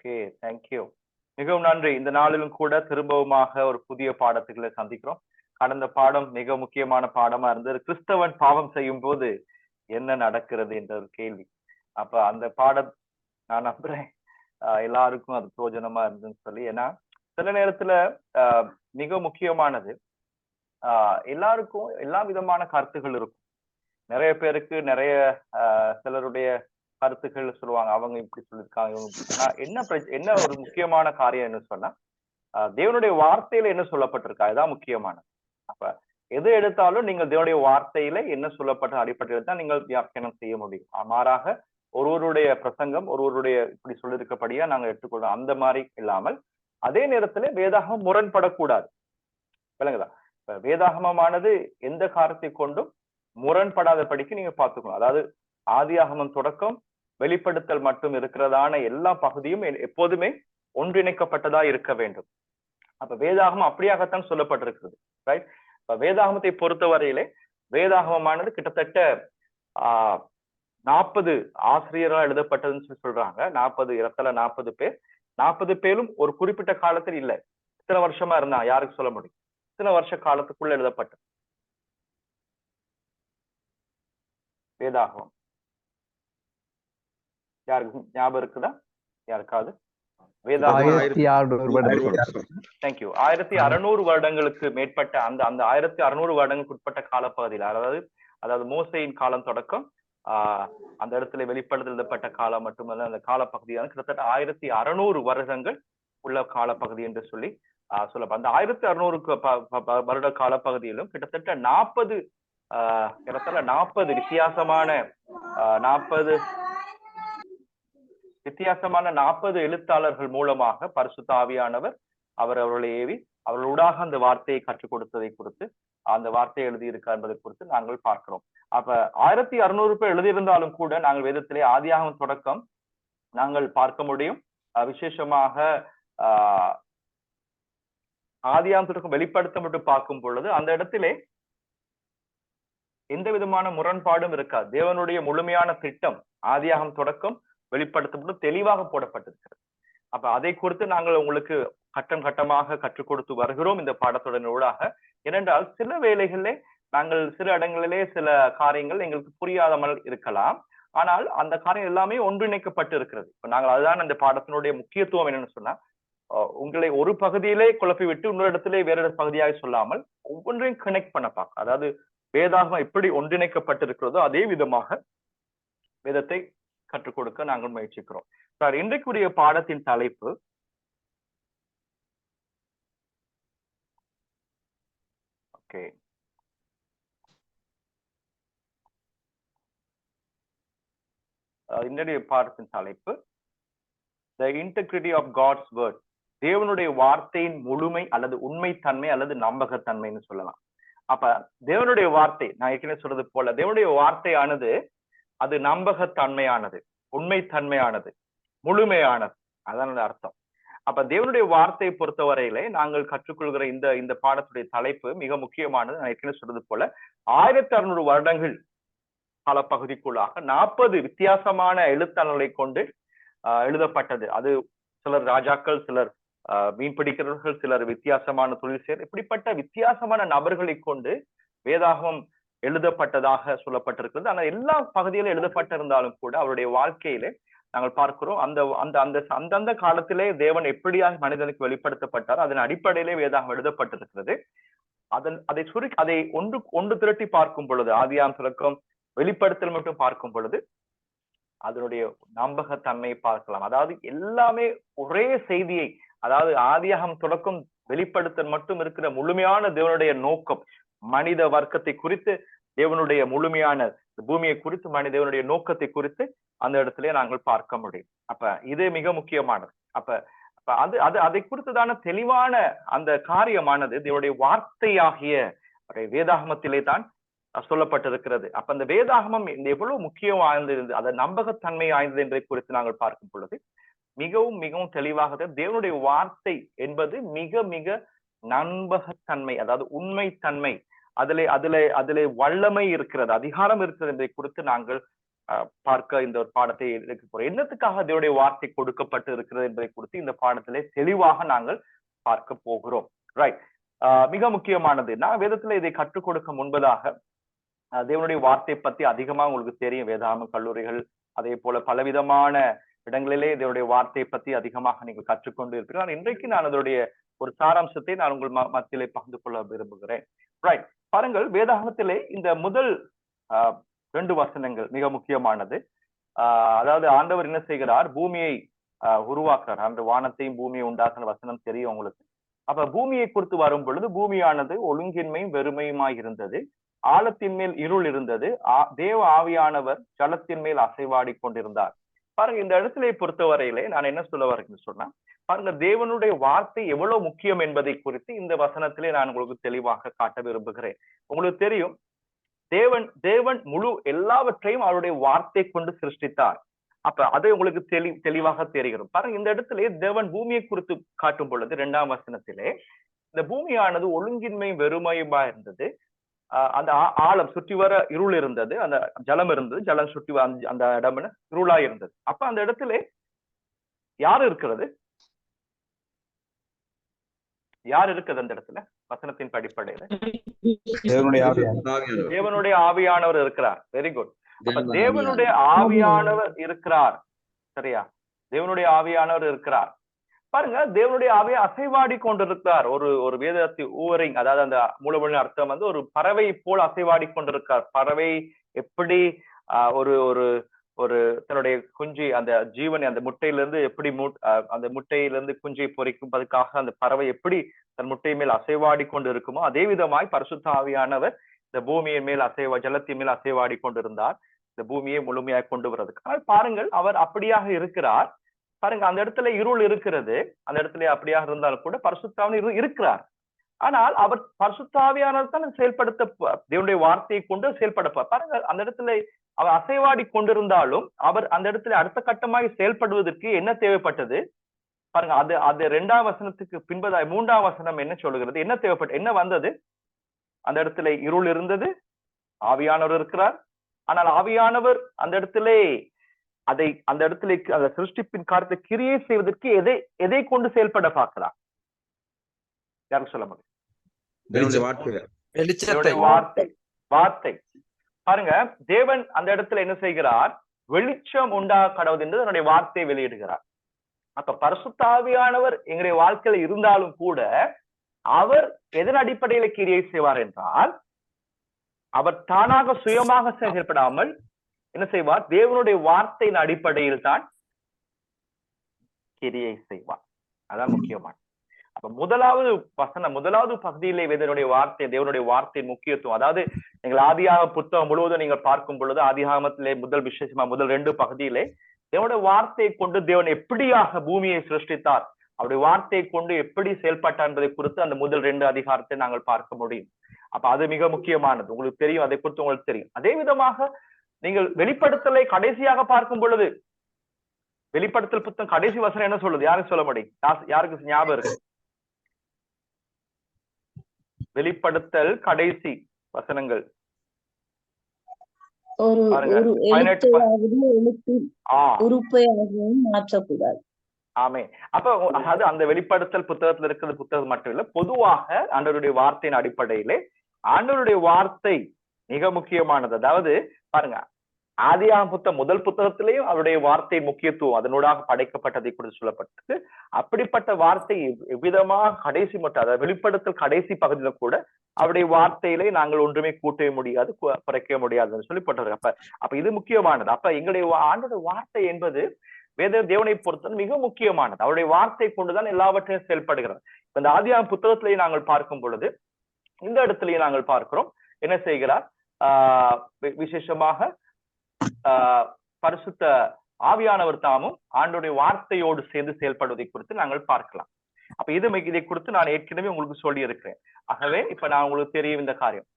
Okay, thank you. மிகவும் நன்றி. இந்த நாளிலும் கூட திரும்பவுமாக ஒரு புதிய பாடத்துக்களை சந்திக்கிறோம். கடந்த பாடம் மிக முக்கியமான பாடமா இருந்தது. கிறிஸ்தவன் பாவம் செய்யும் போது என்ன நடக்கிறது என்ற ஒரு கேள்வி. அப்ப அந்த பாடம் நான் நம்புறேன் எல்லாருக்கும் அது பிரயோஜனமா இருந்துன்னு சொல்லி. ஏன்னா சில நேரத்துல மிக முக்கியமானது, எல்லாருக்கும் எல்லா விதமான கருத்துகள் இருக்கும். நிறைய பேருக்கு நிறைய சிலருடைய கருத்துக்கள் சொல்லுவாங்க, அவங்க இப்படி சொல்லியிருக்காங்க, இவங்க என்ன ஒரு முக்கியமான காரியம் என்ன சொன்னா, தேவனுடைய வார்த்தையில என்ன சொல்லப்பட்டிருக்கா, இதுதான் முக்கியமானது. அப்ப எது எடுத்தாலும் நீங்கள் தேவனுடைய வார்த்தையில என்ன சொல்லப்பட்ட அடிப்படையில் தான் நீங்கள் வியாக்கியானம் செய்ய முடியும். மாறாக ஒருவருடைய பிரசங்கம் ஒருவருடைய இப்படி சொல்லியிருக்கப்படியா நாங்க எடுத்துக்கொள்றோம் அந்த மாதிரி இல்லாமல், அதே நேரத்துல வேதாகமம் முரண்படக்கூடாது. விளங்குதா? இப்ப வேதாகமமானது எந்த காரியத்தை கொண்டும் முரண்படாத படிக்கு நீங்க பார்த்துக்கணும். அதாவது ஆதியாகமம் தொடக்கம் வெளிப்படுத்தல் மட்டும் இருக்கிறதான எல்லா பகுதியும் எப்போதுமே ஒன்றிணைக்கப்பட்டதா இருக்க வேண்டும். அப்ப வேதாகமம் அப்படியாகத்தான் சொல்லப்பட்டிருக்கிறது, ரைட்? இப்ப வேதாகமத்தை பொறுத்தவரையிலே வேதாகமமானது கிட்டத்தட்ட 40 ஆசிரியரால் எழுதப்பட்டதுன்னு சொல்லி சொல்றாங்க. 40 பேர். 40 பேரும் ஒரு குறிப்பிட்ட காலத்தில் இல்லை, இத்தனை வருஷமா இருந்தா யாருக்கு சொல்ல முடியும்? இத்தனை வருஷ காலத்துக்குள்ள எழுதப்பட்ட வேதாகமம் யாருக்கு ஞாபகம் இருக்குதா? யாருக்காவது? வேதாகமம் 1600 வருடங்களுக்கு மேற்பட்ட அந்த 1600 வருடங்களுக்கு உட்பட்ட காலப்பகுதியில், அதாவது மோசையின் காலம் தொடக்கம் அந்த இடத்துல வெளிப்படுத்த எழுதப்பட்ட காலம் மட்டுமல்ல, அந்த காலப்பகுதியான கிட்டத்தட்ட 1600 வருடங்கள் உள்ள காலப்பகுதி என்று சொல்லி சொல்லப்ப அந்த 1600 வருட காலப்பகுதியிலும் கிட்டத்தட்ட 40 வித்தியாசமான 40 எழுத்தாளர்கள் மூலமாக பரிசுத்த ஆவியானவர் அவர்களை ஏவி அவர்களூடாக அந்த வார்த்தையை கற்றுக் கொடுத்ததை குறித்து, அந்த வார்த்தையை எழுதியிருக்கார் என்பதை குறித்து நாங்கள் பார்க்கிறோம். அப்ப 1600 பேர் எழுதியிருந்தாலும் கூட நாங்கள் வேதத்திலே ஆதியாகமம் தொடக்கம் நாங்கள் பார்க்க முடியும். விசேஷமாக ஆதியாகமம் தொடக்கம் வெளிப்படுத்த மட்டும் பார்க்கும் பொழுது அந்த இடத்திலே எந்த விதமான முரண்பாடும் இருக்காது. தேவனுடைய முழுமையான திட்டம் ஆதியாகமம் தொடக்கம் வெளிப்படுத்தப்பட்டு தெளிவாக போடப்பட்டிருக்கிறது. அப்ப அதை குறித்து நாங்கள் உங்களுக்கு கட்டம் கட்டமாக கற்றுக் கொடுத்து வருகிறோம் இந்த பாடத்துடனூடாக. ஏனென்றால் சில வேளைகளிலே நாங்கள் சில இடங்களிலே சில காரியங்கள் எங்களுக்கு புரியாதமல் இருக்கலாம், ஆனால் அந்த காரியம் எல்லாமே ஒன்றிணைக்கப்பட்டு இருக்கிறது. இப்ப நாங்கள் அதுதான் அந்த பாடத்தினுடைய முக்கியத்துவம் என்னன்னு சொன்னா, உங்களை ஒரு பகுதியிலே குழப்பி விட்டு இன்னொரு இடத்திலே வேற பகுதியாக சொல்லாமல் ஒவ்வொன்றையும் கனெக்ட் பண்ண பார்க்க, அதாவது வேதாகமம் எப்படி ஒன்றிணைக்கப்பட்டிருக்கிறதோ அதே விதமாக வேதத்தை கற்றுக் கொடுக்க நாங்கள் முயற்சிக்கிறோம். சார், இன்றைக்குரிய பாடத்தின் தலைப்பு ஓகே இன்றைய பாடத்தின் தலைப்பு the integrity of God's word. தேவனுடைய வார்த்தையின் முழுமை அல்லது உண்மைத்தன்மை அல்லது நம்பகத்தன்மைன்னு சொல்லலாம். அப்ப தேவனுடைய வார்த்தை, நான் ஏற்கனவே சொல்றது போல, தேவனுடைய வார்த்தையானது அது நம்பகத்தன்மையானது, உண்மைத்தன்மையானது, முழுமையானது, அதான் அர்த்தம். அப்ப தேவனுடைய வார்த்தையை பொறுத்தவரையிலே நாங்கள் கற்றுக்கொள்கிற இந்த பாடத்துடைய தலைப்பு மிக முக்கியமானது. நான் ஏற்கனவே சொல்றது போல 1600 வருடங்கள் காலப்பகுதிக்குள்ளாக 40 வித்தியாசமான எழுத்தாளர்களை கொண்டு எழுதப்பட்டது. அது சிலர் ராஜாக்கள், சிலர் மீன் பிடிக்கிறவர்கள், சிலர் வித்தியாசமான தொழில் செய்யர், இப்படிப்பட்ட வித்தியாசமான நபர்களை கொண்டு வேதாகமம் எழுதப்பட்டதாக சொல்லப்பட்டிருக்கிறது. ஆனால் எல்லா பகுதியிலும் எழுதப்பட்டிருந்தாலும் கூட அவருடைய வாழ்க்கையிலே நாங்கள் பார்க்கிறோம் அந்தந்த காலத்திலே தேவன் எப்படியாக மனிதனுக்கு வெளிப்படுத்தப்பட்டார் அதன் அடிப்படையிலே வேதாகம் எழுதப்பட்டிருக்கிறது. அதை ஒன்று திரட்டி பார்க்கும் பொழுது, ஆதியாகமம் தொடக்கம் வெளிப்படுத்தல் மட்டும் பார்க்கும் பொழுது அதனுடைய நம்பகத்தன்மையை பார்க்கலாம். அதாவது எல்லாமே ஒரே செய்தியை, அதாவது ஆதியாகமம் தொடக்கம் வெளிப்படுத்தல் மட்டும் இருக்கிற முழுமையான தேவனுடைய நோக்கம், மனித வர்க்கத்தை குறித்து தேவனுடைய முழுமையான பூமியை குறித்து தேவனுடைய நோக்கத்தை குறித்து அந்த இடத்திலே நாங்கள் பார்க்க முடியும். அப்ப இது மிக முக்கியமானது. அப்ப அதை குறித்துதான தெளிவான அந்த காரியமானது தேவனுடைய வார்த்தையாகிய வேதாகமத்திலே தான் சொல்லப்பட்டிருக்கிறது. அப்ப அந்த வேதாகமம் எவ்வளவு முக்கியம் வாய்ந்திருந்தது, அதை நம்பகத்தன்மை வாய்ந்தது என்பதை குறித்து நாங்கள் பார்க்கும் பொழுது மிகவும் மிகவும் தெளிவாக தேவனுடைய வார்த்தை என்பது மிக மிக நம்பகத்தன்மை, அதாவது உண்மைத்தன்மை, அதிலே வல்லமை இருக்கிறது, அதிகாரம் இருக்கிறது என்பதை குறித்து நாங்கள் பார்க்க இந்த ஒரு பாடத்தை எடுக்க போறோம். என்னத்துக்காக தேவனுடைய வார்த்தை கொடுக்கப்பட்டு இருக்கிறது என்பதை குறித்து இந்த பாடத்திலே தெளிவாக நாங்கள் பார்க்க போகிறோம். ரைட். மிக முக்கியமானது, நான் வேதத்துல இதை கற்றுக் கொடுக்க முன்பதாக தேவனுடைய வார்த்தை பத்தி அதிகமா உங்களுக்கு தெரியும். வேதாகம கல்லூரிகள், அதே போல பலவிதமான இடங்களிலே தேவனுடைய வார்த்தையை பத்தி அதிகமாக நீங்கள் கற்றுக்கொண்டு இருக்கிறீர்கள். இன்றைக்கு நான் அதனுடைய ஒரு சாராம்சத்தை நான் உங்கள் மத்தியிலே பகிர்ந்து கொள்ள விரும்புகிறேன். ரைட். பாருங்கள், வேதாகமத்திலே இந்த முதல் 2 வசனங்கள் மிக முக்கியமானது. அதாவது ஆண்டவர் என்ன செய்கிறார், பூமியை உருவாக்குறார். அந்த வானத்தையும் பூமியை உண்டாக்குற வசனம் தெரியும் உங்களுக்கு. அப்ப பூமியை குறித்து வரும் பொழுது, பூமியானது ஒழுங்கின்மையும் வெறுமையுமாய் இருந்தது, ஆழத்தின் மேல் இருள் இருந்தது, தேவ ஆவியானவர் ஜலத்தின் மேல் அசைவாடி கொண்டிருந்தார். பாருங்க, இந்த இடத்திலே பொறுத்தவரையிலே நான் என்ன சொல்ல வரேன்னு சொன்னா, பாருங்க, தேவனுடைய வார்த்தை எவ்வளவு முக்கியம் என்பதை குறித்து இந்த வசனத்திலே நான் உங்களுக்கு தெளிவாக காட்ட விரும்புகிறேன். உங்களுக்கு தெரியும், தேவன் முழு எல்லாவற்றையும் அவருடைய வார்த்தை கொண்டு சிருஷ்டித்தார். அப்ப அதை உங்களுக்கு தெளிவாக தெரிகிறது. பாருங்க, இந்த இடத்திலே தேவன் பூமியை குறித்து காட்டும் பொழுது 2ஆம் வசனத்திலே இந்த பூமியானது ஒழுங்கின்மை வெறுமையுமா இருந்தது, அந்த ஆழம் சுற்றி வர இருள் இருந்தது, அந்த ஜலம் இருந்தது, ஜலம் சுற்றி அந்த இடம் இருளா இருந்தது. அப்ப அந்த இடத்துல யாரு இருக்கிறது, யார் இருக்குது அந்த இடத்துல? வசனத்தின் அடிப்படையில தேவனுடைய ஆவியானவர் இருக்கிறார். Very good. அப்ப தேவனுடைய ஆவியானவர் இருக்கிறார், சரியா? தேவனுடைய ஆவியானவர் இருக்கிறார். பாருங்க, தேவனுடைய ஆவியை அசைவாடி கொண்டிருக்கிறார். ஒரு வேதத்தை ஊவரிங், அதாவது அந்த மூலமொழி அர்த்தம் ஒரு பறவை போல் அசைவாடி கொண்டிருக்கார். பறவை எப்படி ஒரு ஒரு ஒரு தன்னுடைய குஞ்சு, அந்த ஜீவனை அந்த முட்டையிலிருந்து எப்படி அந்த முட்டையிலிருந்து குஞ்சை பொறிக்கும், அதுக்காக அந்த பறவை எப்படி தன் முட்டை மேல் அசைவாடி கொண்டு இருக்குமோ, அதே விதமாய் பரிசுத்த ஆவியானவர் இந்த பூமியின் மேல் ஜலத்தின் மேல் அசைவாடி கொண்டிருந்தார், இந்த பூமியை முழுமையாக கொண்டு வருவதற்கு. ஆனால் பாருங்கள், அவர் அப்படியாக இருக்கிறார். பாருங்க, அந்த இடத்துல இருள் இருக்கிறது, அந்த இடத்துல அப்படியாக இருந்தாலும் கூட பரிசுத்தாவியானவர் இருக்கிறார். ஆனால் அவர் பரிசுத்தாவியானவர் தான் செயல்படுத்த, தேவனுடைய வார்த்தையை கொண்டு செயல்படுப்பார். பாருங்க, அந்த இடத்துல அவர் அசைவாடி கொண்டிருந்தாலும் அவர் அந்த இடத்துல அடுத்த கட்டமாக செயல்படுவதற்கு என்ன தேவைப்பட்டது பாருங்க. அது 2ஆம் வசனத்துக்கு பின்பதாய் 3ஆம் வசனம் என்ன சொல்லுகிறது, என்ன தேவைப்பட்ட, என்ன வந்தது? அந்த இடத்துல இருள் இருந்தது, ஆவியானவர் இருக்கிறார். ஆனால் ஆவியானவர் அந்த இடத்துல அந்த இடத்துல அந்த சிருஷ்டிப்பின் காரியத்தை கிரியை செய்வதற்கு எதை கொண்டு செயல்பட பார்க்கிறார்? யாருக்கு சொல்ல முடியும்? வார்த்தை. பாருங்க, தேவன் அந்த இடத்துல என்ன செய்கிறார், வெளிச்சம் உண்டாக கடவுள் என்று தன்னுடைய வார்த்தையை வெளியிடுகிறார். அப்ப பரிசுத்த ஆவியானவர் எங்களுடைய வாழ்க்கையில இருந்தாலும் கூட அவர் எதன் அடிப்படையில கிரியை செய்வார் என்றால், அவர் தானாக சுயமாக செயல்படாமல் என்ன செய்வார், தேவனுடைய வார்த்தையின் அடிப்படையில் தான் கிரியை செய்வார். அதான் முக்கியமான. அப்ப முதலாவது பகுதியிலே தேவனுடைய வார்த்தையின் முக்கியத்துவம், அதாவது நீங்கள் ஆதியாக புத்தகம் முழுவதும் நீங்கள் பார்க்கும் பொழுது, ஆதியாகமத்திலே விசேஷமா முதல் 2 பகுதியிலே தேவனுடைய வார்த்தையை கொண்டு தேவன் எப்படியாக பூமியை சிருஷ்டித்தார், அவருடைய வார்த்தையை கொண்டு எப்படி செயல்பட்டார் என்பதை குறித்து அந்த முதல் 2 அதிகாரத்தை நாங்கள் பார்க்க முடியும். அப்ப அது மிக முக்கியமானது, உங்களுக்கு தெரியும், அதை குறித்து உங்களுக்கு தெரியும். அதே விதமாக நீங்கள் வெளிப்படுத்தலை கடைசியாக பார்க்கும் பொழுது, வெளிப்படுத்தல் புத்தகம் கடைசி வசனம் என்ன சொல்லுது, யாருக்கு சொல்ல முடியும்? யாருக்கு ஞாபகம் இருக்கு? வெளிப்படுத்தல் கடைசி வசனங்கள் மாற்றக்கூடாது. ஆமே. அப்ப அது அந்த வெளிப்படுத்தல் புத்தகத்துல இருக்கிற புத்தகம் மட்டும் இல்ல, பொதுவாக ஆண்டவருடைய வார்த்தையின் அடிப்படையிலே ஆண்டவருடைய வார்த்தை மிக முக்கியமானது. அதாவது பாருங்க, ஆதியாகம புத்தகம் முதல் புத்தகத்திலேயும் அவருடைய வார்த்தை முக்கியத்துவம் அதனூடாக படைக்கப்பட்டதை குறித்து சொல்லப்பட்டது. அப்படிப்பட்ட வார்த்தை எவ்விதமாக கடைசி மட்டும், அதாவது வெளிப்படுத்தல் கடைசி பகுதியில கூட அவருடைய வார்த்தையிலே நாங்கள் ஒன்றுமே கூட்டவே முடியாது, குறைக்க முடியாதுன்னு சொல்லப்பட்டது. அப்ப இது முக்கியமானது. அப்ப எங்களுடைய ஆண்டோட வார்த்தை என்பது தேவனை பொறுத்தது மிக முக்கியமானது. அவருடைய வார்த்தை கொண்டுதான் எல்லாவற்றையும் செயல்படுகிறது. இந்த ஆதியாகம புத்தகத்திலேயே நாங்கள் பார்க்கும் பொழுது, இந்த இடத்திலேயே நாங்கள் பார்க்கிறோம் என்ன செய்கிறார், விசேஷமாக பரிசுத்த ஆவியானவர் தாமும் ஆண்டோடைய வார்த்தையோடு சேர்ந்து செயல்படுவதை குறித்து நாங்கள் பார்க்கலாம். அப்ப இதை குறித்து நான் ஏற்கனவே உங்களுக்கு சொல்லி இருக்கிறேன். ஆகவே இப்ப நான் உங்களுக்கு தெரியும் இந்த காரியம்.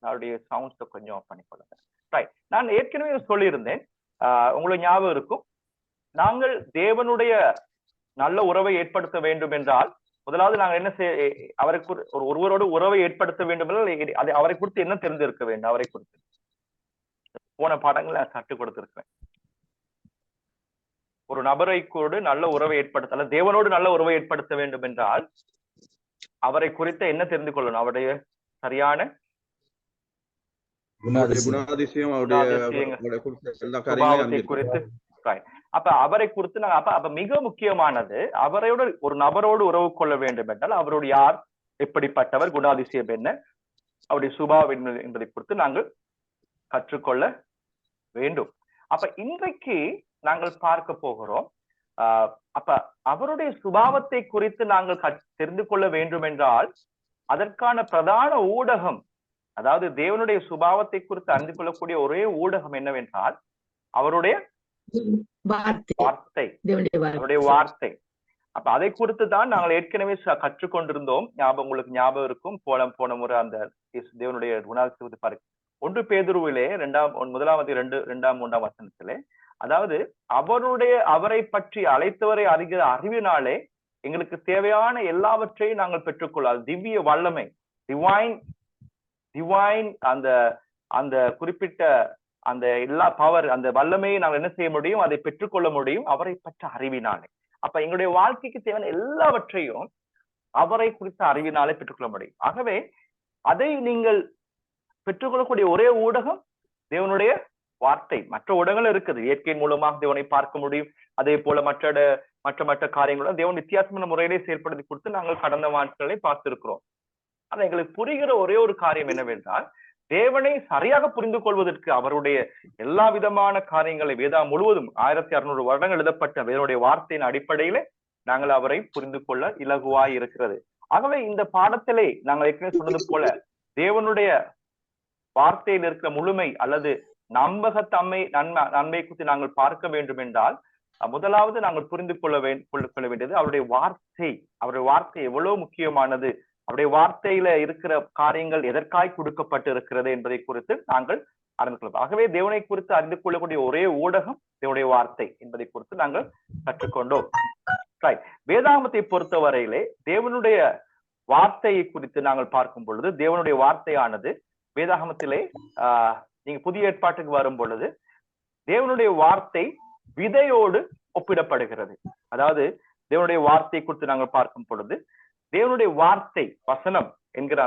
என்னுடைய சவுண்ட்ஸ் கொஞ்சம் ஆஃப் பண்ணிக்கொள்ளுங்க. ரைட். நான் ஏற்கனவே சொல்லியிருந்தேன், உங்களுக்கு ஞாபகம் இருக்கும், நாங்கள் தேவனுடைய நல்ல உறவை ஏற்படுத்த வேண்டும் என்றால் முதலாவது நாங்கள் என்ன அவரை ஒருவரோடு உறவை ஏற்படுத்த வேண்டும் என்றால் அவரை குறித்து என்ன தெரிந்திருக்க வேண்டும்? அவரை குறித்து போன பாடங்களை நான் கற்றுக் கொடுத்திருக்கிறேன். ஒரு நபரை கூட நல்ல உறவை ஏற்படுத்த, தேவனோடு நல்ல உறவை ஏற்படுத்த வேண்டும் என்றால் அவரை குறித்த என்ன தெரிந்து கொள்ளணும்? அவருடைய சரியான சுபாவத்தை குறித்து. அப்ப அவரை குறித்து அப்ப மிக முக்கியமானது, அவரோட ஒரு நபரோடு உறவு கொள்ள வேண்டும் என்றால் அவருடைய யார், எப்படிப்பட்டவர், குணாதிசயம் என்ன, அவருடைய சுபாவம் என்பதை குறித்து நாங்கள் கற்றுக்கொள்ள வேண்டும். அப்ப இன்றைக்கு நாங்கள் பார்க்க போகிறோம். அப்ப அவருடைய சுபாவத்தை குறித்து நாங்கள் தெரிந்து கொள்ள வேண்டும் என்றால் அதற்கான பிரதான ஊடகம், அதாவது தேவனுடைய சுபாவத்தை குறித்து அறிந்து கொள்ளக்கூடிய ஒரே ஊடகம் என்னவென்றால் அவருடைய வார்த்தை, அவருடைய வார்த்தை. அப்ப அதை குறித்து தான் நாங்கள் ஏற்கனவே கற்றுக்கொண்டிருந்தோம். உங்களுக்கு ஞாபகம் இருக்கும். போன முறை அந்த தேவனுடைய குணாதிசயத்தை பாருங்க. 1 பேதுருவிலே 1 வசனத்திலே, அதாவது அவரை பற்றி அழைத்தவரை அறிகிற அறிவினாலே எங்களுக்கு தேவையான எல்லாவற்றையும் நாங்கள் பெற்றுக்கொள்ளாது. திவ்ய வல்லமை, டிவைன் அந்த குறிப்பிட்ட அந்த எல்லா பவர், அந்த வல்லமையை நாங்கள் என்ன செய்ய முடியும்? அதை பெற்றுக்கொள்ள முடியும் அவரை பற்ற அறிவினாலே. அப்ப எங்களுடைய வாழ்க்கைக்கு தேவையான எல்லாவற்றையும் அவரை குறித்த அறிவினாலே பெற்றுக்கொள்ள முடியும். ஆகவே அதை நீங்கள் பெற்றுக்கொள்ளக்கூடிய ஒரே ஊடகம் தேவனுடைய வார்த்தை. மற்ற ஊடகங்கள் இருக்குது, இயற்கையின் மூலமாக தேவனை பார்க்க முடியும். அதே போல மற்ற காரியங்களும் தேவன் வித்தியாசமான முறையிலே செயல்படுத்தி கொடுத்து நாங்கள் கடந்த நாட்களை பார்த்திருக்கிறோம். ஆனா எங்களுக்கு புரிகிற ஒரே ஒரு காரியம் என்னவென்றால், தேவனை சரியாக புரிந்து கொள்வதற்கு அவருடைய எல்லா விதமான காரியங்களை வேதம் முழுவதும் 1600 வருடங்கள் எழுதப்பட்ட வேதனுடைய வார்த்தையின் அடிப்படையிலே நாங்கள் அவரை புரிந்து கொள்ள இலகுவாய் இருக்கிறது. ஆகவே இந்த பாடத்திலே நாங்கள் ஏற்கனவே சொன்னது போல தேவனுடைய வார்த்தையில் இருக்கிற முழுமை அல்லது நம்பகத்தன்மை நன்மை குறித்து நாங்கள் பார்க்க வேண்டும் என்றால் முதலாவது நாங்கள் புரிந்து கொள்ள வேண்டியது அவருடைய வார்த்தை. அவருடைய வார்த்தை எவ்வளவு முக்கியமானது, அவருடைய வார்த்தையில இருக்கிற காரியங்கள் எதற்காய் கொடுக்கப்பட்டு இருக்கிறது என்பதை குறித்து நாங்கள் அறிந்து கொள்ளலாம். ஆகவே தேவனை குறித்து அறிந்து கொள்ளக்கூடிய ஒரே ஊடகம் தேவனுடைய வார்த்தை என்பதை குறித்து நாங்கள் கற்றுக்கொண்டோம். வேதாகமத்தை பொறுத்தவரையிலே தேவனுடைய வார்த்தையை குறித்து நாங்கள் பார்க்கும் பொழுது, தேவனுடைய வார்த்தையானது வேதாகமத்திலே நீங்க புதிய ஏற்பாட்டுக்கு வரும் பொழுது தேவனுடைய வார்த்தை விதையோடு ஒப்பிடப்படுகிறது. அதாவது தேவனுடைய வார்த்தை குறித்து நாங்கள் பார்க்கும் பொழுது தேவனுடைய வார்த்தை வசனம் என்கிற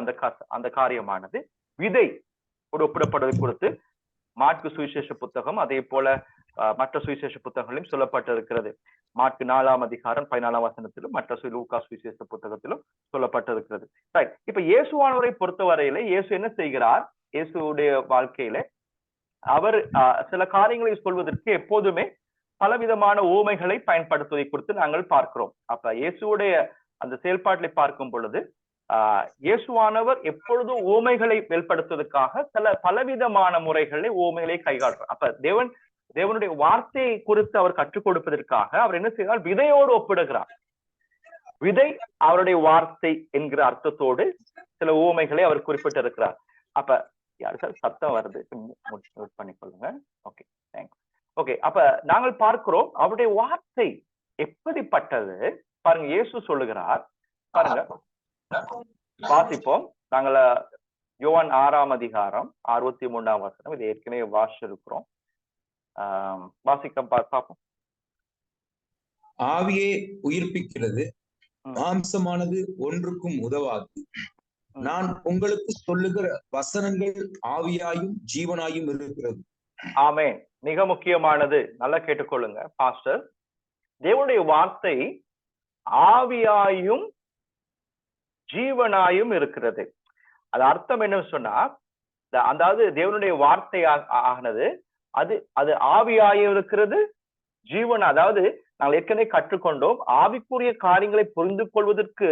அந்த காரியமானது விதை ஒப்பிடப்படுவது குறித்து மாற்கு சுவிசேஷ புத்தகம் அதே போல மற்ற சுவிசேஷ புத்தகங்களிலும் சொல்லப்பட்டிருக்கிறது. மாற்கு 4ஆம் அதிகாரம் 14ஆம் வசனத்திலும் மற்ற லூக்கா சுவிசேஷ புத்தகத்திலும் சொல்லப்பட்டிருக்கிறது. இப்ப இயேசுவானவரை பொறுத்தவரையில இயேசு என்ன செய்கிறார்? இயேசுடைய வாழ்க்கையில அவர் சில காரியங்களை சொல்வதற்கு எப்போதுமே பலவிதமான ஊமைகளை பயன்படுத்துவதை குறித்து நாங்கள் பார்க்கிறோம். அப்ப இயேசுடைய அந்த செயல்பாட்டை பார்க்கும் பொழுது இயேசுவானவர் எப்பொழுதும் ஊமைகளை வெளிப்படுத்துவதற்காக பலவிதமான முறைகளை ஊமைகளை கைகாட்டுறார். அப்ப தேவனுடைய வார்த்தையை குறித்து அவர் கற்றுக் கொடுப்பதற்காக அவர் என்ன செய்தால் விதையோடு ஒப்பிடுகிறார். விதை அவருடைய வார்த்தை என்கிற அர்த்தத்தோடு சில ஊமைகளை அவர் குறிப்பிட்டிருக்கிறார். அப்ப யாருக்காவது சத்தம் வருது, நோட் பண்ணிக்கொள்ளுங்க. Okay, thanks. ஓகே, அப்ப நாங்கள் பார்க்கிறோம் அவருடைய வார்த்தை எப்படிப்பட்டது பாருங்க. இயேசு சொல்லுகிறார் பாருங்க, வாசிப்போம். நாங்கள் யோவான் 6ஆம் அதிகாரம் 63ஆம் வசனம், இது ஏற்கனவே வாசிச்சிருக்கிறோம். வாசிக்க பார்ப்போம். ஆவியே உயிர்ப்பிக்கிறது, மாம்சமானது ஒன்றுக்கும் உதவாது. நான் உங்களுக்கு சொல்லுகிற வசனங்கள் ஆவியாயும் ஜீவனாயும் இருக்கிறது. ஆமென். மிக முக்கியமானது, நல்லா கேட்டுக்கொள்ளுங்க பாஸ்டர். தேவனுடைய வார்த்தை ஆவியாயும் ஜீவனாயும் இருக்கிறது. அது அர்த்தம் என்னன்னு சொன்னா, அதாவது தேவனுடைய வார்த்தை ஆனது அது ஆவியாயும் இருக்கிறது, ஜீவன். அதாவது நாங்கள் ஏற்கனவே கற்றுக்கொண்டோம், ஆவிக்குரிய காரியங்களை புரிந்து கொள்வதற்கு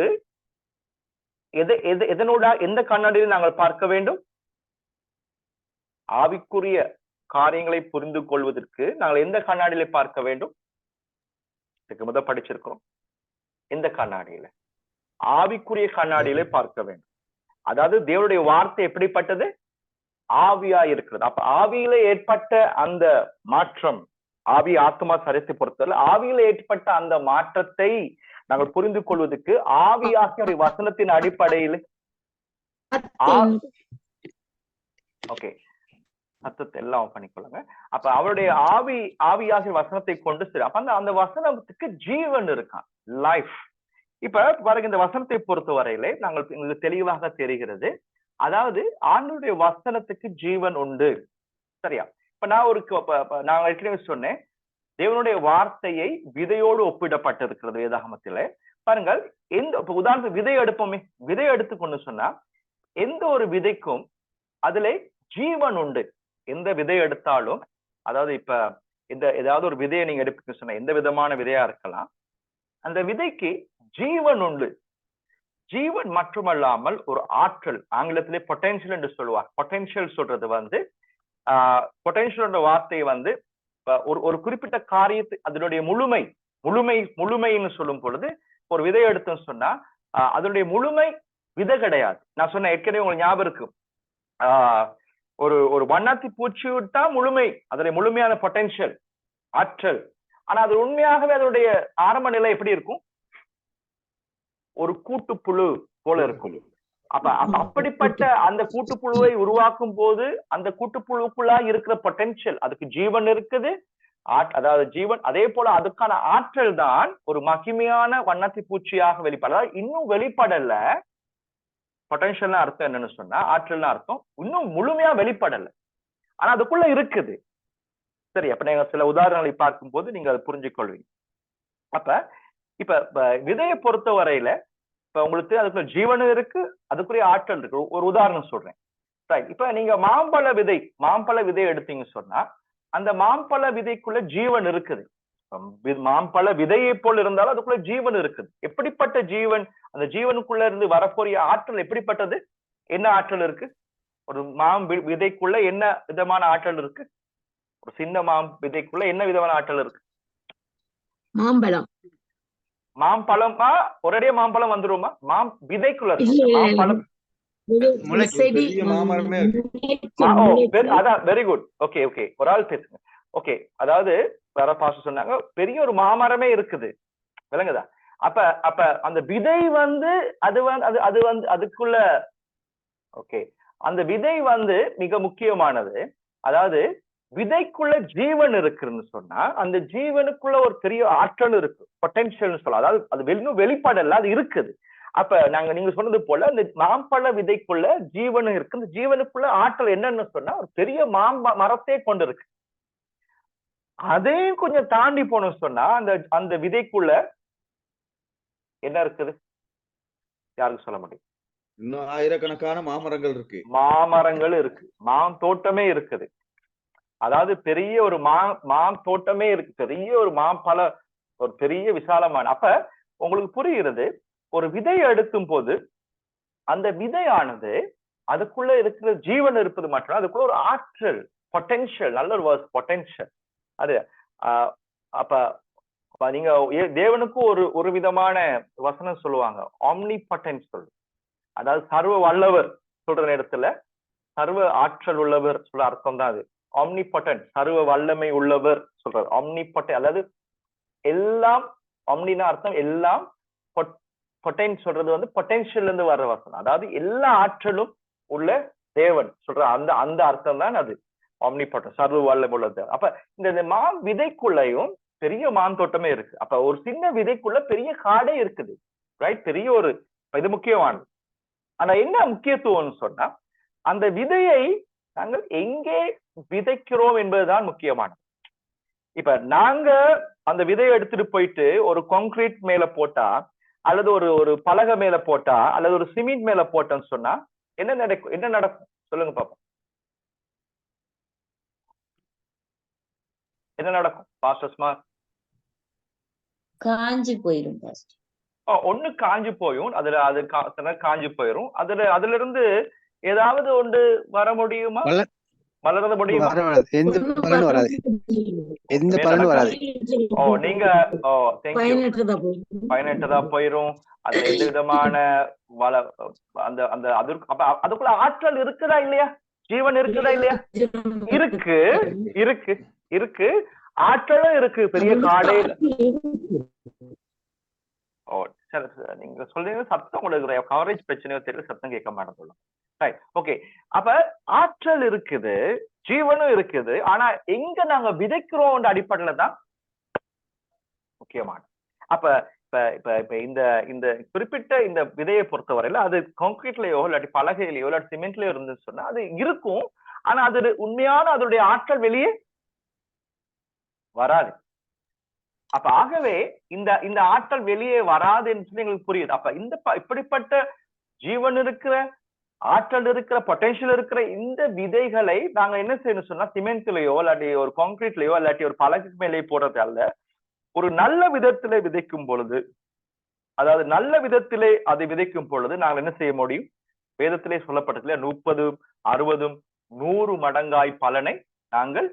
எதனோட எந்த கண்ணாடியில் நாங்கள் பார்க்க வேண்டும்? ஆவிக்குரிய காரியங்களை புரிந்து கொள்வதற்கு நாங்கள் எந்த கண்ணாடியில பார்க்க வேண்டும்? இதுக்கு முதல் படிச்சிருக்கிறோம். எந்த கண்ணாடியில? ஆவிக்குரிய கண்ணாடியில பார்க்க வேண்டும். அதாவது தேவனுடைய வார்த்தை எப்படிப்பட்டது? ஆவியா இருக்கிறது. அப்ப ஆவியில ஏற்பட்ட அந்த மாற்றம், ஆவி ஆத்மா சரீரத்தை பொறுத்தவரை ஆவியில ஏற்பட்ட அந்த மாற்றத்தை நாங்கள் புரிந்து கொள்வதற்கு ஆவியாகிய வசனத்தின் அடிப்படையில் ஓகே சத்தத்தை எல்லாம் பண்ணிக்கொள்ளுங்க. அப்ப அவருடைய ஆவியாகிய வசனத்தை கொண்டு சரி, அப்ப அந்த வசனத்துக்கு ஜீவன் இருக்கான், லைஃப். இப்ப பாருங்க, இந்த வசனத்தை பொறுத்த வரையிலே நாங்கள் தெளிவாக தெரிகிறது, அதாவது ஆண்டவருடைய வசனத்துக்கு ஜீவன் உண்டு. சரியா? இப்ப நான் ஏற்கனவே சொன்னேன், தேவனுடைய வார்த்தையை விதையோடு ஒப்பிடப்பட்டிருக்கிறது வேதாகமத்திலே. பாருங்கள், உதாரணத்துக்கு விதை எடுப்போமே, விதை எடுத்துக்கொண்டு சொன்னா எந்த ஒரு விதைக்கும் அதுல ஜீவன் உண்டு. எந்த விதை எடுத்தாலும், அதாவது இப்ப ஏதாவது ஒரு விதையை நீங்க எடுப்பீங்க சொன்னா, எந்த விதமான விதையா இருக்கலாம், அந்த விதைக்கு ஜீவன் உண்டு. ஜீவன் மட்டுமல்லாமல் ஒரு ஆற்றல், ஆங்கிலத்திலே பொட்டன்ஷியல் என்று சொல்லுவார். பொட்டன்ஷியல் சொல்றது பொட்டன்ஷியல் வார்த்தை ஒரு குறிப்பிட்ட காரியத்தை அதனுடைய முழுமைன்னு சொல்லும் பொழுது, ஒரு விதை எடுத்தோம் சொன்னா அதனுடைய முழுமை விதை கிடையாது. நான் சொன்ன ஏற்கனவே உங்களுக்கு ஞாபகம் இருக்கு, ஒரு வண்ணாத்தி பூச்சி விட்டா அதனுடைய முழுமையான பொட்டன்ஷியல் ஆற்றல். ஆனா அது உண்மையாகவே அதனுடைய ஆரம்ப நிலை எப்படி இருக்கும்? ஒரு கூட்டுப்புழு போல இருக்கும். அப்படிப்பட்ட அந்த கூட்டுப்புழுவை உருவாக்கும் போது அந்த கூட்டுப்புழுக்குள்ளா இருக்கிற பொட்டன்ஷியல், அதுக்கு ஜீவன் இருக்குது, அதாவது ஜீவன். அதே போல அதுக்கான ஆற்றல் தான் ஒரு மகிமையான வண்ணாத்தி பூச்சியாக வெளிப்பட. அதாவது இன்னும் வெளிப்படல. பொட்டன்ஷியல்னா அர்த்தம் என்னன்னு சொன்னா, ஆற்றல்னா அர்த்தம் இன்னும் முழுமையா வெளிப்படல, ஆனா அதுக்குள்ள இருக்குது. சரி, அப்ப நீங்க சில உதாரணங்களை பார்க்கும் போது நீங்க அதை புரிஞ்சுக்கொள்வீங்க. இப்ப விதையை பொறுத்த வரையில இப்ப உங்களுக்கு அதுக்குள்ள ஜீவனும் இருக்கு, அதுக்குரிய ஆற்றல் இருக்கு. ஒரு உதாரணம் சொல்றேன். இப்ப நீங்க மாம்பழ விதை எடுத்தீங்க சொன்னா, அந்த மாம்பழ விதைக்குள்ள ஜீவன் இருக்குது. மாம்பழ விதையை போல் இருந்தாலும் அதுக்குள்ள ஜீவன் இருக்குது. எப்படிப்பட்ட ஜீவன்? அந்த ஜீவனுக்குள்ள இருந்து வரக்கூடிய ஆற்றல் எப்படிப்பட்டது? என்ன ஆற்றல் இருக்கு? ஒரு விதைக்குள்ள என்ன விதமான ஆற்றல் இருக்கு? ஒரு சின்ன விதைக்குள்ள என்ன விதமான ஆற்றல் இருக்கு? மாம்பழமா ஒரேடியா மாம்பழம் வந்துருமா? விதைக்குள்ள மாம்பழம் அதான். Very good. ஓகே, ஒரு ஆள் பேசுங்க. ஓகே, அதாவது வேற பாஸ்டர் சொன்னாங்க, பெரிய ஒரு மாமரமே இருக்குது, விளங்குதா? அப்ப அந்த விதை அதுக்குள்ள ஓகே, அந்த விதை மிக முக்கியமானது. அதாவது விதைக்குள்ள ஜீவன் இருக்குன்னு சொன்னா, அந்த ஜீவனுக்குள்ள ஒரு பெரிய ஆற்றல் இருக்கு, பொட்டன்ஷியல் சொல்லலாம். அதாவது அது இன்னும் வெளிப்பாடல்ல, அது இருக்குது. அப்ப நீங்க சொன்னது போல இந்த மாம்பழ விதைக்குள்ள ஜீவன் இருக்கு. இந்த ஜீவனுக்குள்ள ஆற்றல் என்னன்னு சொன்னா, ஒரு பெரிய மரத்தையே கொண்டு இருக்கு. அதையும் கொஞ்சம் தாண்டி போனோம் சொன்னா, அந்த விதைக்குள்ள என்ன இருக்குது? யாருக்கு சொல்ல முடியும்? இன்னும் ஆயிரக்கணக்கான மாமரங்கள் இருக்கு. மாமரங்கள் இருக்கு, தோட்டமே இருக்குது. அதாவது பெரிய ஒரு தோட்டமே இருக்கு, பெரிய ஒரு ஒரு பெரிய விசாலமான. அப்ப உங்களுக்கு புரிகிறது, ஒரு விதையை எடுக்கும் போது அந்த விதையானது அதுக்குள்ள இருக்கிற ஜீவன் இருப்பது மட்டும், அதுக்குள்ள ஒரு ஆற்றல், பொட்டன்ஷியல், நல்ல ஒரு வேர்ட் பொட்டன்ஷியல். அது அப்ப நீங்க தேவனுக்கு ஒரு விதமான வசனம் சொல்லுவாங்க, ஆம்னிபொட்டன்ட் சொல்லு. அதாவது சர்வ வல்லவர் சொல்ற இடத்துல சர்வ ஆற்றல் உள்ளவர் சொல்ற அர்த்தம் தான் அது. ஆம்னிபொட்டன்ட், சர்வ வல்லமை உள்ளவர் சொல்றாரு. ஆம்னிபொட்டன்ட் அதாவது எல்லாம். ஆம்னினா அர்த்தம் எல்லாம். பொட்டன்ட் சொல்றது பொட்டன்ஷியல் இருந்து வர்ற வசனம், அதாவது எல்லா ஆற்றலும் உள்ள தேவன் சொல்ற அந்த அர்த்தம் தான் அது ஆம்னிபொட்டன்ட், சர்வ வல்லமை உள்ளது. அப்ப இந்த விதைக்குள்ளையும் பெரிய தோட்டமே இருக்கு. அப்ப ஒரு சின்ன விதைக்குள்ள பெரிய காடே இருக்குது, ரைட்? பெரிய ஒரு இது முக்கியமானது. ஆனா என்ன முக்கியத்துவம்னு சொன்னா, அந்த விதையை நாங்கள் எங்கே விதைக்கிறோம் என்பதுதான் முக்கியமானது. இப்ப நாங்க அந்த விதையை எடுத்துட்டு போயிட்டு ஒரு கான்கிரீட் மேல போட்டா, அல்லது ஒரு பலகை மேல போட்டா, அல்லது ஒரு சிமெண்ட் மேல போட்டோம்னு சொன்னா என்ன நடக்கும்? சொல்லுங்க பாப்போம். என்ன நடக்கும் பாஸ்டர்ஸ்மா? காஞ்சி போயிடும். ஒண்ணு காஞ்சி போயும், அது காஞ்சி போயிரும். அதுல இருந்து ஏதாவது ஒன்று வர முடியுமா? வளர முடியுமா? எந்த பலனும் வராது. நீங்க பயனற்றதா போயிரும். அது எந்த விதமான அதுக்குள்ள ஆற்றல் இருக்குதா இல்லையா? ஜீவன் இருக்குதா இல்லையா? இருக்கு. ஆற்றலும் இருக்கு, பெரிய காடையில. சரி, நீங்க சொல்றீங்க சத்தம் கொடுக்குற கவரேஜ் பிரச்சனையோ தெரியல, சத்தம் கேட்க மாட்டேன். ஓகே, அப்ப ஆற்றல் இருக்குது, ஜீவனும் இருக்குது. ஆனா எங்க நாங்க விதைக்கிறோம் அடிப்படையில தான் முக்கியமான. அப்ப இப்ப இப்ப இப்ப இந்த இந்த குறிப்பிட்ட இந்த விதையை பொறுத்தவரையில அது கான்கிரீட்லயோ இல்லாட்டி பலகையிலயோ இல்லாட்டி சிமெண்ட்லயோ இருந்துன்னு சொன்னா அது இருக்கும். ஆனா அது உண்மையான அதனுடைய ஆற்றல் வெளியே வராது. அப்ப ஆகவே இந்த இந்த ஆற்றல் வெளியே வராதுன்னு சொல்லி எங்களுக்கு புரியுது. அப்ப இந்த இப்படிப்பட்ட ஜீவன் இருக்கிற ஆற்றல் இருக்கிற பொட்டன்ஷியல் இருக்கிற இந்த விதைகளை நாங்க என்ன செய்யணும் சொன்னா சிமெண்ட்லயோ இல்லாட்டி ஒரு கான்கிரீட்லயோ இல்லாட்டி ஒரு பலகை மேலே போடுறது அல்ல. ஒரு நல்ல விதத்திலே விதைக்கும் பொழுது, அதாவது நல்ல விதத்திலே அதை விதைக்கும் பொழுது நாங்கள் என்ன செய்ய முடியும்? வேதத்திலே சொல்லப்பட்டதுல 30, 60, 100 மடங்காய் பலனை நாங்கள்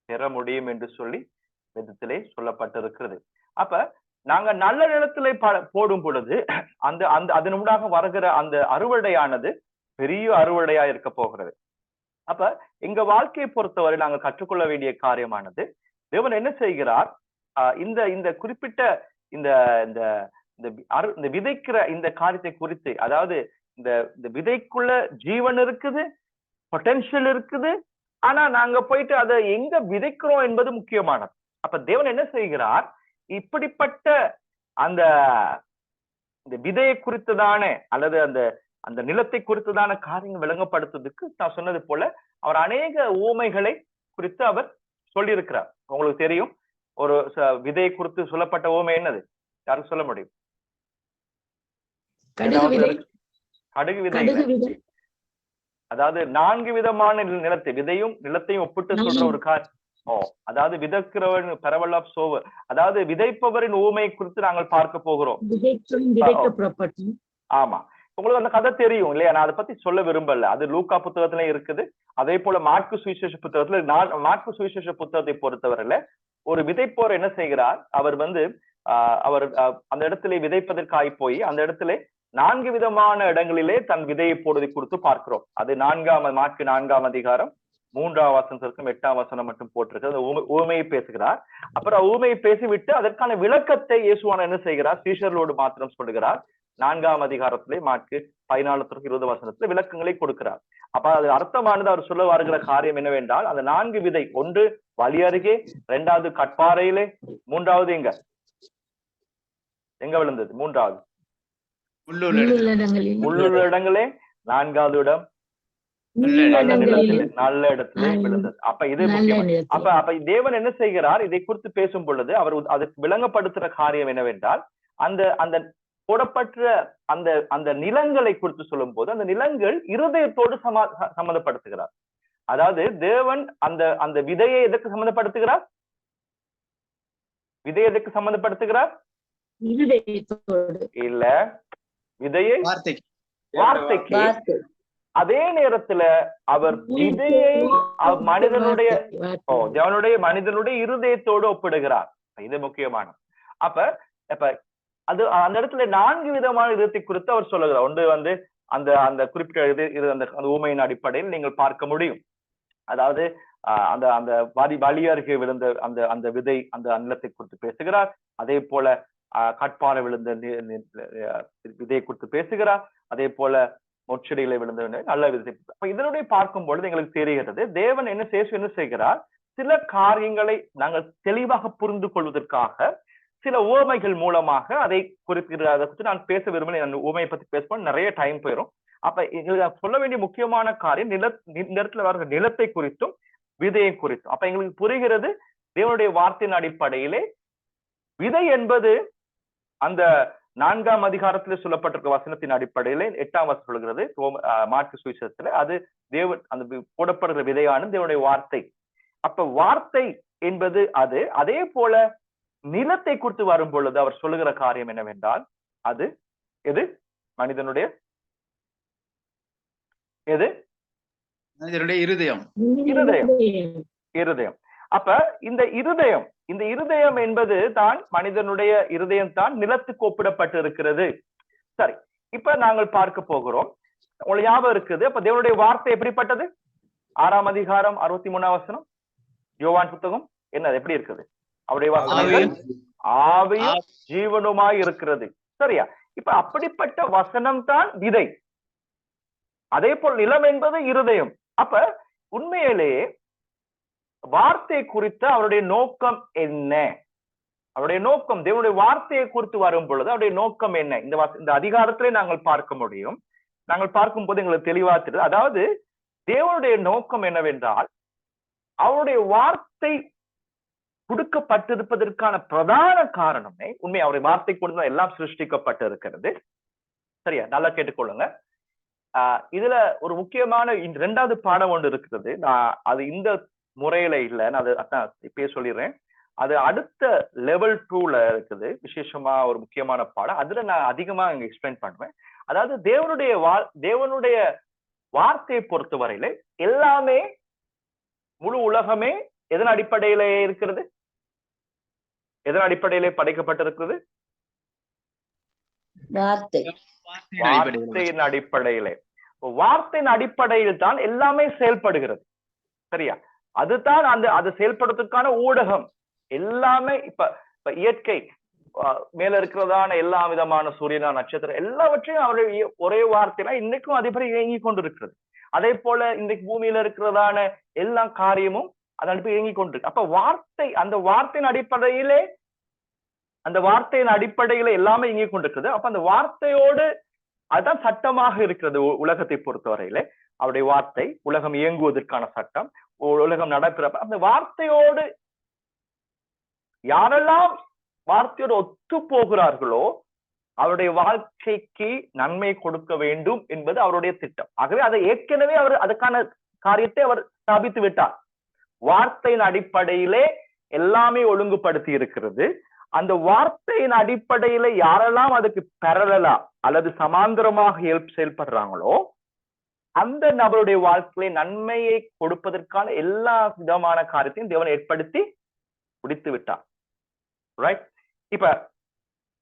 பெற முடியும் என்று சொல்லி வேதத்திலே சொல்லப்பட்டிருக்கிறது. அப்ப நாங்க நல்ல நிலத்திலே போடும் பொழுது அந்த அந்த அதனூடாக வருகிற அந்த அறுவடையானது பெரிய அறுவடையா இருக்க போகிறது. அப்ப எங்க வாழ்க்கையை பொறுத்தவரை நாங்கள் கற்றுக்கொள்ள வேண்டிய காரியமானது, தேவன் என்ன செய்கிறார்? இந்த இந்த குறிப்பிட்ட இந்த இந்த இந்த விதைக்கிற இந்த காரியத்தை குறித்து, அதாவது இந்த இந்த விதைக்குள்ள ஜீவன் இருக்குது, பொட்டன்ஷியல் இருக்குது. ஆனா நாங்க போயிட்டு அதை எங்க விதைக்கிறோம் என்பது முக்கியமானது. அப்ப தேவன் என்ன செய்கிறார்? இப்படிப்பட்ட அந்த இந்த விதையை குறித்ததான அல்லது அந்த அந்த நிலத்தை குறித்ததான காரியங்கள் விளங்கப்படுத்துவதற்கு நான் சொன்னது போல அவர் அநேக ஊமைகளை குறித்து அவர் சொல்லியிருக்கிறார். உங்களுக்கு தெரியும், ஒரு விதையை குறித்து சொல்லப்பட்ட ஊமை என்னது? யாருக்கு சொல்ல முடியும்? கடுகு விதை. அதாவது 4 விதமான நிலத்தை, விதையும் நிலத்தையும் ஒப்பிட்டு சொல்ற ஒரு அதாவது விதைக்கிறவன் பரவல் ஆஃப் சோவர், அதாவது விதைப்பவரின் ஊமை குறித்து நாங்கள் பார்க்க போகிறோம். ஆமா, உங்களுக்கு அந்த கதை தெரியும் இல்லையா? நான் அதை பத்தி சொல்ல விரும்பல. அது லூக்கா புத்தகத்துல இருக்குது. அதே போல மாற்கு சுவிசேஷ புத்தகத்துல, மாற்கு சுவிசேஷ புத்தகத்தை பொறுத்தவரையில ஒரு விதைப்போர் என்ன செய்கிறார்? அவர் அவர் அந்த இடத்திலே விதைப்பதற்காய் போய் அந்த இடத்திலே 4 விதமான இடங்களிலே தன் விதையை போடுவதை குறித்து பார்க்கிறோம். அது மாற்கு 4ஆம் அதிகாரம் 3ஆம் வசனத்திற்கும் 8ஆம் வசனம் மட்டும் போட்டிருக்கு. ஊமையை பேசுகிறார். அப்புறம் ஊமையை பேசிவிட்டு அதற்கான விளக்கத்தை இயேசுவான என்ன செய்கிறார்? சீஷர்களோடு மாத்திரம் சொல்லுகிறார். 4ஆம் அதிகாரத்திலே மாற்கு 14-20 வசனத்துல விளக்கங்களை கொடுக்கிறார். அப்ப அது அர்த்தமானது அவர் சொல்ல வருகிற காரியம் என்னவென்றால், அந்த 4 விதை, ஒன்று வழி அருகே, 2வது கட்பாறையிலே, 3வது எங்க விழுந்தது? 3வது உள்ளுள்ள இடங்களே, 4வது இடம் நல்ல இடத்திலே விழுந்தது. அப்ப இது முக்கியம். அப்ப தேவன் என்ன செய்கிறார்? இதை குறித்து பேசும் பொழுது அவர் அதுக்கு விளங்கப்படுத்துற காரியம் என்னவென்றால், அந்த அந்த போடப்பட்ட அந்த அந்த நிலங்களை குறித்து சொல்லும் போது அந்த நிலங்கள் இருதயத்தோடு சம்மந்தப்படுத்துகிறார். அதாவது தேவன் அந்த அந்த விதையை எதற்கு சம்மந்தப்படுத்துகிறார்? விதையை எதற்கு சம்மந்தப்படுத்துகிறார்? இல்ல, விதையை வார்த்தைக்கு. அதே நேரத்துல அவர் விதையை மனிதனுடைய இருதயத்தோடு ஒப்பிடுகிறார். இது முக்கியமான. அப்ப அது அந்த இடத்துல 4 விதமான இதயத்தை குறித்து அவர் சொல்லுகிறார். ஒன்று அந்த அந்த குறிப்பிட்ட அந்த ஊமையின் அடிப்படையில் நீங்கள் பார்க்க முடியும். அதாவது அந்த அந்த வழி அருகே விழுந்த அந்த அந்த விதை அந்த நிலத்தை குறித்து பேசுகிறார். அதே போல கட்பாறை விழுந்த விதையை குறித்து பேசுகிறார். அதே போல முச்செடிகளை விழுந்த நல்ல விதை. அப்ப இதனுடைய பார்க்கும் பொழுது எங்களுக்கு தெரிகிறது, தேவன் என்ன செய்கிறார்? சில காரியங்களை நாங்கள் தெளிவாக புரிந்து கொள்வதற்காக சில உவமைகள் மூலமாக அதை குறிப்பிடுகிறத குறித்து நான் பேச விரும்பல. உவமையை பத்தி பேசும்போது நிறைய டைம் போயிடும். அப்ப எங்களுக்கு சொல்ல வேண்டிய முக்கியமான காரியம் நிலத்துல வர நிலத்தை குறித்தும் விதையை குறித்தும். அப்ப எங்களுக்கு புரிகிறது, தேவனுடைய வார்த்தையின் அடிப்படையிலே விதை என்பது அந்த 4ஆம் அதிகாரத்தில் சொல்லப்பட்டிருக்க வசனத்தின் அடிப்படையிலே 8ஆம் வசனம் சொல்கிறது, மாற்கு சுவிசேஷத்துல அது தேவன் அந்த போடப்படுகிற விதையான தேவனுடைய வார்த்தை. அப்ப வார்த்தை என்பது அது. அதே போல நிலத்தை குறித்து வரும் பொழுது அவர் சொல்லுகிற காரியம் என்னவென்றால், அது எது? மனிதனுடைய இருதயம். அப்ப இந்த இருதயம் என்பது தான் மனிதனுடைய இருதயம் தான் நிலத்துக்கு ஒப்பிடப்பட்டு இருக்கிறது. சரி, இப்ப நாங்கள் பார்க்க போகிறோம். உங்களுக்கு ஞாபகம் இருக்குது, அப்ப தேவனுடைய வார்த்தை எப்படிப்பட்டது? 6ஆம் அதிகாரம் 63ஆம் வசனம் யோவான் புத்தகம் என்னது எப்படி இருக்குது? அவருடைய வசனங்கள் ஆவியும் ஜீவனுமாய் இருக்கிறது. சரியா? இப்ப அப்படிப்பட்ட வசனம் தான் விதை. அதே போல் நிலம் என்பது இருதயம். அப்ப உண்மையிலேயே வார்த்தை குறித்த அவருடைய நோக்கம் என்ன? அவருடைய நோக்கம், தேவனுடைய வார்த்தையை குறித்து வரும் பொழுது அவருடைய நோக்கம் என்ன? இந்த அதிகாரத்திலே நாங்கள் பார்க்க முடியும். நாங்கள் பார்க்கும் போது எங்களுக்கு தெளிவா தெரியுது. அதாவது தேவனுடைய நோக்கம் என்னவென்றால், அவருடைய வார்த்தை கொடுக்கப்பட்டிருப்பதற்கான பிரதான காரணமே உண்மை, அவருடைய வார்த்தை கொண்டு எல்லாம் சிருஷ்டிக்கப்பட்டு இருக்கிறது. சரியா? நல்லா கேட்டுக்கொள்ளுங்க. இதுல ஒரு முக்கியமான 2வது பாடம் ஒன்று இருக்கிறது. நான் அது இந்த முறையில இல்ல, நான் அதான் இப்பயே சொல்லிடுறேன். அது அடுத்த லெவல் 2ல இருக்குது. விசேஷமா ஒரு முக்கியமான பாடம். அதுல நான் அதிகமா இங்க எக்ஸ்பிளைன் பண்ணுவேன். அதாவது தேவனுடைய வார்த்தையை பொறுத்தவரையில எல்லாமே, முழு உலகமே எதன் அடிப்படையில இருக்கிறது? எதன் அடிப்படையிலே படைக்கப்பட்டிருக்கிறது? வார்த்தையின் அடிப்படையிலே. வார்த்தையின் அடிப்படையில் தான் எல்லாமே செயல்படுகிறது. சரியா? அதுதான் அது செயல்படுறதுக்கான ஊடகம். எல்லாமே இப்ப இயற்கை மேல இருக்கிறதான எல்லா விதமான சூரியனா, நட்சத்திரம் எல்லாவற்றையும் அவருடைய ஒரே வார்த்தையில இன்னைக்கும் அதேபடி இயங்கி கொண்டிருக்கிறது. அதே போல இன்றைக்கு பூமியில இருக்கிறதான எல்லா காரியமும் அதன் இயங்கி கொண்டிருக்கு. அப்ப வார்த்தை, அந்த வார்த்தையின் அடிப்படையில எல்லாமே இயங்கி கொண்டிருக்கிறது. அப்ப அந்த வார்த்தையோடு அதுதான் சட்டமாக இருக்கிறது உலகத்தை பொறுத்தவரையில. அவருடைய வார்த்தை உலகம் இயங்குவதற்கான சட்டம், உலகம் நடக்கிறப்ப அந்த வார்த்தையோடு யாரெல்லாம் வார்த்தையோடு ஒத்து போகிறார்களோ அவருடைய வாழ்க்கைக்கு நன்மை கொடுக்க வேண்டும் என்பது அவருடைய திட்டம். ஆகவே அதை ஏற்கனவே அவர் அதுக்கான காரியத்தை அவர் ஸ்தாபித்து விட்டார். வார்த்தையின் அடிப்படையிலே எல்லாமே ஒழுங்குபடுத்தி இருக்கிறது. அந்த வார்த்தையின் அடிப்படையில யாரெல்லாம் அதுக்கு பேரலலா அல்லது சமாந்தரமாக செயல்படுறாங்களோ அந்த நபருடைய வாழ்க்கையில நன்மையை கொடுப்பதற்கான எல்லா விதமான காரியத்தையும் தேவன் ஏற்படுத்தி முடித்து விட்டார். ரைட்? இப்ப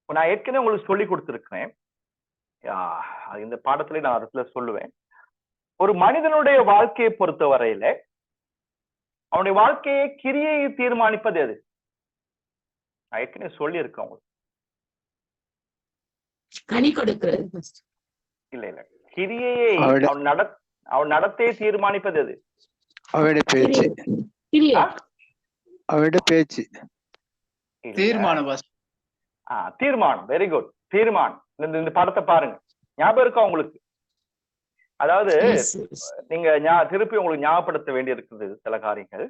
நான் ஏற்கனவே உங்களுக்கு சொல்லி கொடுத்திருக்கிறேன், இந்த பாடத்துல நான் இடத்துல சொல்லுவேன். ஒரு மனிதனுடைய வாழ்க்கையை பொறுத்த வரையில அவனுடைய வாழ்க்கையை கிரியையை தீர்மானிப்பது எது? நான் ஏற்கனவே சொல்லி இருக்கேன் உங்களுக்கு. கனி கொடுக்கிறது இல்ல இல்ல, கிரியையை அவன் நடத்தையை தீர்மானிப்பது எது? அவருடைய பேச்சு. அவருடைய பேச்சு தீர்மானம். தீர்மானம். Very good. தீர்மானம். இந்த படத்தை பாருங்க, ஞாபகம் இருக்கா உங்களுக்கு? அதாவது நீங்க திருப்பி உங்களுக்கு ஞாபகப்படுத்த வேண்டி இருக்குது சில காரியங்கள்.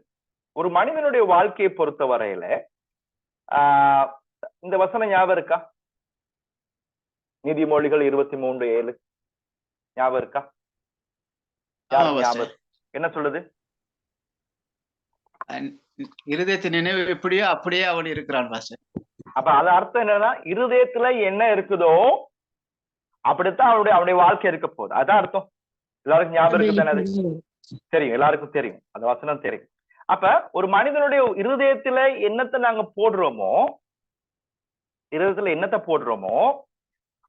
ஒரு மனிதனுடைய வாழ்க்கையை பொறுத்த வரையில இந்த வசனம் ஞாபகம் இருக்கா? நீதிமொழிகள் 23:7 ஞாபகம் இருக்கா? என்ன சொல்லுது? இருதயத்தின் நினைவு எப்படியோ அப்படியே அவன் இருக்கிறான். அப்ப அது அர்த்தம் என்னன்னா, இருதயத்துல என்ன இருக்குதோ அப்படித்தான் அவனுடைய வாழ்க்கை இருக்க போகுது. அதான் அர்த்தம். எல்லாருக்கும் ஞாபகம் இருக்கு தானே? தெரியும், எல்லாருக்கும் தெரியும், அந்த வசனம் தெரியும். அப்ப ஒரு மனிதனுடைய இருதயத்துல என்னத்தை நாங்க போடுறோமோ,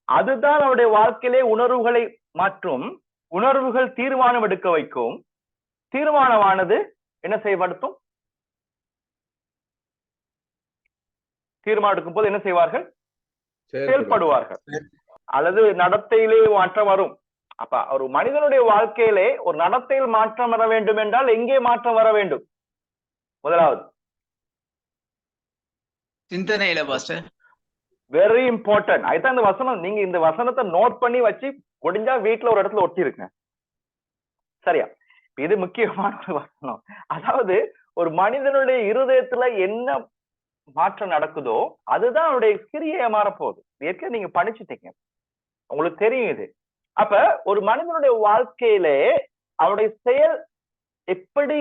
அதுதான் அவருடைய வாழ்க்கையிலே உணர்வுகளை மாற்றும். உணர்வுகள் தீர்மானம் எடுக்க வைக்கும். தீர்மானமானது என்ன செய்யப்படுத்தும்? தீர்மானம் எடுக்கும் போது என்ன செய்வார்கள்? செயல்படுவார்கள், அல்லது நடத்தையிலே மாற்றம் வரும். அப்ப ஒரு மனிதனுடைய வாழ்க்கையிலே ஒரு நடத்தையில் மாற்றம் வர வேண்டும் என்றால் எங்கே மாற்றம் வர வேண்டும்? முதலாவது சிந்தனையில. Very important. அதுதான் இந்த வசனம். நீங்க இந்த வசனத்தை நோட் பண்ணி வச்சு முடிஞ்சா வீட்டுல ஒரு இடத்துல ஒட்டி இருக்குங்க. சரியா? இது முக்கியமான ஒரு வசனம். அதாவது ஒரு மனிதனுடைய இருதயத்துல என்ன மாற்றம் நடக்குதோ அதுதான் அவருடைய கிரியை மாறப்போகுது. ஏற்கனவே நீங்க படிச்சுட்டீங்க, உங்களுக்கு தெரியும் இது. அப்ப ஒரு மனிதனுடைய வாழ்க்கையிலே அவருடைய செயல் எப்படி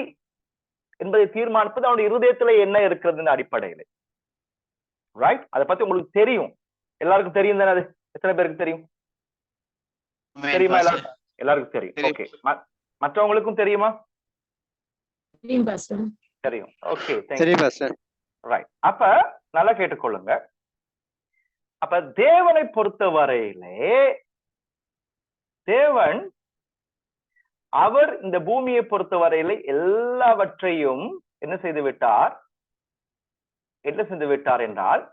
என்பதை தீர்மானிப்பது அவனுடைய இருதயத்துல என்ன இருக்கிறதுன்னு அடிப்படையில. ரைட்? அதை பத்தி உங்களுக்கு தெரியும், எல்லாருக்கும் தெரியும் தானே? அது எத்தனை பேருக்கு தெரியும்? தெரியுமா? எல்லாருக்கும் தெரியும். ஓகே. மற்றவங்களுக்கும் தெரியுமா? தெரியும். Okay, right. அப்ப நல்லா கேட்டுக்கொள்ளுங்க. அப்ப தேவனை பொறுத்த வரையிலே தேவன் அவர் இந்த பூமியை பொறுத்த வரையில எல்லாவற்றையும் என்ன செய்து விட்டார் என்றால்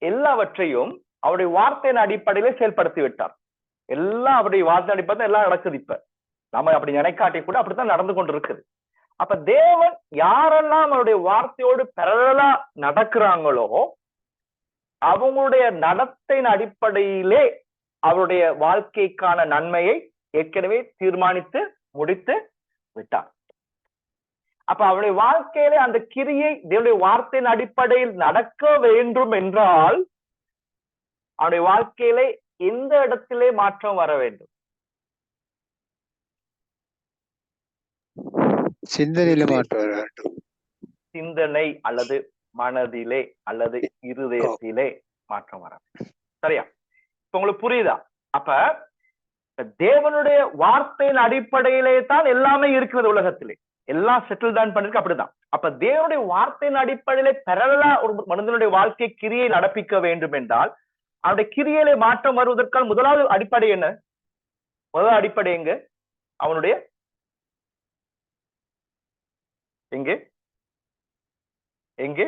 எல்லாவற்றையும் அவருடைய வார்த்தையின் அடிப்படையில செயல்படுத்தி விட்டார். எல்லாம் அவருடைய வார்த்தை அடிப்பதான் எல்லாம் நடக்குது. இப்ப நம்ம அப்படி நினைக்காட்டி கூட அப்படித்தான் நடந்து கொண்டு இருக்குது. அப்ப தேவன் யாரெல்லாம் அவருடைய வார்த்தையோடு பேரலா நடக்கிறாங்களோ அவங்களுடைய நடத்தையின் அடிப்படையிலே அவருடைய வாழ்க்கைக்கான நன்மையை ஏற்கனவே தீர்மானித்து முடித்து விட்டார். அப்ப அவருடைய வாழ்க்கையிலே அந்த கிரியை தேவனுடைய வார்த்தையின் அடிப்படையில் நடக்க வேண்டும் என்றால் அவருடைய வாழ்க்கையிலே எந்த இடத்திலே மாற்றம் வர வேண்டும்? சிந்தனையில மாற்றம் வர வேண்டும். சிந்தனை அல்லது மனதிலே அல்லது இருதயத்திலே மாற்றம் வர வேண்டும். சரியா? இப்ப உங்களுக்கு புரியுதா? அப்ப தேவனுடைய வார்த்தையின் அடிப்படையிலே தான் எல்லாமே இருக்கிறது. உலகத்திலே எல்லாம் செட்டில் தான் பண்ணிருக்கு. அப்படிதான். அப்ப தேவனுடைய வார்த்தையின் அடிப்படையிலே பெறலா ஒரு மனிதனுடைய வாழ்க்கை கிரியை நடப்பிக்க வேண்டும் என்றால் அவருடைய கிரியையிலே மாற்றம் வருவதற்கான முதலாவது அடிப்படை என்ன? முதல் அடிப்படை எங்க? அவனுடைய எங்கே எங்கே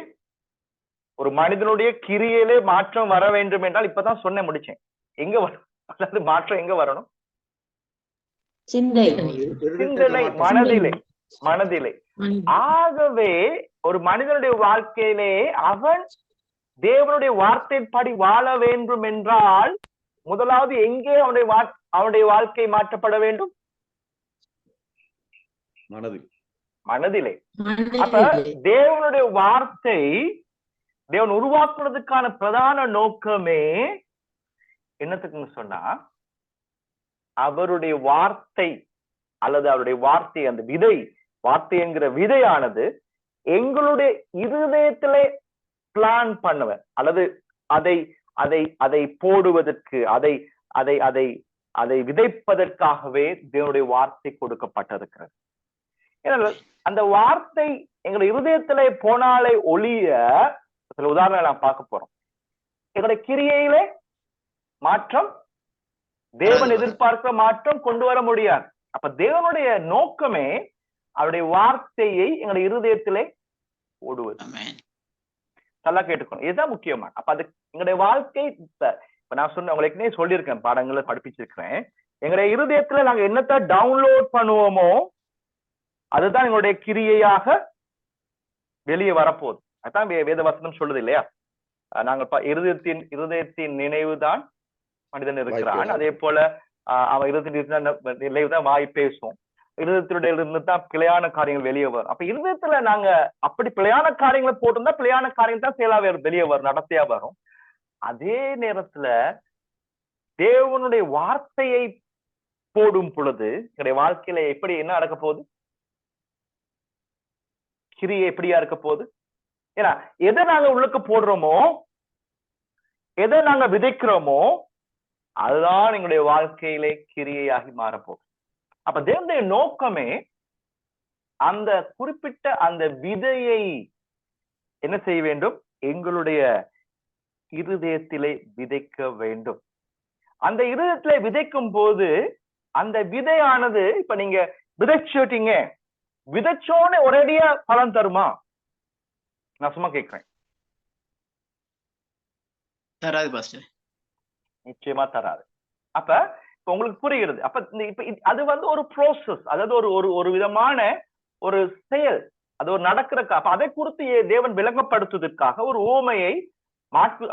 ஒரு மனிதனுடைய கிரியையிலே மாற்றம் வர வேண்டும் என்றால் இப்பதான் சொன்ன முடிச்சேன். எங்க வரும்? அதாவது மாற்றம் எங்க வரணும்? சிந்தனை, மனதிலே. மனதிலே. ஆகவே ஒரு மனிதனுடைய வாழ்க்கையிலே அவன் தேவனுடைய வார்த்தைப்படி வாழ வேண்டும் என்றால் முதலாவது எங்கே அவனுடைய வாழ்க்கை மாற்றப்பட வேண்டும்? மனதிலே. அப்ப தேவனுடைய வார்த்தை தேவன் உருவாக்குறதுக்கான பிரதான நோக்கமே என்னத்துக்குன்னு சொன்னா அவருடைய வார்த்தை அல்லது அவருடைய வார்த்தை அந்த விதை, வார்த்தை என்கிற விதையானது எங்களுடைய இருதயத்திலே பிளான் பண்ணுவேன் அல்லது அதை அதை அதை போடுவதற்கு அதை அதை அதை அதை விதைப்பதற்காகவே தேவனுடைய வார்த்தை கொடுக்கப்பட்டிருக்கிறது. ஏன்னா அந்த வார்த்தை எங்களுடைய இருதயத்திலே போனாலே ஒளிய சில உதாரணம் நான் பார்க்க போறோம். எங்களுடைய கிரியையிலே மாற்றம், தேவன் எதிர்பார்க்கிற மாற்றம் கொண்டு வர முடியாது. அப்ப தேவனுடைய நோக்கமே அவருடைய வார்த்தையை எங்களுடைய இருதயத்திலே ஓடுவது. நல்லா கேட்டுக்கணும். இதுதான் முக்கியமான. அப்ப அது எங்களுடைய வாழ்க்கை. இப்ப நான் சொன்ன உங்களுக்கு சொல்லியிருக்கேன், பாடங்களை படிப்பிச்சிருக்கிறேன். எங்களுடைய இருதயத்துல நாங்க என்னத்தை டவுன்லோட் பண்ணுவோமோ அதுதான் எங்களுடைய கிரியையாக வெளியே வரப்போகுது. அதுதான் வேதவசனம் சொல்லுது இல்லையா? நாங்க இருதயத்தின் நினைவுதான் மனிதன் இருக்கிறான். அதே போல அவன் இருதயத்தின் நினைவுதான் வாய் பேசும். இருதயத்தினுடைய இருந்து தான் பிழையான காரியங்கள் வெளியே வரும். அப்ப இருதயத்துல நாங்க அப்படி பிழையான காரியங்களை போட்டிருந்தா பிழையான காரியம் தான் செயலா வெளியே வரும், நடத்தையா வரும். அதே நேரத்துல தேவனுடைய வார்த்தையை போடும் பொழுது என்னுடைய வாழ்க்கையில எப்படி என்ன நடக்க போகுது? கிரியை எப்படியா இருக்க போகுது? ஏன்னா எதை நாங்க உள்ளுக்கு போடுறோமோ, எதை நாங்க விதைக்கிறோமோ அதுதான் எங்களுடைய வாழ்க்கையிலே கிரியையாகி மாறப்போகுது. அப்ப தேவனுடைய நோக்கமே அந்த குறிப்பிட்ட அந்த விதையை என்ன செய்ய வேண்டும்? எங்களுடைய இருதயத்திலே விதைக்க வேண்டும். அந்த இருதயத்திலே விதைக்கும் போது அந்த விதையானது இப்ப நீங்க விதைச்சுட்டீங்க, விதைச்சோன்னு ஒரேடியா பலன் தருமா? நான் சும்மா கேட்கிறேன். தராது பாஸ்டர், நிச்சயமா தராது. அப்ப இப்ப உங்களுக்கு புரிகிறது. அப்ப இப்ப அது ஒரு ப்ரோசஸ், அதாவது ஒரு விதமான ஒரு செயல், அது ஒரு நடக்கிறதுக்கு. அப்ப அதை குறித்து தேவன் விளங்கப்படுத்துவதற்காக ஒரு உவமையை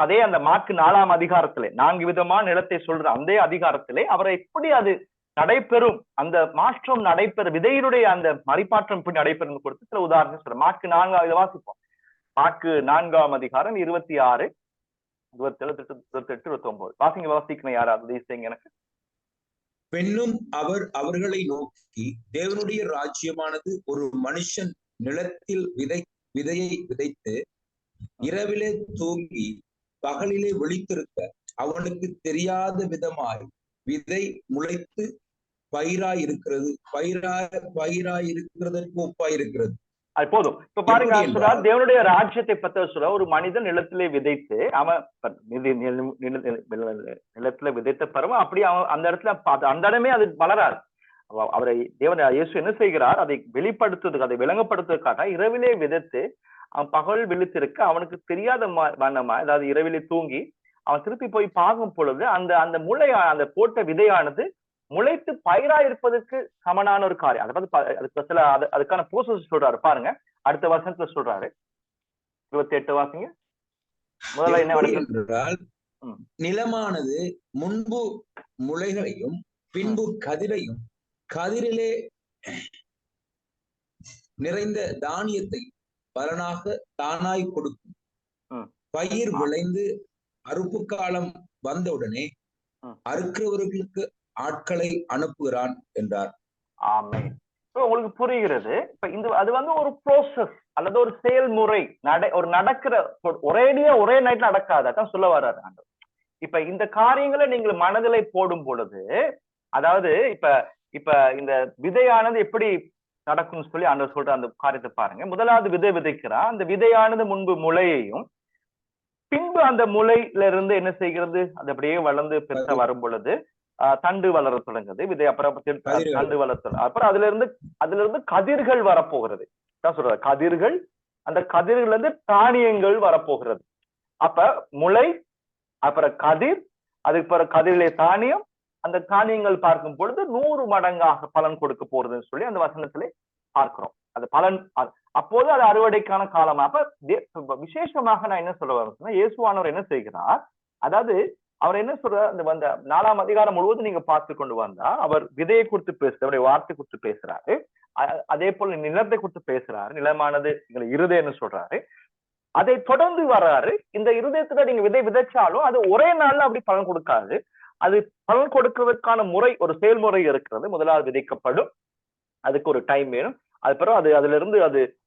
அதே அந்த மாற்கு 4ஆம் அதிகாரத்திலே 4 விதமான நிலத்தை சொல்ற அந்த அதிகாரத்திலே அவரை எப்படி அது நடைபெறும், அந்த மாற்றம் நடைபெறும், விதையினுடைய அந்த மறிப்பாற்றம் எப்படி நடைபெறும் கொடுத்து சில உதாரணம் சொல்ற. மாற்கு 4 வாசிப்போம். மாற்கு 4ஆம் அதிகாரம் 26, 27, 28, 29 வாசிங்க. வாசிக்கணும் யாராவது எனக்கு. பெண்ணும் அவர்களை நோக்கி, தேவனுடைய ராஜ்யமானது ஒரு மனுஷன் நிலத்தில் விதையை விதைத்து இரவிலே தூங்கி பகலிலே விழித்திருக்க அவனுக்கு தெரியாத விதமாய் விதை முளைத்து பயிராயிருக்கிறதற்கு ஒப்பாயிருக்கிறது. அது போதும். இப்ப பாருங்க, தேவனுடைய ராஜ்யத்தை பத்தி சொல்ல ஒரு மனிதன் நிலத்திலே விதைத்து அவன் நிலத்துல விதைத்த பருவ அப்படி அவன் அந்த இடத்துல அந்த இடமே அது வளராது. அவரை தேவன் இயேசு என்ன செய்கிறார்? அதை வெளிப்படுத்துவதற்கு, அதை விளங்கப்படுத்துவதற்காக இரவிலே விதைத்து அவன் பகல் விழித்திருக்க அவனுக்கு தெரியாத வண்ணமா, அதாவது இரவிலே தூங்கி அவன் திருப்பி போய் பார்க்கும் பொழுது அந்த அந்த அந்த போட்ட விதையானது முளைத்து பயிரா இருப்பதற்கு சமனான ஒரு காரியம். அதை பார்த்து அதுக்கு சில அதுக்கான ப்ரோசஸ் சொல்றாரு பாருங்க. அடுத்த வசனத்துல சொல்றாரு, 28 வாசிங்க. முதல்ல என்ன என்றால், நிலமானது முன்பு முளைகளையும் பின்பு கதிரையும் கதிரிலே நிறைந்த தானியத்தை பலனாக தானாய் கொடுக்கும். பயிர் விளைந்து அறுப்பு காலம் வந்தவுடனே அறுக்கிறவர்களுக்கு ஆட்களை அனுப்புகிறான் என்றார். ஆமே. உங்களுக்கு புரிகிறது. இப்ப அது வந்து ஒரு ப்ரோசஸ் அல்லது ஒரு செயல்முறை, ஒரு நடக்கிற ஒரேடியா ஒரே நைட்ல நடக்காது. அதான் சொல்ல வர்றாரு ஆண்டவர். இப்ப இந்த காரியங்களை நீங்கள் மனதிலே போடும் பொழுது, அதாவது இப்ப இந்த விதையானது எப்படி நடக்கும்னு சொல்லி ஆண்டவர் சொல்ற அந்த காரியத்தை பாருங்க. முதலாவது விதை விதைக்கிறான். அந்த விதையானது முன்பு முளையையும் பின்பு அந்த முளையில இருந்து என்ன செய்கிறது, அது அப்படியே வளர்ந்து பெருசா வரும் பொழுது தண்டு வளர தொடங்குது. விதை அப்புறம் தண்டு வளர்த்து அப்புறம் அதுல இருந்து கதிர்கள் வரப்போகிறது. தான் சொல்றது கதிர்கள். அந்த கதிர்கள் இருந்து தானியங்கள் வரப்போகிறது. அப்ப முளை, அப்புறம் கதிர், அதுக்கு பிறகு கதிரிலே தானியம். அந்த தானியங்கள் பார்க்கும் பொழுது 100 மடங்காக பலன் கொடுக்க போறதுன்னு சொல்லி அந்த வசனத்திலே பார்க்கிறோம். அது பலன், அப்போது அது அறுவடைக்கான காலமா. அப்ப விசேஷமாக நான் என்ன சொல்ல வரேன், இயேசுவானவர் என்ன செய்கிறார், அதாவது அவர் என்ன சொல்றார், அந்த 4ஆம் அதிகாரம் முழுவதும் நீங்க பார்த்து கொண்டு வந்தா அவர் விதையை குறித்து பேசுறாரு, அவருடைய வார்த்தை குறித்து பேசுறாரு. அதே போல நிலத்தை குறித்து பேசுறாரு. நிலமானது எங்களை இருதயம்னு சொல்றாரு. அதை தொடர்ந்து வர்றாரு. இந்த இருதயத்துல நீங்க விதை விதைச்சாலும் அது ஒரே நாள்ல அப்படி பலன் கொடுக்காது. அது பலன் கொடுக்கிறதுக்கான முறை, ஒரு செயல்முறை இருக்கிறது. முதலாவது விதைக்கப்படும், அதுக்கு ஒரு டைம் வேணும். அது பிறகு அதுல இருந்து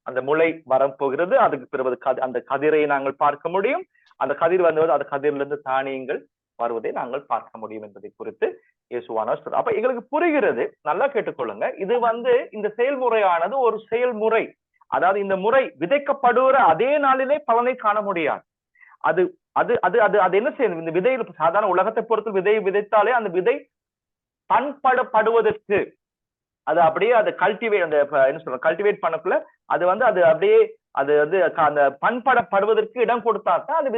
அந்த முளை வரப்போகிறது. அதுக்கு பிறகு அந்த கதிரை நாங்கள் பார்க்க முடியும். அந்த கதிர் வந்தது, அந்த கதிரில இருந்து தானியங்கள் வருவதை நாங்கள் பார்க்க முடியும் என்பதை குறித்து இயேசுவானவர் சொல்றார். அப்ப எங்களுக்கு புரிகிறது, நல்லா கேட்டுக்கொள்ளுங்க. இது இந்த செயல்முறையானது ஒரு செயல்முறை. அதாவது இந்த முறை விதைக்கப்படுகிற அதே நாளிலே பலனை காண முடியாது. அது அது அது அது அது என்ன செய்யணும், இந்த விதையில் சாதாரண உலகத்தை பொறுத்து விதையை விதைத்தாலே அந்த விதை பண்படப்படுவதற்கு, அது அப்படியே அதை கல்டிவேட், அந்த என்ன சொல்றோம் கல்டிவேட் பண்ணக்குள்ள அது அப்படியே அந்த பண்படப்படுவதற்கு இடம் கொடுத்தா தான் அது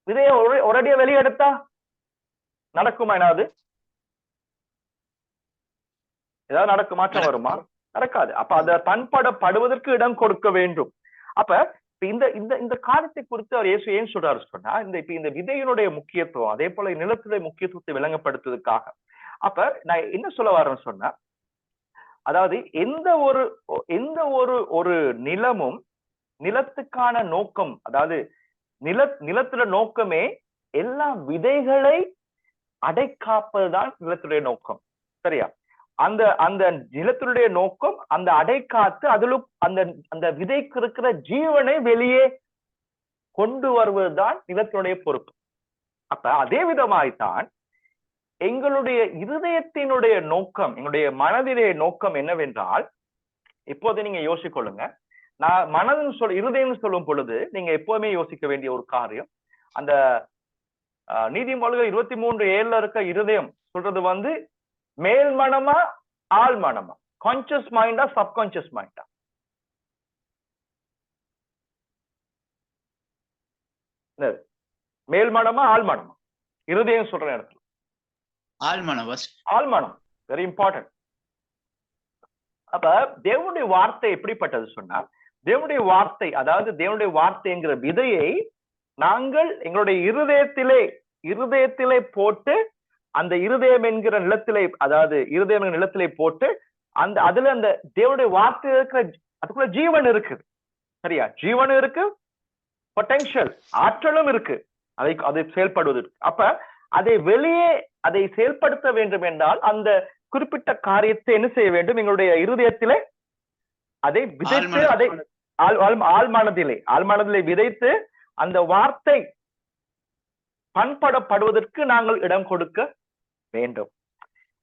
விதையை ஒரேடியா வெளியெடுத்தா நடக்குமா? ஏதாவது நடக்கும், மாற்றம் வருமா? நடக்காது. அப்ப அதை பண்படப்படுவதற்கு இடம் கொடுக்க வேண்டும். அப்ப இந்த இந்த காரியத்தை குறித்து அவர் இயேசு ஏன் சொல்றாரு சொன்னா, இந்த விதையினுடைய முக்கியத்துவம், அதே போல நிலத்துடைய முக்கியத்துவத்தை விளங்கப்படுத்துவதற்காக. அப்ப நான் என்ன சொல்ல வரேன்னு சொன்னா, அதாவது எந்த ஒரு நிலமும் நிலத்துக்கான நோக்கம், அதாவது நிலத்துல நோக்கமே எல்லா விதைகளை அடைக்காப்பதுதான் நிலத்துடைய நோக்கம். சரியா? அந்த நிலத்தினுடைய நோக்கம் அந்த அடைக்காத்து அதிலும் அந்த விதைக்கு இருக்கிற ஜீவனை வெளியே கொண்டு வருவதுதான் நிலத்தினுடைய பொறுப்பு. அப்ப அதே விதமாய்த்தான் எங்களுடைய இருதயத்தினுடைய நோக்கம், எங்களுடைய மனதினுடைய நோக்கம் என்னவென்றால், இப்போது நீங்க யோசிக்கொள்ளுங்க. நான் இருதயம் சொல்லும் பொழுது நீங்க எப்பவுமே யோசிக்க வேண்டிய ஒரு காரியம், அந்த நீதிமொழிகள் 23:7 இருக்க இருதயம் சொல்றது மேல் மனமா ஆள் மனமா, கான்சியஸ் மைண்டா சப்கான்சியஸ் மைண்டா? மேல் மனமா ஆள் மனமா? இருதயம் சொல்ற இடத்துல ஆழ்மனம் வெரி இம்பார்ட்டன்ட். அப்ப தேவனுடைய வார்த்தை எப்படிப்பட்டது சொன்னா, தேவனுடைய வார்த்தை, அதாவது தேவனுடைய வார்த்தைங்கிற விதையை நாங்கள் எங்களுடைய இருதயத்திலே போட்டு, அந்த இருதயம் என்கிற நிலத்திலே, அதாவது இருதயம் நிலத்திலே போட்டு அதுல அந்த தேவனுடைய வார்த்தை இருக்கிற அதுக்குள்ள ஜீவன் இருக்குது. சரியா? ஜீவனும் இருக்கு, பொட்டென்ஷியல் ஆற்றலும் இருக்கு அதை செயல்படுவதற்கு. அப்ப அதை செயல்படுத்த வேண்டும் என்றால் அந்த குறிப்பிட்ட காரியத்தை என்ன செய்ய வேண்டும், எங்களுடைய இருதயத்திலே அதை விதைத்து, அதை ஆழ்மனதிலே விதைத்து அந்த வார்த்தை பண்படப்படுவதற்கு நாங்கள் இடம் கொடுக்க வேண்டும்.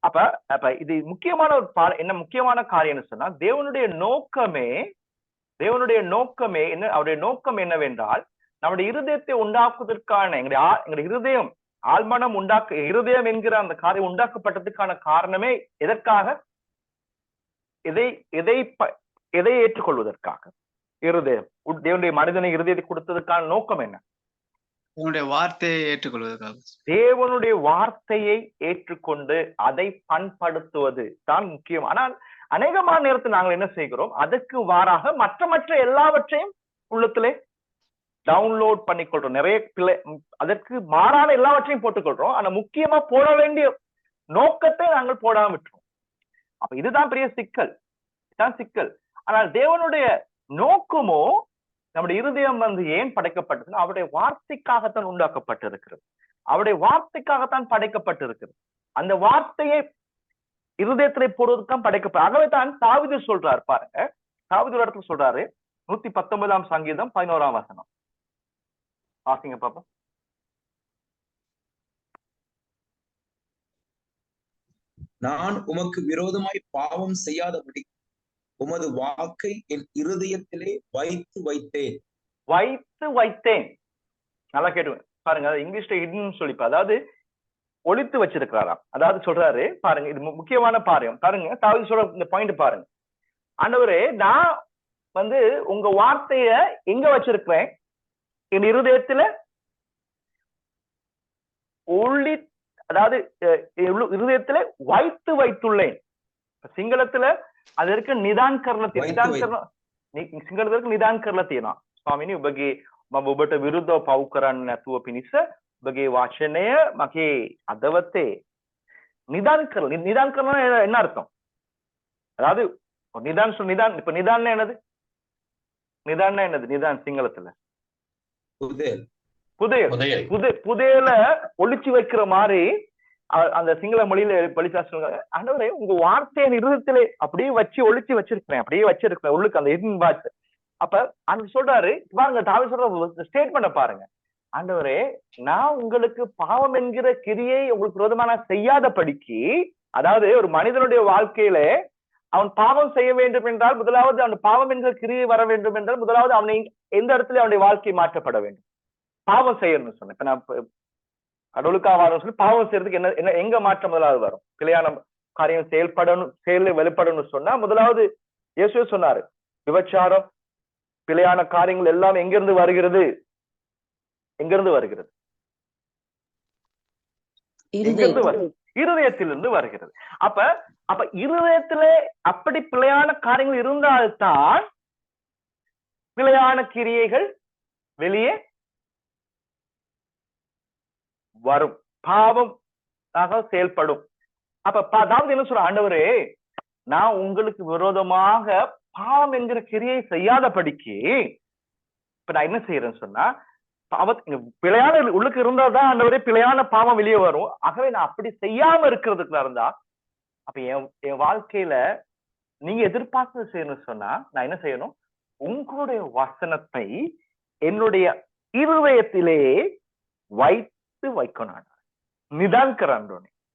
அப்ப இது முக்கியமான முக்கியமான காரியம்னு சொன்னா, தேவனுடைய நோக்கமே என்ன, அவருடைய நோக்கம் என்னவென்றால், நம்முடைய இருதயத்தை உண்டாக்குவதற்கான எங்களுடைய இருதயம் ஆழ்மனம் இருதயம் என்கிற அந்த காரியம் உண்டாக்கப்பட்டதுக்கான காரணமே எதற்காக? எதை ஏற்றுக்கொள்வதற்காக. இருதயம், தேவனுடைய மனிதனை இருதயத்தை கொடுத்ததுக்கான நோக்கம் என்ன? உன்னுடைய வார்த்தையை ஏற்றுக்கொள்வதற்காக. தேவனுடைய வார்த்தையை ஏற்றுக்கொண்டு அதை பண்படுத்துவது தான் முக்கியம். ஆனால் அநேகமான நேரத்தில் நாங்கள் என்ன செய்கிறோம், அதற்கு வாராக மற்ற எல்லாவற்றையும் உள்ளத்திலே டவுன்லோட் பண்ணிக்கொள்றோம். நிறைய அதற்கு மாறான எல்லாவற்றையும் போட்டுக்கொள்றோம். ஆனா முக்கியமா போட வேண்டிய நோக்கத்தை நாங்கள் போடாம விட்டுறோம். அப்ப இதுதான் பெரிய சிக்கல், இதுதான் சிக்கல். ஆனால் தேவனுடைய நோக்கமோ, நம்முடைய இருதயம் ஏன் படைக்கப்பட்டதுன்னா அவருடைய வார்த்தைக்காகத்தான் உண்டாக்கப்பட்டிருக்கிறது. அவருடைய வார்த்தைக்காகத்தான் படைக்கப்பட்டிருக்கிறது. அந்த வார்த்தையை இருதயத்திலே போடுவதற்காக படைக்கப்பட்ட. ஆகவே தான் தாவீது சொல்றாரு பாருங்க, தாவீது ஒரு இடத்துல சொல்றாரு, 119 சங்கீதம் 11 வசனம் வாசிங்க பாப்போம். நான் உமக்கு விரோதமாய் பாவம் செய்யாதபடி உமது வாக்கை என் இருதயத்திலே வைத்தேன். நல்லா கேட்டுவேன் பாருங்க. இங்கிலீஷ்ல ஹிடன் சொல்லிப்பா, அதாவது ஒளித்து வச்சிருக்கிறாராம். அதாவது சொல்றாரு பாருங்க, இது முக்கியமான பாருங்க. தாவீது சொல்ற இந்த பாயிண்ட் பாருங்க. ஆண்டவரே, நான் உங்க வார்த்தைய எங்க வச்சிருக்கிறேன்? என் இருதயத்துல ஒளி, அதாவது இருதயத்துல வைத்துள்ளேன். சிங்களத்துல அது இருக்கு நிதான் கர்லத்தி. සිංහල දරක නිදාන් කරලා තියෙනවා. ස්වාමීනි, ඔබගේ මම ඔබට විරුද්ධව පව් කරන්නේ නැතුව පිණිස ඔබගේ වචනය මගේ අදවතේ நிதான் කරනවා என்ன அர்த்தம்? அதாவது நிதான் இப்ப நிதான்னா என்னது? நிதான் சிங்களத்துல புதையல ஒளிச்சு வைக்கிற மாதிரி அந்த சிங்கள மொழியில பலிசாஸ்திரம், ஆண்டவரே உங்க வார்த்தையின் இருதயத்திலே அப்படியே வச்சு ஒளிச்சு வச்சிருக்கிறேன், அப்படியே வச்சிருக்கிறேன் உள்ளுக்கு அந்த ஹிடன் வாட்ச். அப்ப அந்த சொல்றாரு பாருங்க, தாவீது சொல்ற ஸ்டேட்மெண்ட் பாருங்க. ஆண்டவரே, நான் உங்களுக்கு பாவம் என்கிற கிரியை உங்களுக்கு விரோதமான செய்யாதபடிக்கு, அதாவது ஒரு மனிதனுடைய வாழ்க்கையில அவன் பாவம் செய்ய வேண்டும் என்றால் முதலாவது அவன் பாவம் என்கிற கிரியை வர வேண்டும் என்றால் முதலாவது அவனை எந்த இடத்துல அவனுடைய வாழ்க்கை மாற்றப்பட வேண்டும். பாவம் செய்யணும்னு சொன்னேன். இப்ப நான் கடவுளுக்காக வாரம் சொல்லி பாவம் செய்யறதுக்கு என்ன எங்க மாற்றம் முதலாவது வரும்? பிழையான காரியம் செயலில் வெளிப்படணும்னு சொன்னா முதலாவது இயேசுவே சொன்னாரு, விபச்சாரம் பிழையான காரியங்கள் எல்லாம் எங்கிருந்து வருகிறது? இருதயத்திலிருந்து வருகிறது. அப்ப இருதயத்திலே அப்படி பிழையான காரியங்கள் இருந்தால்தான் பிழையான கிரியைகள் வெளியே வரும், பாவம் செயல்படும். அப்ப அதாவது என்ன சொல்ற, ஆண்டவரே நான் உங்களுக்கு விரோதமாக பாவம் என்கிற கிரியை செய்யாதபடிக்கு இப்ப நான் என்ன செய்யறேன்னு சொன்னா, பிழையான உள்ளுக்கு இருந்தாதான் ஆண்டவரே பிழையான பாவம் வெளியே வரும். ஆகவே நான் அப்படி செய்யாம இருக்கிறதுக்குள்ள இருந்தா அப்ப என் வாழ்க்கையில நீங்க எதிர்பார்த்து செய்யணும்னு சொன்னா நான் என்ன செய்யணும்? உங்களுடைய வசனத்தை என்னுடைய இருதயத்திலே வைக்கணும். நிதான்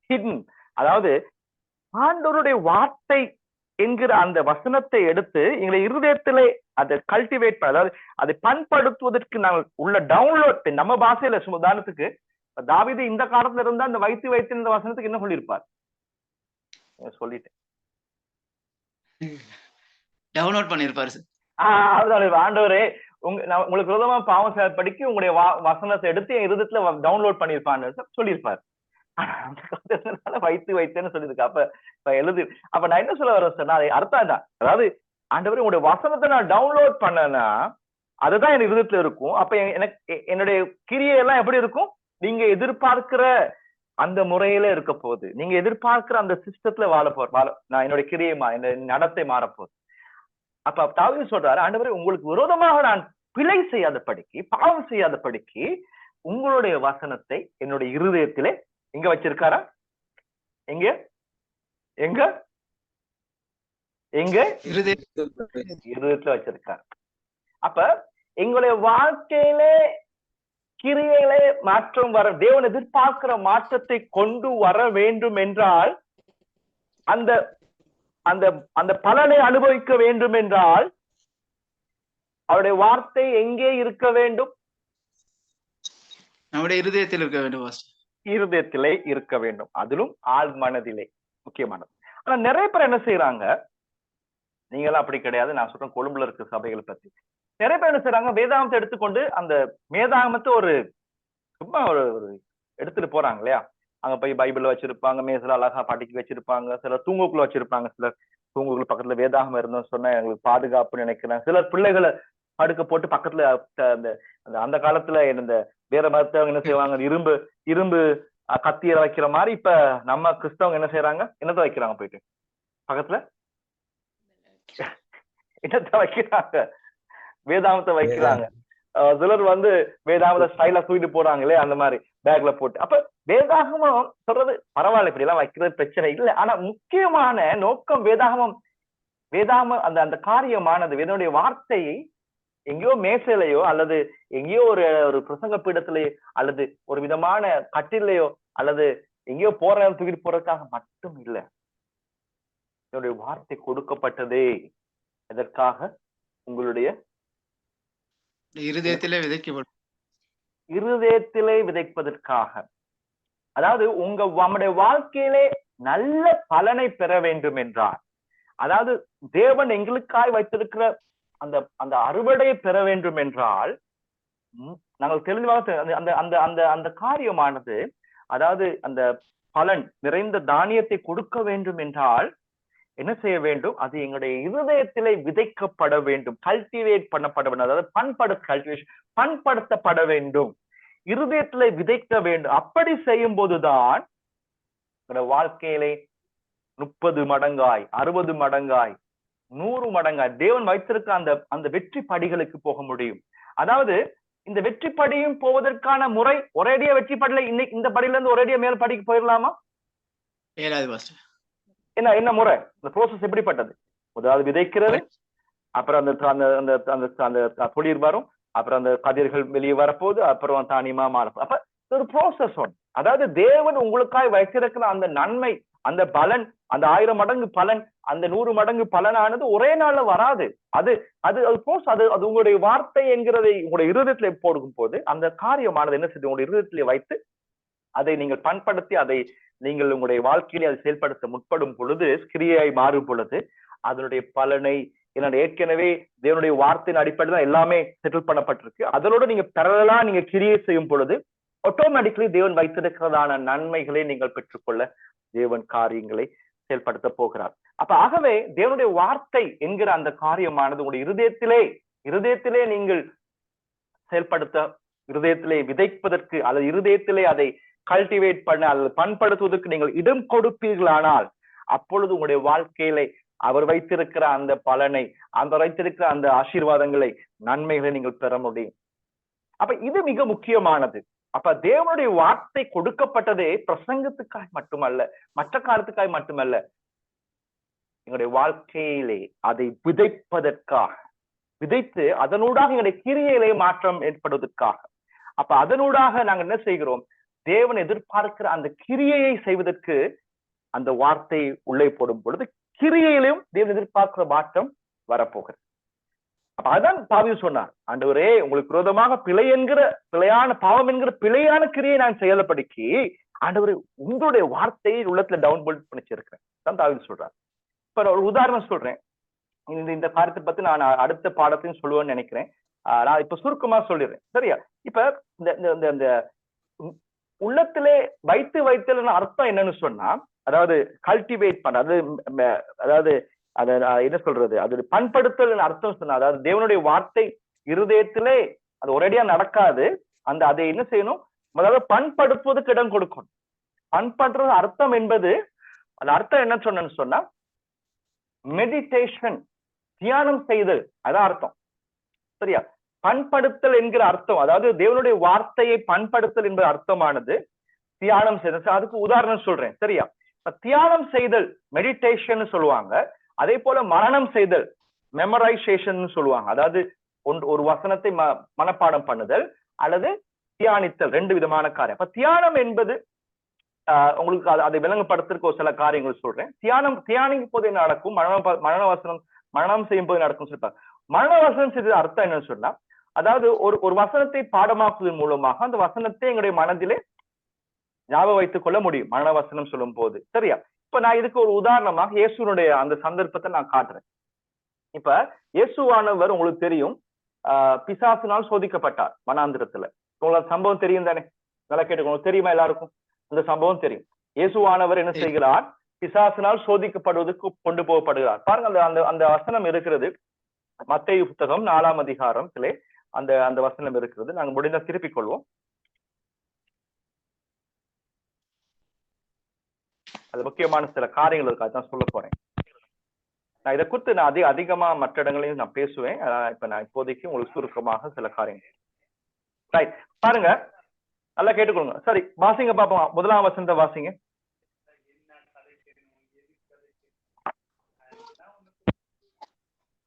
ஹிடன், அதாவது ஆண்டவருடைய வார்த்தை என்கிற அந்த வசனத்தை எடுத்து எங்களை இருதயத்திலே அதை கல்டிவேட் பண்ண, அதாவது அதை பண்படுத்துவதற்கு நாங்கள் உள்ள டவுன்லோட். நம்ம பாஷையில உதாரணத்துக்கு தாவீது இந்த காலத்துல இருந்தா அந்த வைத்து இந்த வசனத்துக்கு என்ன சொல்லியிருப்பார்? சொல்லிட்டேன், டவுன்லோட் பண்ணிருப்பாரு. ஆண்டவரே உங்களுக்கு விரோதமா பாவம் படிக்க உங்களுடைய வசனத்தை எடுத்து என் இருதயத்துல டவுன்லோட் பண்ணிருப்பான்னு சொல்லியிருப்பாரு. வைத்தேன்னு சொல்லியிருக்கு. அப்ப எழுது. அப்ப நான் என்ன சொல்ல வரேன் சொன்னா, அர்த்தம் தான், அதாவது ஆண்டவரே உங்களுடைய வசனத்தை நான் டவுன்லோட் பண்ணனா அதுதான் என் இருதயத்துல இருக்கும். அப்ப எனக்கு என்னுடைய கிரியையெல்லாம் எப்படி இருக்கும்? நீங்க எதிர்பார்க்கிற அந்த முறையில இருக்க போகுது. நீங்க எதிர்பார்க்கிற அந்த சிஸ்டத்துல நான் என்னுடைய கிரியை நடத்தை மாறப்போகுது. அப்ப தாவீது சொல்றாரு, ஆண்டவரே உங்களுக்கு விரோதமாக நான் பிழை செய்யாதபடிக்கு, பாவம் செய்யாதபடிக்கு உங்களுடைய வசனத்தை என்னுடைய இருதயத்திலே எங்க வச்சிருக்காரா? எங்க இருதயத்துல வச்சிருக்காரு. அப்ப எங்களுடைய வாழ்க்கையிலே கிரியைகளே மாற்றம் வர, தேவன் எதிர்பார்க்கிற மாற்றத்தை கொண்டு வர வேண்டும் என்றால், அந்த அந்த அந்த பலனை அனுபவிக்க வேண்டும் என்றால் அவருடைய வார்த்தை எங்கே இருக்க வேண்டும்? நம்முடைய இருதயத்தில் இருக்க வேண்டும். இருதயத்திலே இருக்க வேண்டும், அதிலும் ஆழ் மனதிலே. முக்கியமானது. ஆனா நிறைய பேர் என்ன செய்யறாங்க, நீங்க எல்லாம் அப்படி கிடையாது, நான் சொல்றேன் கொழும்புல இருக்க சபைகளை பத்தி. நிறைய பேர் என்ன செய்யறாங்க, வேதாகமத்தை எடுத்துக்கொண்டு அந்த வேதாகமத்தை ஒரு சும்மா ஒரு எடுத்துட்டு போறாங்க இல்லையா, அங்க போய் பைபிள் வச்சிருப்பாங்க, மேசல அழகா படிக்க வச்சிருப்பாங்க, சிலர் தூங்குக்குள்ள வச்சிருப்பாங்க, சிலர் தூங்குக்குள்ள பக்கத்துல வேதாகம் இருந்தோம்னு சொன்னா எங்களுக்கு பாதுகாப்புன்னு நினைக்கிறேன். சிலர் பிள்ளைகளை படுக்க போட்டு பக்கத்துல அந்த அந்த காலத்துல இந்த வேற மதத்தவங்க என்ன செய்வாங்க, இரும்பு இரும்பு கத்தியை வைக்கிற மாதிரி இப்ப நம்ம கிறிஸ்தவங்க என்ன செய்யறாங்க, என்னத்தை வைக்கிறாங்க, போயிட்டு பக்கத்துல என்னத்தை வைக்கிறாங்க, வேதாமத்தை வைக்கிறாங்க. சிலர் வேதாமத ஸ்டைலா தூக்கிட்டு போறாங்களே அந்த மாதிரி பேக்ல போட்டு. அப்ப வேதாகமம் சொல்றது பரவாயில்ல, இப்படி எல்லாம் வைக்கிறது பிரச்சனை இல்லை. ஆனா முக்கியமான நோக்கம் வேதாகம அந்த அந்த காரியமானது வேதனுடைய வார்த்தையை எங்கேயோ மேசையிலையோ அல்லது எங்கேயோ ஒரு பிரசங்க பீடத்திலேயோ அல்லது ஒரு விதமான கட்டிலையோ அல்லது எங்கேயோ தூக்கிட்டு போறதுக்காக மட்டும் இல்லை. என்னுடைய வார்த்தை கொடுக்கப்பட்டதே எதற்காக? உங்களுடைய இருதயத்திலே விதைக்கப்படும், இருதயத்திலே விதைப்பதற்காக. அதாவது நம்முடைய வாழ்க்கையிலே நல்ல பலனை பெற வேண்டும் என்றார், அதாவது தேவன் எங்களுக்காய் வைத்திருக்கிற அந்த அந்த அறுவடையை பெற வேண்டும் என்றால் நாங்கள் தெளிவாக அந்த அந்த அந்த அந்த காரியமானது, அதாவது அந்த பலன் நிறைந்த தானியத்தை கொடுக்க வேண்டும் என்றால் என்ன செய்ய வேண்டும்? அது எங்களுடைய இருதயத்திலே விதைக்கப்பட வேண்டும், கல்டிவேட் பண்ணப்பட வேண்டும். அதாவது பண்படுத்தப்பட வேண்டும், இருதயத்திலே விதைக்க வேண்டும். அப்படி செய்யும் போதுதான் வாழ்க்கையிலே 30 மடங்காய் 60 மடங்காய் 100 மடங்காய் தேவன் வைத்திருக்க அந்த அந்த வெற்றி படிகளுக்கு போக முடியும். அதாவது இந்த வெற்றி படியும் போவதற்கான முறை ஒரேடியா வெற்றி படியில இன்னைக்கு இந்த படியில இருந்து ஒரேடியா மேல் படிக்கு போயிடலாமா? என்ன முறை? இந்த ப்ரோசஸ் எப்படிப்பட்டது? முதலாவது விதைக்கிறது, அப்புறம் அந்த பொழிர் வரும், அப்புறம் அந்த கதிர்கள் வெளியே வரப்போகுது, அப்புறம் தானியமா மாறப்போகுது. அப்ப ஒரு ப்ரோசஸ் ஒன்று. அதாவது தேவன் உங்களுக்காய் வைத்திருக்கிற அந்த நன்மை, அந்த பலன், அந்த 1000 மடங்கு பலன், அந்த 100 மடங்கு பலனானது ஒரே நாள்ல வராது. அது அது அது உங்களுடைய வார்த்தை என்கிறதை உங்களுடைய இருதயத்திலே போடும் போது அந்த காரியமானது என்ன செய்து உங்களுடைய இருதயத்திலே வைத்து அதை நீங்கள் பண்படுத்தி அதை நீங்கள் உங்களுடைய வாழ்க்கையிலே அதை செயல்படுத்த முற்படும் பொழுது, கிரியையாய் மாறும் பொழுது அதனுடைய பலனை ஏற்கனவே தேவனுடைய வார்த்தையின் அடிப்படையில் தான் எல்லாமே செட்டில் பண்ணப்பட்டிருக்கு. அதனோட நீங்க பெறலா நீங்க கிரியை செய்யும் பொழுது ஆட்டோமேட்டிக்கலி தேவன் வைத்திருக்கிறதான நன்மைகளை நீங்கள் பெற்றுக்கொள்ள தேவன் காரியங்களை செயல்படுத்த போகிறார். அப்ப ஆகவே தேவனுடைய வார்த்தை என்கிற அந்த காரியமானது உங்களுடைய இருதயத்திலே நீங்கள் செயல்படுத்த, இருதயத்திலே விதைப்பதற்கு அல்லது இருதயத்திலே அதை கல்டிவேட் பண்ண அல்லது பண்படுத்துவதற்கு நீங்கள் இடம் கொடுப்பீர்களானால் அப்பொழுது உங்களுடைய வாழ்க்கையிலே அவர் வைத்திருக்கிற அந்த பலனை, அந்த வைத்திருக்கிற அந்த ஆசீர்வாதங்களை, நன்மைகளை நீங்கள் பெற முடியும். அப்ப இது மிக முக்கியமானது. அப்ப தேவனுடைய வார்த்தை கொடுக்கப்பட்டதே பிரசங்கத்துக்காய் மட்டுமல்ல, மற்ற காலத்துக்காய் மட்டுமல்ல, எங்களுடைய வாழ்க்கையிலே அதை விதைப்பதற்காக, விதைத்து அதனூடாக எங்களுடைய கிரியையிலே மாற்றம் ஏற்படுவதற்காக. அப்ப அதனூடாக நாங்க என்ன செய்கிறோம்? தேவன் எதிர்பார்க்கிற அந்த கிரியையை செய்வதற்கு அந்த வார்த்தை உள்ளே போடும் பொழுது கிரியையிலும் தேவன் எதிர்பார்க்கிற மாற்றம் வரப்போகிறது. அப்ப அதான் தாவீது சொன்னார், ஆண்டவரே உங்களுக்கு விரோதமாக பிழையான பாவம் என்கிற பிழையான கிரியை நான் செயல்படுத்தி ஆண்டவரே உங்களுடைய வார்த்தையை உள்ளத்துல டவுன்லோட் பண்ணிச்சிருக்கிறேன் தான் தாவீது சொல்றார். இப்ப ஒரு உதாரணம் சொல்றேன், இந்த காரியத்தை பத்தி நான் அடுத்த பாடத்தையும் சொல்லுவேன்னு நினைக்கிறேன். நான் இப்ப சுருக்கமா சொல்லிடுறேன், சரியா? இப்ப இந்த உள்ளத்திலே வைத்தல் அர்த்தம் என்னன்னு சொன்னா, அதாவது கல்டிவேட் பண்ண, அதாவது அதை என்ன சொல்றது, அது பண்படுத்தல் அர்த்தம் சொன்னா, அதாவது தேவனுடைய வார்த்தை இருதயத்திலே அது ஒரேடியா நடக்காது. அதை என்ன செய்யணும்? முதல்ல பண்படுத்துவதற்கு இடம் கொடுக்கணும். பண்படுறது அர்த்தம் என்பது, அந்த அர்த்தம் என்ன சொன்னு சொன்னா மெடிடேஷன், தியானம் செய்தல், அதான் அர்த்தம், சரியா? பண்படுத்தல் என்கிற அர்த்தம், அதாவது தேவனுடைய வார்த்தையை பண்படுத்தல் என்பது அர்த்தமானது தியானம் செய்தல். அதுக்கு உதாரணம் சொல்றேன், சரியா? தியானம் செய்தல் மெடிடேஷன் சொல்லுவாங்க. அதே போல மரணம் செய்தல் மெமரைசேஷன் சொல்லுவாங்க. அதாவது ஒரு வசனத்தை மனப்பாடம் பண்ணுதல் அல்லது தியானித்தல், 2 விதமான காரியம். அப்ப தியானம் என்பது உங்களுக்கு அதை விளங்கப்படுத்துறதுக்கு ஒரு சில காரியங்கள் சொல்றேன். தியானிக்கும் போது என்ன நடக்கும், மரணம் செய்யும் போது நடக்கும் சொல்லிப்பாங்க. மரண வசனம் செய்த அர்த்தம் என்னன்னு சொன்னா, அதாவது ஒரு வசனத்தை பாடமாக்குவதன் மூலமாக அந்த வசனத்தை எங்களுடைய மனதிலே ஞாபகம் வைத்துக் கொள்ள முடியும் மரண வசனம் சொல்லும் போது, சரியா? இப்ப நான் இதுக்கு ஒரு உதாரணமாக இயேசுனுடைய அந்த சந்தர்ப்பத்தை நான் காட்டுறேன். இப்ப இயேசுவானவர் உங்களுக்கு தெரியும், பிசாசினால் சோதிக்கப்பட்டார் வனாந்திரத்துல. உங்களுக்கு சம்பவம் தெரியும் தானே? நல்லா கேட்டுக்கணும். தெரியுமா எல்லாருக்கும் அந்த சம்பவம் தெரியும்? இயேசுவானவர் என்ன செய்கிறார்? பிசாசினால் சோதிக்கப்படுவதற்கு கொண்டு போகப்படுகிறார். பாருங்க, அந்த அந்த அந்த வசனம் இருக்கிறது மத்தேயு புத்தகம் 4ஆம் அதிகாரத்திலே அந்த அந்த வசனம் இருக்கிறது. நாங்க முடிந்தா திருப்பிக் கொள்வோம். அது முக்கியமான சில காரியங்கள் இருக்கு, அதான் சொல்ல போறேன். நான் இதை குறித்து நான் அதிகமா மற்ற இடங்களையும் நான் பேசுவேன். இப்ப நான் இப்போதைக்கு உங்களுக்கு சுருக்கமாக சில காரியங்கள். ரைட், பாருங்க, நல்லா கேட்டுக்கொள்ளுங்க. சரி, வாசிங்க பாப்போம். 1ஆம் வசனத்தை வாசிங்க.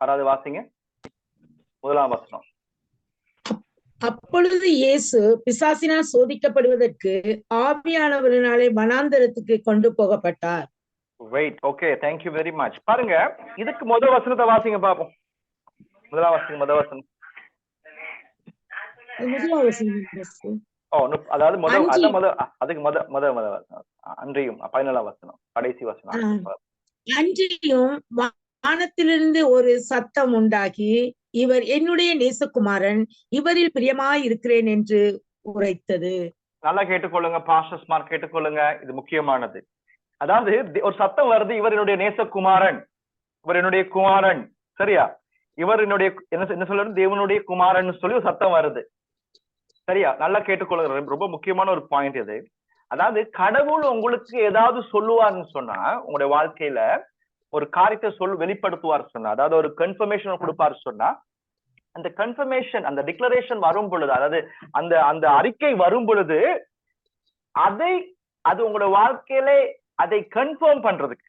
யாராவது வாசிங்க 1ஆம் வசனம். அப்பொழுது இயேசு பிசாசினால் சோதிக்கப்படுவதற்கு ஆவியானவரினாலே வனாந்தரத்துக்கு கொண்டு போகப்பட்டார். Wait, okay, thank you very much. பாருங்க, இதுக்கு முதல் வசனத்தை வாசிங்க பாப்போம். 1ஆம் வசனம், முதல் வசனம். அதாவது அன்றியும் 14ஆம் வசனம், கடைசி வசனம். அன்றியும் வானத்திலிருந்து ஒரு சத்தம் உண்டாகி, இவர் என்னுடைய நேசகுமாரன், இவரில் பிரியமாய் இருக்கிறேன் என்று உரைத்தது. நல்லா கேட்டுக்கொள்ளுங்க பாஸ்டர்ஸ்மார், கேட்டுக்கொள்ளுங்க, இது முக்கியமானது. அதாவது ஒரு சத்தம் வருது, இவர் என்னுடைய நேசகுமாரன், இவர் என்னுடைய குமாரன். சரியா? இவர் என்னுடைய என்ன சொல்றது, தேவனுடைய குமாரன் சொல்லி ஒரு சத்தம் வருது. சரியா? நல்லா கேட்டுக்கொள்ளுங்க, ரொம்ப முக்கியமான ஒரு பாயிண்ட் இது. அதாவது கடவுள் உங்களுக்கு ஏதாவது சொல்லுவார்னு சொன்னா, உங்களுடைய வாழ்க்கையில ஒரு காரியத்தை வெளிப்படுத்துவார் சொன்னா, அதாவது ஒரு கன்ஃபர்மேஷன் கொடுப்பாரு சொன்னா, அந்த கன்ஃபர்மேஷன், அந்த டிக்ளரேஷன் வரும் பொழுது, அதாவது அந்த அந்த அறிக்கை வரும் பொழுது, அது உங்களோட வாழ்க்கையில அதை கன்ஃபார்ம் பண்றதுக்கு.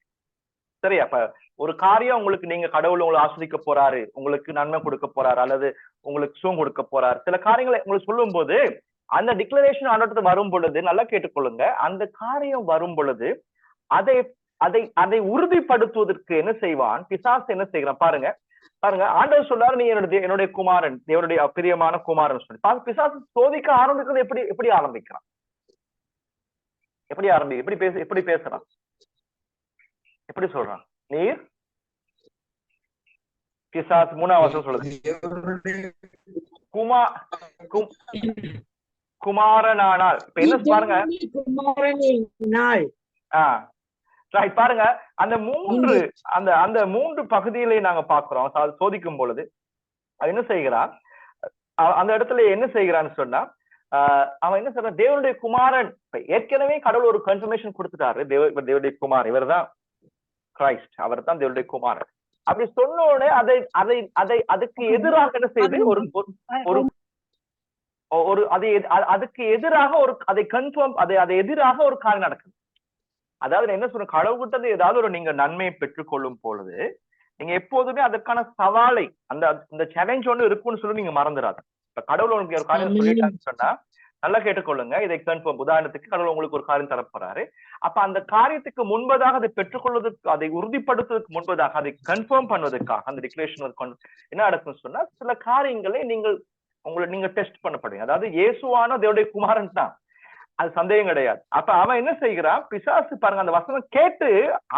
சரியா? அப்ப ஒரு காரியம் உங்களுக்கு, நீங்க கடவுள் உங்களை ஆஸ்வதிக்க போறாரு, உங்களுக்கு நன்மை கொடுக்க போறாரு, அல்லது உங்களுக்கு சுகம் கொடுக்க போறாரு, சில காரியங்களை உங்களுக்கு சொல்லும் போது அந்த டிக்ளரேஷன் ஆண்டவர்கிட்ட வரும் பொழுது, நல்லா கேட்டுக்கொள்ளுங்க, அந்த காரியம் வரும் பொழுது அதை அதை அதை உறுதிப்படுத்துவதற்கு என்ன செய்வான் பிசாசு? என்ன செய்கிறான் பாருங்க. பாருங்க, ஆண்டவர் சொல்றாரு, நீ என்னுடைய குமாரன், தேவனுடைய பிரியமான குமாரன் சொல்லி. பிசாசு சோதிக்க ஆரம்பிக்கிறது எப்படி ஆரம்பிக்கிறான்? எப்படி பேசுறான்? எப்படி சொல்றான்? நீர் பிசாசு 3ஆம் வசனம் சொல்லுது, குமாரனானால். இப்ப என்ன பாருங்க, பாருங்க, அந்த மூன்று பகுதியிலே நாங்க பாக்குறோம். சோதிக்கும் பொழுது அது என்ன செய்கிறான்? அந்த இடத்துல என்ன செய்கிறான்னு சொன்னா, அவன் என்ன சொல்றான்? தேவனுடைய குமாரன். ஏற்கனவே கடவுள் ஒரு கன்ஃபர்மேஷன் கொடுத்துட்டாரு, தேவனுடைய குமார் இவர் தான் கிரைஸ்ட், அவர் தான் தேவனுடைய குமாரன். அப்படி சொன்ன உடனே அதுக்கு எதிராக என்ன செய்யுது? அதுக்கு எதிராக அதை கன்ஃபார்ம், அதை எதிராக ஒரு காரியம் நடக்குது. அதாவது என்ன சொல்ற, கடவுள்கிட்ட ஏதாவது நீங்க நன்மையை பெற்றுக்கொள்ளும் பொழுது, நீங்க எப்போதுமே அதற்கான சவாலை, அந்த சேலஞ்ச் ஒண்ணு இருக்குன்னு சொல்லி நீங்க மறந்துடாது. இப்ப கடவுள் உங்களுக்கு ஒரு காரியம் சொல்லிட்டாங்கன்னு சொன்னா, நல்லா கேட்டுக்கொள்ளுங்க, இதை கன்ஃபார்ம். உதாரணத்துக்கு, கடவுள் உங்களுக்கு ஒரு காரியம் தரப்போறாரு. அப்ப அந்த காரியத்துக்கு முன்பதாக அதை பெற்றுக்கொள்வதற்கு, அதை உறுதிப்படுத்துவதற்கு முன்பதாக, அதை கன்ஃபார்ம் பண்ணுவதற்காக, அந்த டிக்ளரேஷன் என்ன நடக்கும்னு சொன்னா, சில காரியங்களை நீங்க டெஸ்ட் பண்ணப்படுவீங்க. அதாவது இயேசுவான தேவனுடைய குமாரன் தான், அது சந்தேகம் கிடையாது. அப்ப அவன் என்ன செய்கிறான்? பிசாசு பாருங்க, அந்த வசனம் கேட்டு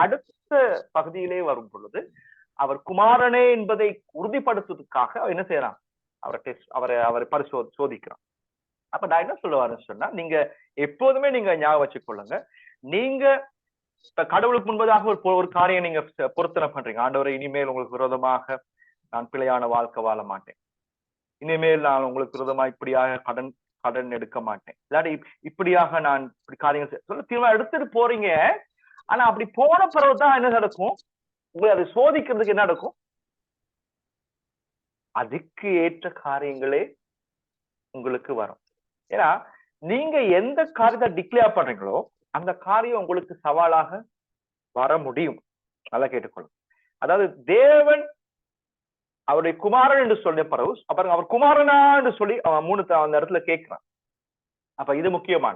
அடுத்த பகுதியிலே வரும் பொழுது, அவர் குமாரனே என்பதை உறுதிப்படுத்துவதற்காக என்ன செய்யறான்? அவரை சோதிக்கிறான். அப்ப நான் என்ன சொல்லுவாருன்னு சொன்னா, நீங்க எப்போதுமே நீங்க ஞாபகம் வச்சுக்கொள்ளுங்க, நீங்க கடவுளுக்கு முன்பதாக ஒரு காரியம் நீங்க பொருத்தனை பண்றீங்க. ஆண்டவரை, இனிமேல் உங்களுக்கு விரோதமாக நான் பிழையான வாழ்க்கை வாழ மாட்டேன், இனிமேல் நான் உங்களுக்கு விரோதமா இப்படியாக கடன் எடுக்க மாட்டேன், இல்லாட்டி இப்படியாக நான் இப்படி காரியங்கள் சொல்ல தீர்மானம் எடுத்துட்டு போறீங்க. ஆனா அப்படி போன பிறகுதான் என்ன நடக்கும்? உங்களை அதை சோதிக்கிறதுக்கு என்ன நடக்கும்? அதுக்கு ஏற்ற காரியங்களே உங்களுக்கு வரும். ஏன்னா நீங்க எந்த காரியத்தை டிக்ளேர் பண்றீங்களோ அந்த காரியம் உங்களுக்கு சவாலாக வர முடியும். நல்லா கேட்டுக்கொள்ளும். அதாவது தேவன் அவருடைய குமாரன் என்று சொல்லிய பிறகு அப்புறம் அவர் குமாரனா என்று சொல்லி அவன் 3 அந்த இடத்துல கேட்கிறான். அப்ப இது முக்கியமான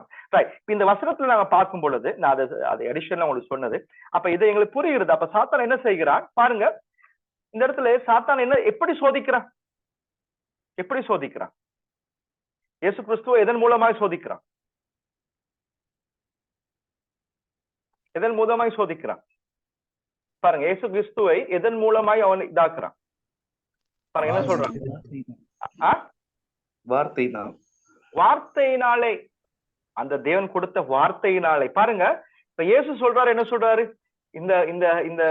இந்த வசனத்துல நாங்க பார்க்கும் பொழுது, நான் அதை அடிஷனலா உங்களுக்கு சொன்னது. அப்ப இது எங்களுக்கு புரிகிறது. அப்ப சாத்தான் என்ன செய்கிறான் பாருங்க, இந்த இடத்துல சாத்தான் என்ன எப்படி சோதிக்கிறான்? இயேசு கிறிஸ்துவை எதன் மூலமாய் சோதிக்கிறான்? பாருங்க, இயேசு கிறிஸ்துவை எதன் மூலமாய் அவன் இதாக்குறான் பாருங்க. என்ன சொல்றான்? வார்த்தையினாலே. அந்த தேவன் கொடுத்த வார்த்தையினாலே. பாருங்க, இப்ப இயேசு சொல்றாரு, என்ன சொல்றாரு? இந்த இந்த இந்த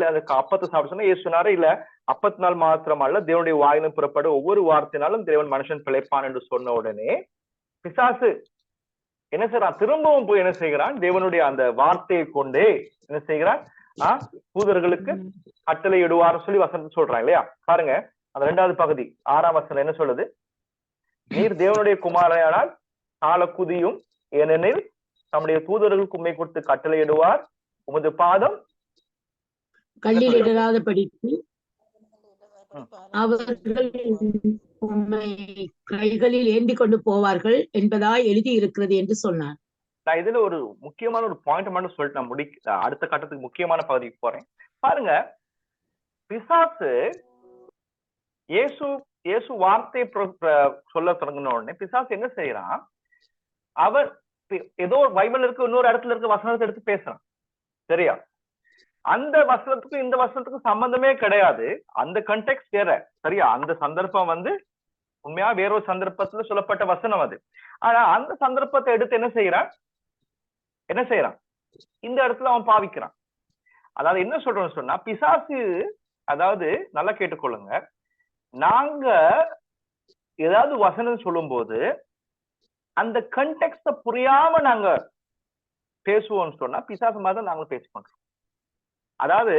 அதுக்கு அப்பத்தை சாப்பிட சொன்னா இயேசு சொன்னாரு, இல்ல அப்பத்தினால் மாத்திரம் அல்ல, தேவனுடைய வாயிலும் புறப்படும் ஒவ்வொரு வார்த்தையினாலும் தேவன் மனுஷன் பிழைப்பான் என்று சொன்ன உடனே பிசாசு என்ன செய்யறான்? திரும்பவும் போய் என்ன செய்கிறான்? தேவனுடைய அந்த வார்த்தையை கொண்டே என்ன செய்கிறான்? தூதர்களுக்கு கட்டளை இடுவார் சொல்லி வசனத்தை சொல்றான் இல்லையா? பாருங்க, அந்த 2வது பகுதி 6ஆம் வசனம் என்ன சொல்லுது? நீர் தேவனுடைய குமாரனானால் கால குதியும், ஏனெனில் தம்முடைய தூதர்களுக்கு உண்மை கொடுத்து கட்டளை இடுவார், உமது பாதம் கல்லில் இடராதபடிக்கு அவர்கள் உம்மை கைகளில் ஏந்தி கொண்டு போவார்கள் என்பதாய் எழுதி இருக்கிறது என்று சொன்னார். நான் இதுல ஒரு முக்கியமான ஒரு பாயிண்ட் மட்டும் சொல்லிட்டு நான் அடுத்த கட்டத்துக்கு முக்கியமான பகுதிக்கு போறேன். பாருங்க, பிசாசு இயேசு வார்த்தை சொல்ல தொடங்கின உடனே பிசாசு என்ன செய்யறான்? அவன் ஏதோ பைபிள் இருக்கு, இன்னொரு இடத்துல இருக்க வசனத்தை எடுத்து பேசுறான். சரியா? அந்த வசனத்துக்கும் இந்த வசனத்துக்கும் சம்பந்தமே கிடையாது. அந்த கண்டெக்ஸ்ட் வேற. சரியா? அந்த சந்தர்ப்பம் உண்மையா வேறொரு சந்தர்ப்பத்துல சொல்லப்பட்ட வசனம் அது. ஆனா அந்த சந்தர்ப்பத்தை எடுத்து என்ன செய்யறான்? இந்த இடத்துல அவன் பாவிக்கிறான். அதாவது என்ன சொல்றோம்னு சொன்னா, பிசாசு, அதாவது நல்லா கேட்டுக்கொள்ளுங்க, நாங்க ஏதாவது வசனம் சொல்லும் போது அந்த கண்டெக்ஸ்ட புரியாம நாங்க பேசுவோம்னு சொன்னா பிசாசு மாதிரி நாங்களும் பேசி பண்றோம். அதாவது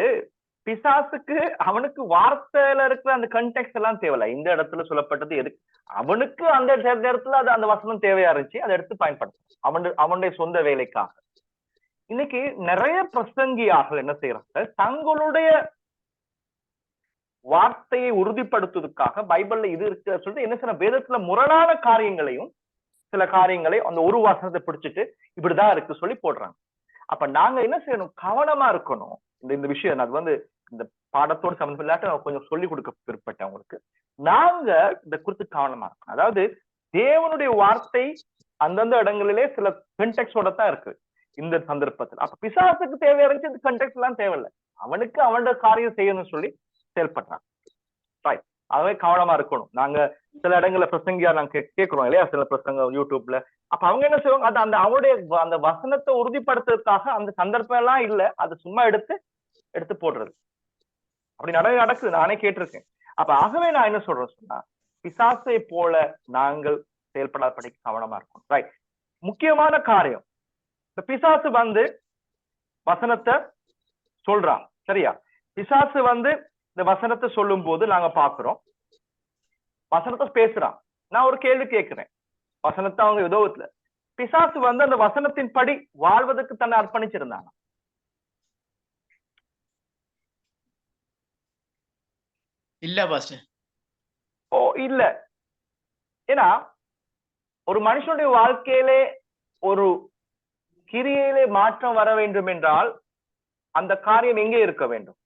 பிசாசுக்கு அவனுக்கு வார்த்தையில இருக்கிற அந்த கண்டெக்ஸ்ட் எல்லாம் தேவையில்ல. இந்த இடத்துல சொல்லப்பட்டது எதுக்கு? அவனுக்கு அந்த இடத்துல அது அந்த வசனம் தேவையா இருந்துச்சு, அதை எடுத்து பயன்படுத்தும் அவனுடைய சொந்த வேலைக்காக. இன்னைக்கு நிறைய பிரசங்கியார்கள் என்ன செய்யறாங்க? தங்களுடைய வார்த்தையை உறுதிப்படுத்துவதற்காக பைபிள்ல இது இருக்கு சொல்லிட்டு என்ன செய்யணும்? வேதத்துல முரணான காரியங்களையும் சில காரியங்களை அந்த ஒரு வசனத்தை பிடிச்சிட்டு இப்படிதான் இருக்கு சொல்லி போடுறாங்க. அப்ப நாங்க என்ன செய்யணும்? கவனமா இருக்கணும். இந்த விஷயம் அது இந்த பாடத்தோடு சம்பந்தம் இல்லாட்ட கொஞ்சம் சொல்லி கொடுக்க விருப்பப்பட்டேன் உங்களுக்கு. நாங்க இந்த குறித்து கவனமா இருக்கணும். அதாவது தேவனுடைய வார்த்தை அந்தந்த இடங்களிலே சில கண்டெக்ஸ்டோட தான் இருக்கு இந்த சந்தர்ப்பத்தில். அப்ப பிசாசுக்கு தேவையா இருந்துச்சு, இந்த கண்டெக்ஸ்ட் எல்லாம் தேவையில்லை. அவனுக்கு அவனோட காரியம் செய்யணும்னு சொல்லி செயல்படுறான். ரைட், அதே கவனமா இருக்கணும். நாங்க சில இடங்கள்ல பிரசங்கியா நாங்க கேட்கிறோம் இல்லையா, சில பிரசங்கம் யூடியூப்ல. அப்ப அவங்க என்ன செய்வாங்க? அது அந்த அவனுடைய அந்த வசனத்தை உறுதிப்படுத்துறதுக்காக அந்த சந்தர்ப்பம் எல்லாம் இல்ல, அது சும்மா எடுத்து போடுறது. அப்படி நடக்குது, நானே கேட்டிருக்கேன். அப்ப ஆகவே நான் என்ன சொல்றேன் சொன்னா, பிசாசை போல நாங்கள் செயல்படாதபடி கவனமா இருக்கணும். ரைட், முக்கியமான காரியம், இந்த பிசாசு வசனத்தை சொல்றான். சரியா? பிசாசு இந்த வசனத்தை சொல்லும் போது நாங்க பாக்குறோம், வசனத்தை பேசுறான். நான் ஒரு கேள்வி கேட்கிறேன், வசனத்தை அவங்க விதத்துல பிசாசு அந்த வசனத்தின் படி வாழ்வதற்கு தன்னை அர்ப்பணிச்சிருந்தாங்க. இல்ல பாஸ்டர். இல்ல. ஏன்னா ஒரு மனுஷனுடைய வாழ்க்கையிலே ஒரு கிரியையிலே மாற்றம் வர வேண்டும் என்றால் அந்த காரியம் எங்கே இருக்க வேண்டும்?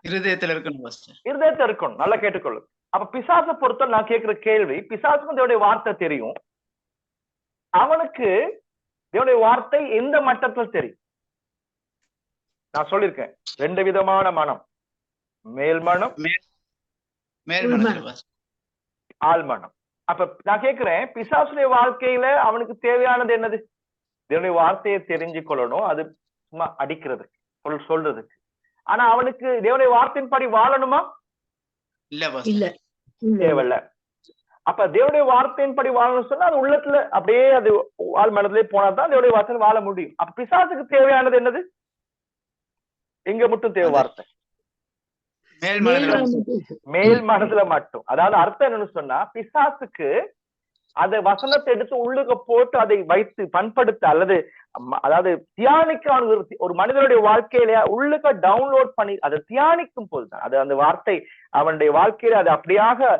இருதயத்துல இருக்கணும் பாஸ்டர். இருதயத்துல இருக்கணும். நல்லா கேட்டுக்கொள்ளு. அப்ப பிசாசை பொறுத்த நான் கேட்கிற கேள்வி, பிசாசுக்கு தேவனுடைய வார்த்தை தெரியும், அவனுக்கு தேவனுடைய வார்த்தை எந்த மட்டத்தில் தெரியும்? நான் சொல்லியிருக்கேன், 2 விதமான மனம், மேல்மனம், ஆழ்மனம். அப்ப நான் கேட்கிறேன், பிசாசுடைய வாழ்க்கையில அவனுக்கு தேவையானது என்னது? தேவனுடைய வார்த்தையை தெரிஞ்சு கொள்ளணும், அது சும்மா அடிக்கிறதுக்கு சொல்றதுக்கு. ஆனா அவனுக்கு தேவனுடைய வார்த்தையின் படி வாழணுமா? இல்ல, தேவையில்ல. அப்ப தேவனுடைய வார்த்தையின் படி வாழணும்னு சொன்னா அது உள்ளத்துல அப்படியே அது ஆழ்மனத்திலே போனாதான் தேவனுடைய வார்த்தை வாழ முடியும். அப்ப பிசாசுக்கு தேவையானது என்னது? எங்க மட்டும் தேவை? வார்த்தை மேல் மனதுல மட்டும். அதாவது அர்த்தம் என்னன்னு சொன்னா, பிசாசுக்கு அந்த வசனத்தை எடுத்து உள்ளுக போட்டு அதை வைத்து பண்படுத்த அல்லது அதாவது தியானிக்க ஒரு மனிதனுடைய வாழ்க்கையில உள்ளுக டவுன்லோட் பண்ணி அதை தியானிக்கும் போதுதான் அது அந்த வார்த்தை அவனுடைய வாழ்க்கையில அது அப்படியாக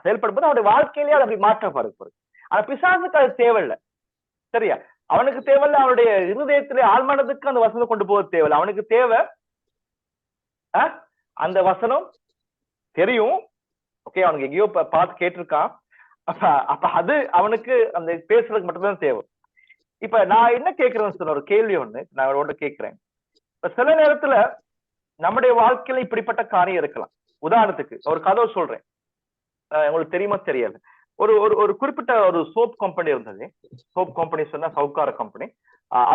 செயல்படும் போது அவனுடைய வாழ்க்கையிலேயே அது அப்படி மாற்றப்படுது. ஆனா பிசாசுக்கு அது தேவையில்லை. சரியா? அவனுக்கு தேவையில்லை, அவனுடைய இருதயத்திலே ஆழ்மனதுக்கு அந்த வசனம் கொண்டு போக தேவையில்லை. அவனுக்கு தேவை அந்த வசனம் தெரியும், ஓகே, அவனுக்கு எங்கேயோ பார்த்து கேட்டிருக்கான். அப்ப அது அவனுக்கு அந்த பேசுறதுக்கு மட்டும்தான் தேவை. இப்ப நான் என்ன கேட்கிறேன்னு சொன்ன ஒரு கேள்வி நான் அவரோட கேட்கிறேன். இப்ப சில நேரத்துல நம்முடைய வாழ்க்கையில இப்படிப்பட்ட காரியம் இருக்கலாம். உதாரணத்துக்கு ஒரு கதை சொல்றேன், உங்களுக்கு தெரியுமா தெரியாது. ஒரு ஒரு ஒரு குறிப்பிட்ட ஒரு சோப் கம்பெனி இருந்தது. சோப் கம்பெனி சொன்னா சவுக்கார கம்பெனி.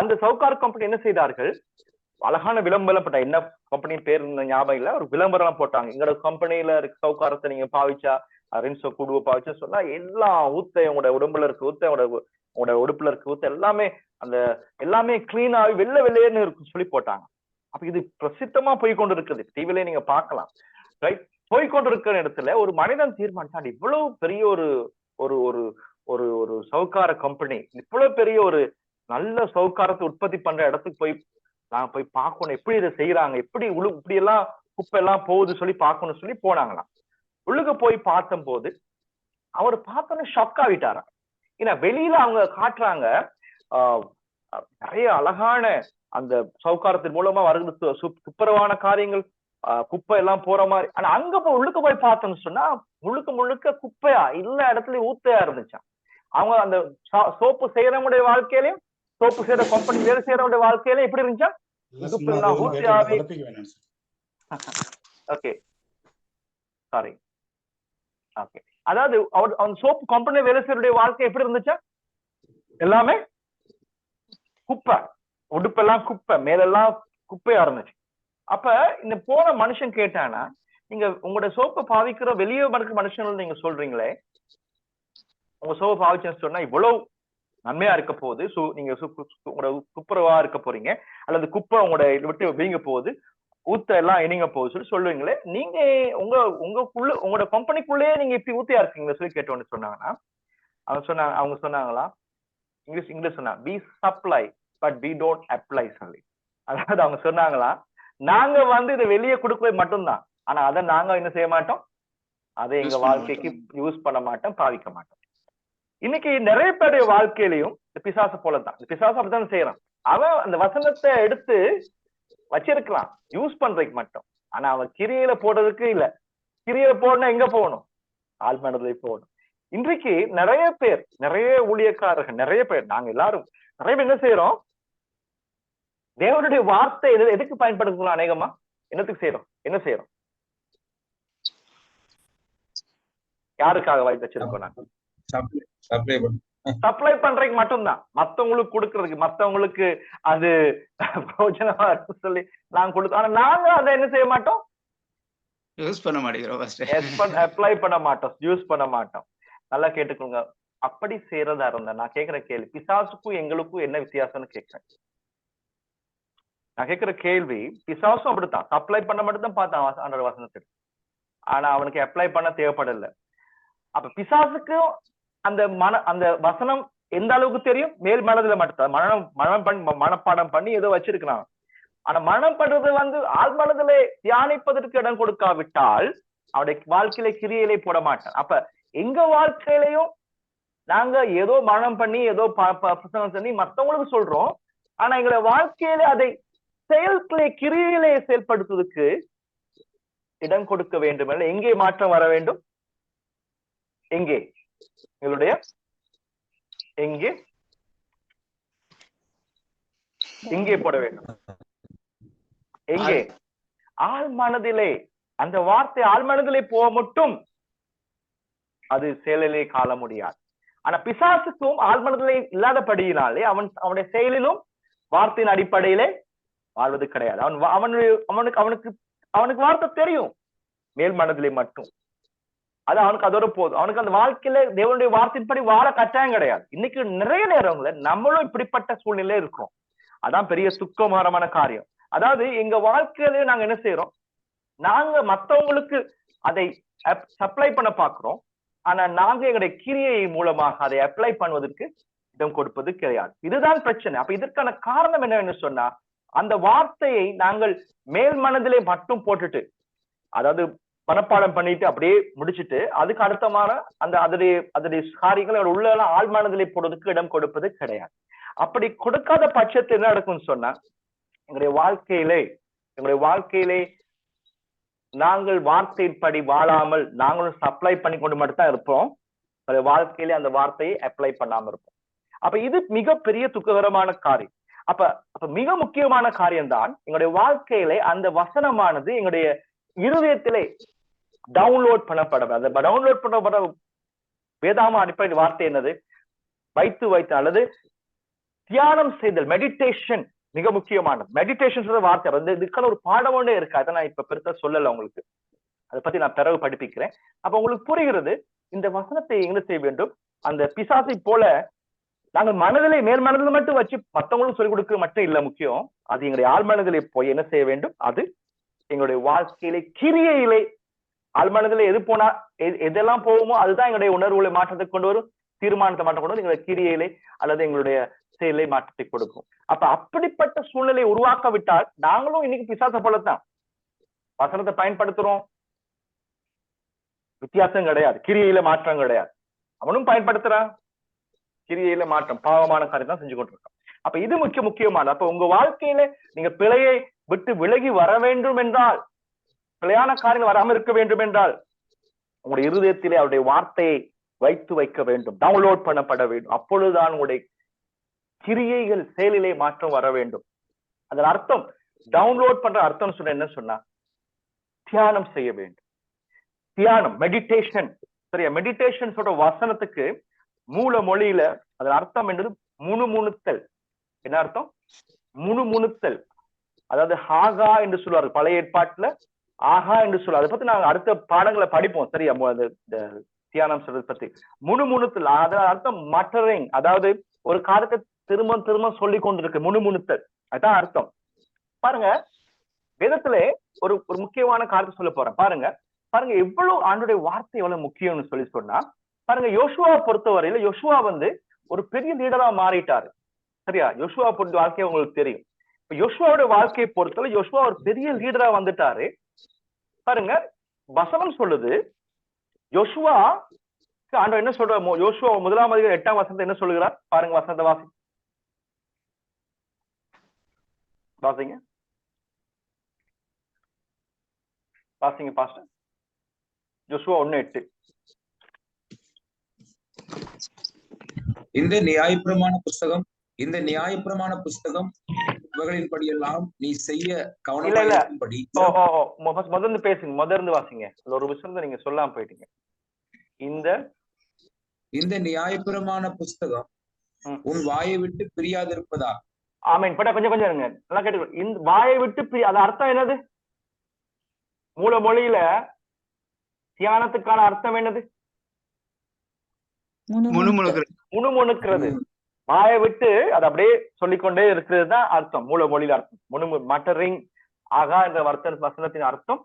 அந்த சவுக்கார கம்பெனி என்ன செய்தார்கள், அழகான விளம்பரம் போட்டா, என்ன கம்பெனி பேர் ஞாபகம் இல்ல, ஒரு விளம்பரம் போட்டாங்க. எங்களோட கம்பெனில இருக்க சவுக்காரத்தை நீங்க பாவிச்சா, ரின்சோ குடுவை பாவிச்சா சொன்னா எல்லாம் ஊத்த, உங்களோட உடம்புல இருக்க ஊத்த, உங்களோட உடுப்புல இருக்க ஊத்த எல்லாமே அந்த எல்லாமே கிளீன் ஆகி வெள்ளை வெள்ளையன்னு இருக்கும் சொல்லி போட்டாங்க. அப்ப இது பிரசித்தமா போய் கொண்டு இருக்குது, டிவில நீங்க பார்க்கலாம். ரைட், போய்கொண்டிருக்கிற இடத்துல ஒரு மனிதன் தீர்மானிச்சான், இவ்வளவு பெரிய ஒரு ஒரு ஒரு ஒரு ஒரு சவுக்கார கம்பெனி, இவ்வளவு பெரிய ஒரு நல்ல சவுக்காரத்தை உற்பத்தி பண்ற இடத்துக்கு போய் நான் போய் பார்க்கணும், எப்படி இதை செய்யறாங்க, எப்படி இப்படி எல்லாம் குப்பை எல்லாம் போகுது சொல்லி பார்க்கணும்னு சொல்லி போனாங்களாம். உள்ளுக்கு போய் பார்த்த போது அவர் பார்த்தோன்னே ஷாக் ஆகிட்டாராம். ஏன்னா வெளியில அவங்க காட்டுறாங்க நிறைய அழகான அந்த சவுக்காரத்தின் மூலமா வருகிற துப்புரவான காரியங்கள், குப்பை எல்லாம் போற மாதிரி. ஆனா அங்க போய் உள்ளுக்கு போய் பார்த்தோம்னு சொன்னா முழுக்க முழுக்க குப்பையா இல்ல இடத்துல ஊத்தையா இருந்துச்சான். அவங்க அந்த சோப்பு செய்யறவங்களுடைய வாழ்க்கையிலையும், சோப்பு செய்யற கம்பெனி வேலை செய்யறவங்களுடைய வாழ்க்கையிலும் எப்படி இருந்துச்சா, ஊத்தியாவே. Okay sorry, okay. அதாவது அவன் சோப்பு கம்பெனி வேலை செய்யறடைய வாழ்க்கை எப்படி இருந்துச்சா, எல்லாமே குப்பை, உடுப்பெல்லாம் குப்பை, மேலெல்லாம் குப்பையா இருந்துச்சு. அப்ப இந்த போன மனுஷன் கேட்டானா, நீங்க உங்களோட சோப்பை பாவிக்கிற வெளியே மறுக்கிற மனுஷன் நீங்க சொல்றீங்களே, உங்க சோப்பை பாவிச்சுன்னு சொன்னா இவ்வளவு நன்மையா இருக்க போகுது, நீங்க உங்களோட துப்புரவா இருக்க போறீங்க, அல்லது குப்பை உங்களோட விட்டு வீங்க போகுது, ஊத்த எல்லாம் இணைங்க போகுது சொல்லி சொல்லுவீங்களே, நீங்க உங்களோட கம்பெனிக்குள்ளேயே நீங்க இப்படி ஊத்தியா இருக்கீங்களா சொல்லி கேட்டோன்னு சொன்னாங்கன்னா, அவங்க சொன்னாங்களா, இங்கிலீஷ் சொன்னா, we supply but we don't apply சொல்லி. அதாவது அவங்க சொன்னாங்களா, நாங்க இதை வெளியே கொடுக்கவே மட்டும்தான், ஆனா அதை நாங்க என்ன செய்ய மாட்டோம், அதை எங்க வாழ்க்கைக்கு யூஸ் பண்ண மாட்டோம், பாவிக்க மாட்டோம். இன்னைக்கு நிறைய பேருடைய வாழ்க்கையிலையும் இந்த பிசாசு போலதான், இந்த பிசாசு அப்படித்தான் செய்யறான். அவன் அந்த வசனத்தை எடுத்து வச்சிருக்கலாம் யூஸ் பண்றதுக்கு மட்டும், ஆனா அவன் கிரியையில போடுறதுக்கு இல்ல. கிரியையில போடணும் எங்க போகணும், ஆழ்மனதை போகணும். இன்றைக்கு நிறைய பேர், நிறைய ஊழியக்காரர்கள், நிறைய பேர், நாங்க எல்லாரும் நிறைய பேர் என்ன செய்யறோம், தேவனுடைய வார்த்தை எதுக்கு பயன்படுத்தலாம், அநேகமா என்னத்துக்கு செய்யறோம், என்ன செய்யறோம், யாருக்காக வாய்ப்பு வச்சிருக்கோம், நாங்க சப்ளை பண்றதுக்கு மட்டும்தான், மத்தவங்களுக்கு கொடுக்கறதுக்கு, மத்தவங்களுக்கு அது பிரயோஜனமா இருக்கு சொல்லி நாங்க கொடுத்தோம். ஆனா நாங்க அதை என்ன செய்ய மாட்டோம், யூஸ் பண்ண மாட்டேங்கிறோம், அப்ளை பண்ண மாட்டோம், யூஸ் பண்ண மாட்டோம். நல்லா கேட்டுக்கோங்க. அப்படி செய்யறதா இருந்தா நான் கேட்கிற கேள்வி, பிசாசுக்கும் எங்களுக்கும் என்ன வித்தியாசம்னு கேட்கிறேன். நான் கேட்கிற கேள்வி, பிசாசும் அப்படித்தான் அப்ளை பண்ண மட்டும் தான் பார்த்தான் ஆண்டவர் வசனத்துக்கு, ஆனா அவனுக்கு அப்ளை பண்ண தேவைப்படல. அப்ப பிசாசுக்கும் அந்த வசனம் எந்த அளவுக்கு தெரியும், மேல் மனதுல மட்டும் மனப்பாடம் பண்ணி ஏதோ வச்சிருக்கிறான். ஆனா மனம் பண்றது ஆள் மனதிலே தியானிப்பதற்கு இடம் கொடுக்காவிட்டால் அவனுடைய வாழ்க்கையில கிரியையிலே போட மாட்டான். அப்ப எங்க வாழ்க்கையிலையும் நாங்க ஏதோ மனம் பண்ணி ஏதோ புத்தகம் பண்ணி மத்தவங்களுக்கு சொல்றோம், ஆனா எங்களை வாழ்க்கையில அதை செயல்களை கிரியையிலே செயல்படுத்துவதற்கு இடம் கொடுக்க வேண்டும். எங்கே மாற்றம் வர வேண்டும், எங்கே எங்களுடைய எங்கே போட வேண்டும், எங்கே ஆள் மனதிலே. அந்த வார்த்தை ஆள் மனதிலே போக மட்டும் அது செயலிலே காண முடியாது. ஆனா பிசாசுக்கும் ஆள் மனதிலே இல்லாதபடியினாலே அவனுடைய செயலிலும் வார்த்தையின் அடிப்படையிலே வாழ்வது கிடையாது. அவனுக்கு வார்த்தை தெரியும், மேல் மனதிலே மட்டும். அது அவனுக்கு அதோட போதும். அவனுக்கு அந்த வாழ்க்கையில தேவனுடைய வார்த்தையின்படி வாழ கட்டாயம் கிடையாது. இன்னைக்கு நிறைய நேரங்கள நம்மளும் இப்படிப்பட்ட சூழ்நிலை இருக்கிறோம். அதான் பெரிய துக்ககரமான காரியம். அதாவது எங்க வாழ்க்கையிலேயே நாங்க என்ன செய்யறோம், நாங்க மத்தவங்களுக்கு அதை சப்ளை பண்ண பாக்குறோம், ஆனா நாங்க எங்களுடைய கிரியை மூலமாக அதை அப்ளை பண்ணுவதற்கு இடம் கொடுப்பது கிடையாது. இதுதான் பிரச்சனை. அப்ப இதற்கான காரணம் என்னன்னு சொன்னா, அந்த வார்த்தையை நாங்கள் மேல் மனதிலே மட்டும் போட்டுட்டு, அதாவது மனப்பாடம் பண்ணிட்டு அப்படியே முடிச்சுட்டு அதுக்கு அடுத்தமான அதனுடைய காரியங்களை உள்ள எல்லாம் ஆள் மனதிலே போடுவதற்கு இடம் கொடுப்பது கிடையாது. அப்படி கொடுக்காத பட்சத்தில் என்ன நடக்கும்னு சொன்னா, எங்களுடைய வாழ்க்கையிலே நாங்கள் வார்த்தைப்படி வாழாமல் நாங்களும் சப்ளை பண்ணி கொண்டு மட்டும் தான் இருப்போம், வாழ்க்கையிலே அந்த வார்த்தையை அப்ளை பண்ணாம இருப்போம். அப்ப இது மிகப்பெரிய துக்ககரமான காரியம். அப்ப மிக முக்கியமான காரியம் தான் எங்களுடைய வாழ்க்கையிலே அந்த வசனமானது எங்களுடைய இருதயத்திலே டவுன்லோட் பண்ணப்பட வேதாம அடிப்படை வார்த்தை என்னது? வைத்து அல்லது தியானம் செய்தல், மெடிடேஷன் மிக முக்கியமானது. மெடிடேஷன் வார்த்தை வந்து இதுக்கான ஒரு பாடம் ஒன்றே இருக்கு. அதை நான் இப்ப பெருசா சொல்லல உங்களுக்கு, அதை பத்தி நான் பிறகு படிப்பிக்கிறேன். அப்ப உங்களுக்கு புரிகிறது இந்த வசனத்தை என்ன செய்ய வேண்டும். அந்த பிசாசை போல நாங்கள் மனதிலே மேல் மனதில் மட்டும் வச்சு மற்றவங்களும் சொல்லிக் கொடுக்க மட்டும் இல்ல முக்கியம், அது எங்களுடைய ஆழ் மனதிலே போய் என்ன செய்ய வேண்டும், அது எங்களுடைய வாழ்க்கையிலே கிரியையிலே ஆழ்மனதிலே எது போனா எதெல்லாம் போகுமோ அதுதான் எங்களுடைய உணர்வுகளை மாற்றத்தை கொண்டு வரும், தீர்மானத்தை மாற்றம் கொண்டு வரும், எங்களுடைய கிரியையிலே அல்லது எங்களுடைய செயலை மாற்றத்தை கொடுக்கும். அப்ப அப்படிப்பட்ட சூழ்நிலை உருவாக்காவிட்டால் நாங்களும் இன்னைக்கு பிசாசை போலத்தான் வசனத்தை பயன்படுத்துறோம், வித்தியாசம் கிடையாது, கிரியையில மாற்றம் கிடையாது. அவனும் பயன்படுத்துறான், கிரியையில மாற்றம், பாவமான காரியம் தான் செஞ்சு கொண்டிருக்கான். அப்ப இது முக்கியமானது. அப்ப உங்க வாழ்க்கையில நீங்க பிழையை விட்டு விலகி வர வேண்டும் என்றால், பிழையான காரியங்கள் வராமல் இருக்க வேண்டும் என்றால், உங்களுடைய இருதயத்திலே அவருடைய வார்த்தையை வைக்க வேண்டும், டவுன்லோட் பண்ணப்பட வேண்டும். அப்பொழுதுதான் உங்களுடைய கிரியைகள் செயலிலே மாற்றம் வர வேண்டும். அதன் அர்த்தம் டவுன்லோட் பண்ற அர்த்தம் சொன்ன என்ன சொன்னா, தியானம் செய்ய வேண்டும். தியானம், மெடிடேஷன். சரியா? மெடிடேஷன் சொல்ற வசனத்துக்கு மூல மொழியில அதன் அர்த்தம் என்றது முணுமுணுத்தல். என்ன அர்த்தம்? முணுமுணுத்தல். அதாவது ஹாகா என்று சொல்லுவார்கள் பழைய ஏற்பாட்டுல, ஆகா என்று சொல்லுவார். அதை பத்தி நாங்க அடுத்த பாடங்களை படிப்போம். சரியா? தியானம் சொல்றது பத்தி முணுமுணுத்தல், அதன் அர்த்தம் மட்டரிங், அதாவது ஒரு காரியத்தை திரும்ப சொல்லி கொண்டிருக்கு, முணுமுணுத்தல், அதுதான் அர்த்தம். பாருங்க, வேதத்திலே ஒரு முக்கியமான காரியத்தை சொல்ல போறேன். பாருங்க எவ்வளவு ஆண்டுடைய வார்த்தை எவ்வளவு முக்கியம்னு சொல்லி சொன்னா, பாருங்க யோசுவா பொறுத்தவரையில யோசுவா வந்து ஒரு பெரிய லீடரா மாறிட்டாரு. சரியா? யோசுவா பொறுத்த வாழ்க்கையை உங்களுக்கு தெரியும். இப்ப யோசுவாவோட வாழ்க்கையை பொறுத்தவரை யோசுவா ஒரு பெரிய லீடரா வந்துட்டாரு. பாருங்க வசனம் சொல்லுது, யோசுவா ஆண்டவர் என்ன சொல்ற, யோசுவா 1 வசனத்தை என்ன சொல்லுகிறார் பாருங்க. வசனத்தை வாசிங்க பாஸ்டர். யோசுவா 1:8. இந்த நியாயப்பிரமாண புஸ்தகம் இவர்களின்படியெல்லாம் நீ செய்ய கவனமாயிருக்கும்படி. முதல்ல பேசுங்க, முதல்ல வாசிங்க. ஒரு விஷயத்தை நீங்க சொல்லாம போயிட்டீங்க. இந்த நியாயப்பிரமாண புஸ்தகம் உன் வாயை விட்டு பிரியாதிருப்பதா. ஆமீன். கொஞ்சம் இருங்க, நல்லா கேட்டு. இந்த வாயை விட்டு அது அர்த்தம் என்னது? மூல மொழியில தியானத்துக்கான அர்த்தம் என்னது? முணுமுணுக்கிறது. வாயை விட்டு அது அப்படியே சொல்லிக்கொண்டே இருக்கிறது தான் அர்த்தம், மூல மொழியில அர்த்தம். மட்டரிங், ஆகா என்ற வசனத்தின் அர்த்தம்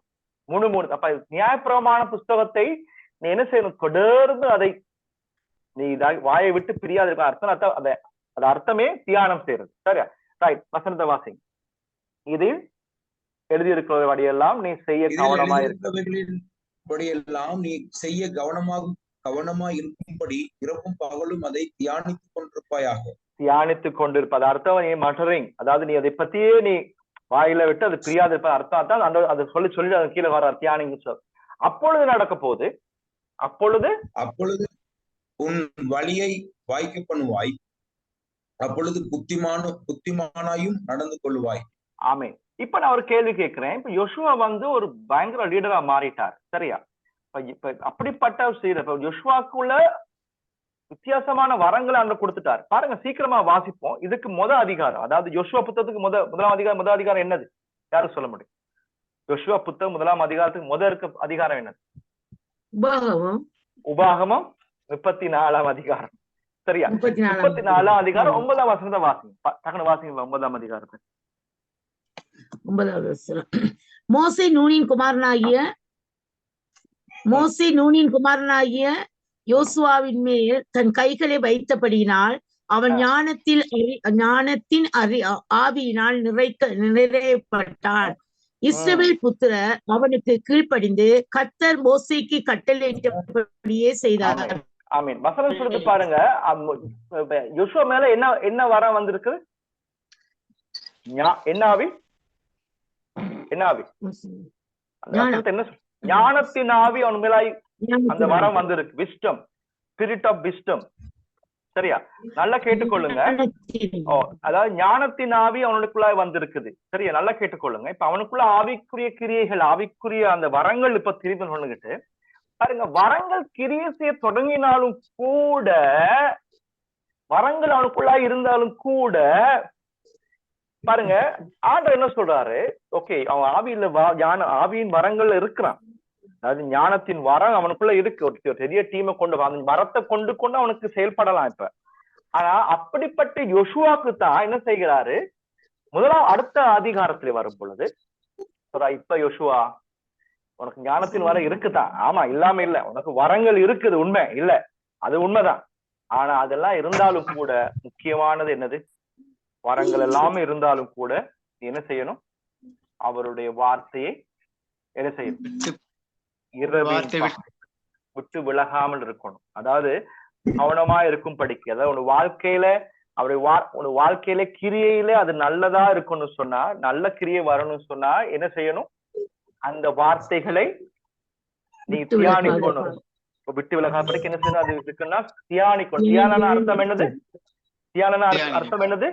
முணுமுணு. அப்ப நியாயப்பிரமாண புஸ்தகத்தை நீ என்ன செய்யணும், தொடர்ந்து அதை நீ வாயை விட்டு பிரியாது இருக்க அர்த்தம். அது அர்த்தமே தியானம் செய்யறது. சரியா? ரைட். வசனத்தை வாசிங்க. இது எழுதியிருக்கிறபடியெல்லாம் நீ செய்ய கவனமாய் இருக்கும்படி இரவும் பகலும் அதை தியானித்துக் கொண்டிருப்பாயாக. தியானித்துக் கொண்டிருப்பது அர்த்தம் நீ மட்டரிங், அதாவது நீ அதை பத்தியே நீ வாயில விட்டு அது பிரியாது இருப்பது அர்த்தம் தான். அந்த அதை சொல்லி அது கீழே வர தியானிங் சொல். அப்பொழுது நடக்க போகுது, அப்பொழுது உன் வழியை வாய்க்க பண்ணுவாய், அப்பொழுது புத்திமானாயும் நடந்து கொள்வாய். ஆமே. இப்ப நான் ஒரு கேள்வி கேட்கிறேன். இப்ப யோசுவா வந்து ஒரு பயங்கர லீடரா மாறிட்டார். சரியா? இப்ப அப்படிப்பட்ட யோசுவாக்குள்ள வித்தியாசமான வரங்களை அங்க கொடுத்துட்டார். பாருங்க, சீக்கிரமா வாசிப்போம். இதுக்கு அதிகாரம், அதாவது யோசுவா புத்தகத்துக்கு முதல் அதிகாரம் என்னது? யாரும் சொல்ல முடியும்? யோசுவா புத்தகம் 1 அதிகாரத்துக்கு இருக்க அதிகாரம் என்னது? உபாகமம் 34 அதிகாரம். சரியா? 34 அதிகாரம் 9 வசனத்தை வாசிங்க. டக்குனு வாசிங்க 9 அதிகாரத்தை. 9வது வசனம். மோசே நூனின் குமாரனாகிய யோசுவாவின் மேல் தன் கைகளை வைத்தபடியினால் அவன் ஞானத்தின் ஆவியினால் நிறையப்பட்டான். இஸ்ரவேல் புத்திரர் அவனுக்கு கீழ்ப்படிந்து கர்த்தர் மோசேக்கு கட்டளையிட்டபடியே செய்தார். ஆமீன். வசனம் சொல்றது பாருங்க, யோசுவா மேல என்ன வரம் வந்திருக்கு? என்ன ஆவி? ஞானத்தின் ஆவி அவன் மேல அந்த வரம் வந்திருக்கு. Wisdom, spirit of wisdom. சரியா? நல்லா கேட்டுக்கொள்ளுங்க. அதாவது ஞானத்தின் ஆவி அவனுக்குள்ளாய் வந்திருக்குது. சரியா? நல்லா கேட்டுக்கொள்ளுங்க. இப்ப அவனுக்குள்ள ஆவிக்குரிய கிரியைகள், ஆவிக்குரிய அந்த வரங்கள் இப்ப திருப்பி சொல்லுகிட்டு பாருங்க, வரங்கள் கிரியை செய்ய தொடங்கினாலும் கூட, வரங்கள் அவனுக்குள்ளா இருந்தாலும் கூட, பாருங்க ஆண்டவர் என்ன சொல்றாரு, ஓகே அவன் ஆவியில ஆவியின் வரங்கள் இருக்கிறான், அதாவது ஞானத்தின் வரம் அவனுக்குள்ள இருக்கு, ஒரு பெரிய டீமை கொண்டு அந்த வரத்தை கொண்டு அவனுக்கு செயல்படலாம். இப்ப ஆனா அப்படிப்பட்ட யோசுவாக்கு தான் என்ன செய்கிறாரு, அடுத்த அதிகாரத்துல வரும் பொழுது இப்ப யோசுவா உனக்கு ஞானத்தின் வரம் இருக்குதான், ஆமா இல்லாம இல்ல, உனக்கு வரங்கள் இருக்குது, உண்மை இல்ல, அது உண்மைதான். ஆனா அதெல்லாம் இருந்தாலும் கூட முக்கியமானது என்னது, வரங்கள் எல்லாமே இருந்தாலும் கூட என்ன செய்யணும், அவருடைய வார்த்தையை என்ன செய்யணும், விட்டு விலகாமல் இருக்கணும். அதாவது கவனமா இருக்கும் படிக்க, அதாவது உன் வாழ்க்கையில உன் வாழ்க்கையில கிரியையில அது நல்லதா இருக்கும்னு சொன்னா, நல்ல கிரியை வரணும்னு சொன்னா என்ன செய்யணும், அந்த வார்த்தைகளை நீ தியானிக்கணும். விட்டு விலகா படிக்க என்ன செய்யணும், அது இருக்குன்னா தியானிக்கணும். தியானன அர்த்தம் என்னது, தியானன அர்த்தம் என்னது,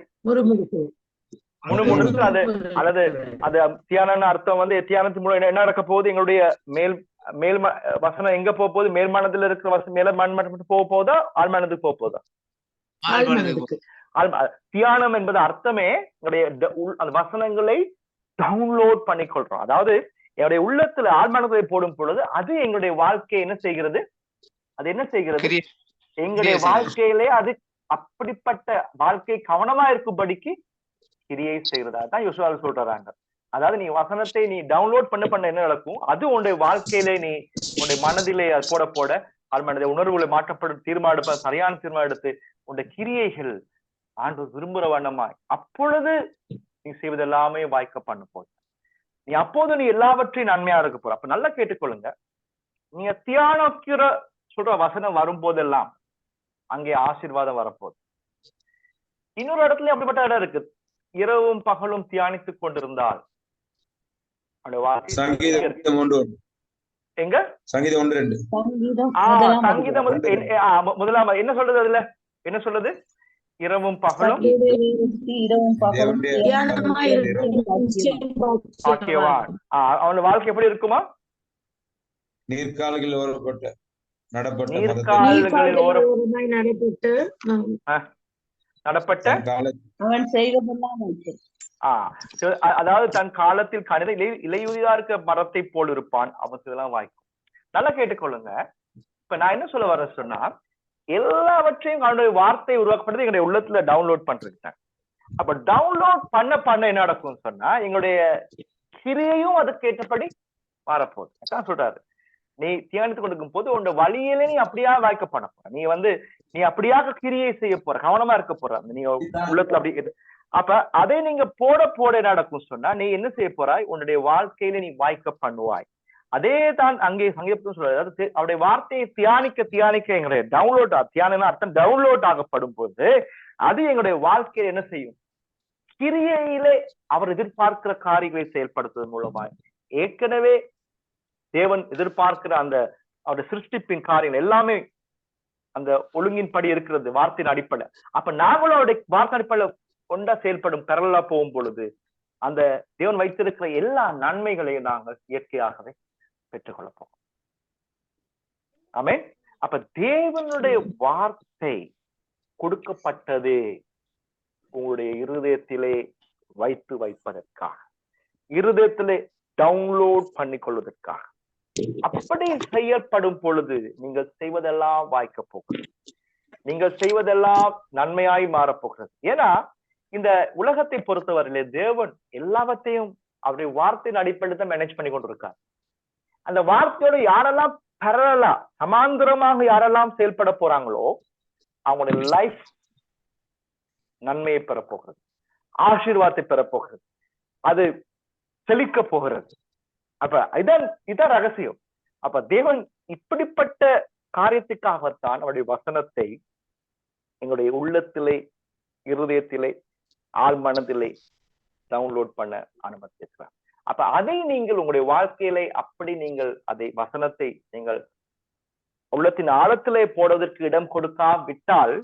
முணுமுணுத்து அது அல்லது அது தியானன அர்த்தம் வந்து தியானத்தின் மூலம் என்ன நடக்க போகுது, எங்களுடைய மேல் வசனம் எங்க போக போகுது, மேல்மானத்துல இருக்கிற வசனம் மேல மண்மனத்துக்கு போக போதா, ஆழ்மானத்துக்கு போக போதா? தியானம் என்பது அர்த்தமே எங்களுடைய அந்த வசனங்களை டவுன்லோட் பண்ணிக்கொள்றோம். அதாவது என்னுடைய உள்ளத்துல ஆழ்மானத்தை போடும் பொழுது அது எங்களுடைய வாழ்க்கையை என்ன செய்கிறது, அது என்ன செய்கிறது, எங்களுடைய வாழ்க்கையிலே அது அப்படிப்பட்ட வாழ்க்கை கவனமா இருக்கும்படிக்கு கிரியை செய்யறதா தான் யோசுவா சொல்றாங்க. அதாவது நீ வசனத்தை நீ டவுன்லோட் பண்ண என்ன நடக்கும், அது உன்னுடைய வாழ்க்கையிலே நீ உன்னுடைய மனதிலே போட போட ஆழ்மனதை உணர்வுகளை மாற்றப்படும் தீர்மானம் சரியான தீர்மானம் எடுத்து உன்னுடைய கிரியைகள் ஆண்டவர் விரும்புற வண்ணமாய் அப்பொழுது நீ செய்வதெல்லாமே வாய்க்க பண்ண போது நீ அப்போது நீ எல்லாவற்றையும் நன்மையா இருக்க போற. அப்ப நல்லா கேட்டுக்கொள்ளுங்க, நீங்க தியானிக்கிற சொல்ற வசனம் வரும்போதெல்லாம் அங்கே ஆசீர்வாதம் வரப்போகுது. இன்னொரு இடத்துல அப்படிப்பட்ட இடம் இருக்கு, இரவும் பகலும் தியானித்துக் கொண்டிருந்தால் எங்க சங்கீதம் 1:2 முதலாம் என்ன சொல்றது, அதுல என்ன சொல்றது, இரவும் பகலும் அவனோட வாழ்க்கை எப்படி இருக்குமா, நீர்க்கால்களில் ஓரப்பட்ட நடப்பட்ட அவன் செய்வதெல்லாம் அதாவது தன் காலத்தில் கணித இலையுதிரா இருக்க மரத்தை போல் இருப்பான், அவன் இதெல்லாம் வாய்க்கும். நல்லா கேட்டுக்கொள்ளுங்க, இப்ப நான் என்ன சொல்ல வர சொன்னா, எல்லாவற்றையும் அவனுடைய வார்த்தை உருவாக்கப்படுறது எங்களுடைய உள்ளத்துல டவுன்லோட் பண்றேன். அப்ப டவுன்லோட் பண்ண என்ன நடக்கும்னு சொன்னா, எங்களுடைய கிரியையும் அதுக்கு ஏற்றபடி மாறப்போகுது. சொல்றாரு, நீ தியானித்து கொண்டிருக்கும் போது உன்னோட வழியில நீ அப்படியா வாய்க்க பண்ண போற, நீ அப்படியாக கிரியை செய்ய போற, கவனமா இருக்க போற, நீ உள்ளத்துல அப்படி. அப்ப அதை நீங்க போட நடக்கும் சொன்னா நீ என்ன செய்ய போறாய், உன்னுடைய வாழ்க்கையில நீ வாய்க்க பண்ணுவாய். அதே தான் அங்கே சங்கீதம் சொல்றாரு, அவருடைய வார்த்தையை தியானிக்க எங்களுடைய டவுன்லோட் தியானம் அர்த்தம் டவுன்லோட் ஆகப்படும் போது அது எங்களுடைய வாழ்க்கையில என்ன செய்யும், கிரியையிலே அவர் எதிர்பார்க்கிற காரியங்களை செயல்படுத்துவதன் மூலமாய் ஏற்கனவே தேவன் எதிர்பார்க்கிற அந்த அவருடைய சிருஷ்டிப்பின் காரியங்கள் எல்லாமே அந்த ஒழுங்கின் படி இருக்கிறது வார்த்தையின் அடிப்படை. அப்ப நாங்களும் அவருடைய வார்த்தை அடிப்படையில கொண்டா செயல்படும் பெறலா போகும் பொழுது அந்த தேவன் வைத்திருக்கிற எல்லா நன்மைகளையும் நாங்கள் இயற்கையாகவே பெற்றுக்கொள்ள போகிறோம். ஆமென். அப்ப தேவனுடைய வார்த்தை கொடுக்கப்பட்டது உங்களுடைய இருதயத்திலே வைப்பதற்காக, இருதயத்திலே டவுன்லோட் பண்ணிக்கொள்வதற்காக. அப்படி செய்யப்படும் பொழுது நீங்கள் செய்வதெல்லாம் வாய்க்க போகிறது, நீங்கள் செய்வதெல்லாம் நன்மையாய் மாறப்போகிறது. ஏன்னா இந்த உலகத்தை பொறுத்தவரையிலே தேவன் எல்லாவற்றையும் அவருடைய வார்த்தையின் அடிப்படையில் தான் மேனேஜ் பண்ணி கொண்டிருக்கார். அந்த வார்த்தையோட யாரெல்லாம் பரலா சமாந்தரமாக யாரெல்லாம் செயல்பட போறாங்களோ அவங்களுடைய லைஃப் நன்மையை பெறப்போகிறது, ஆசீர்வாதத்தை பெறப்போகிறது, அது செழிக்க போகிறது. அப்ப இதான் ரகசியம். அப்ப தேவன் இப்படிப்பட்ட காரியத்துக்காகத்தான் அவருடைய வசனத்தை எங்களுடைய உள்ளத்திலே இருதயத்திலே ஆழ்மனத்திலே டவுன்லோட் பண்ண அனுமதிக்கிறார். அப்ப அதை நீங்கள் உங்களுடைய வாழ்க்கையிலே அப்படி நீங்கள் அதை வசனத்தை நீங்கள் உள்ளத்தின் ஆழத்திலே போடுவதற்கு இடம் கொடுக்காவிட்டால்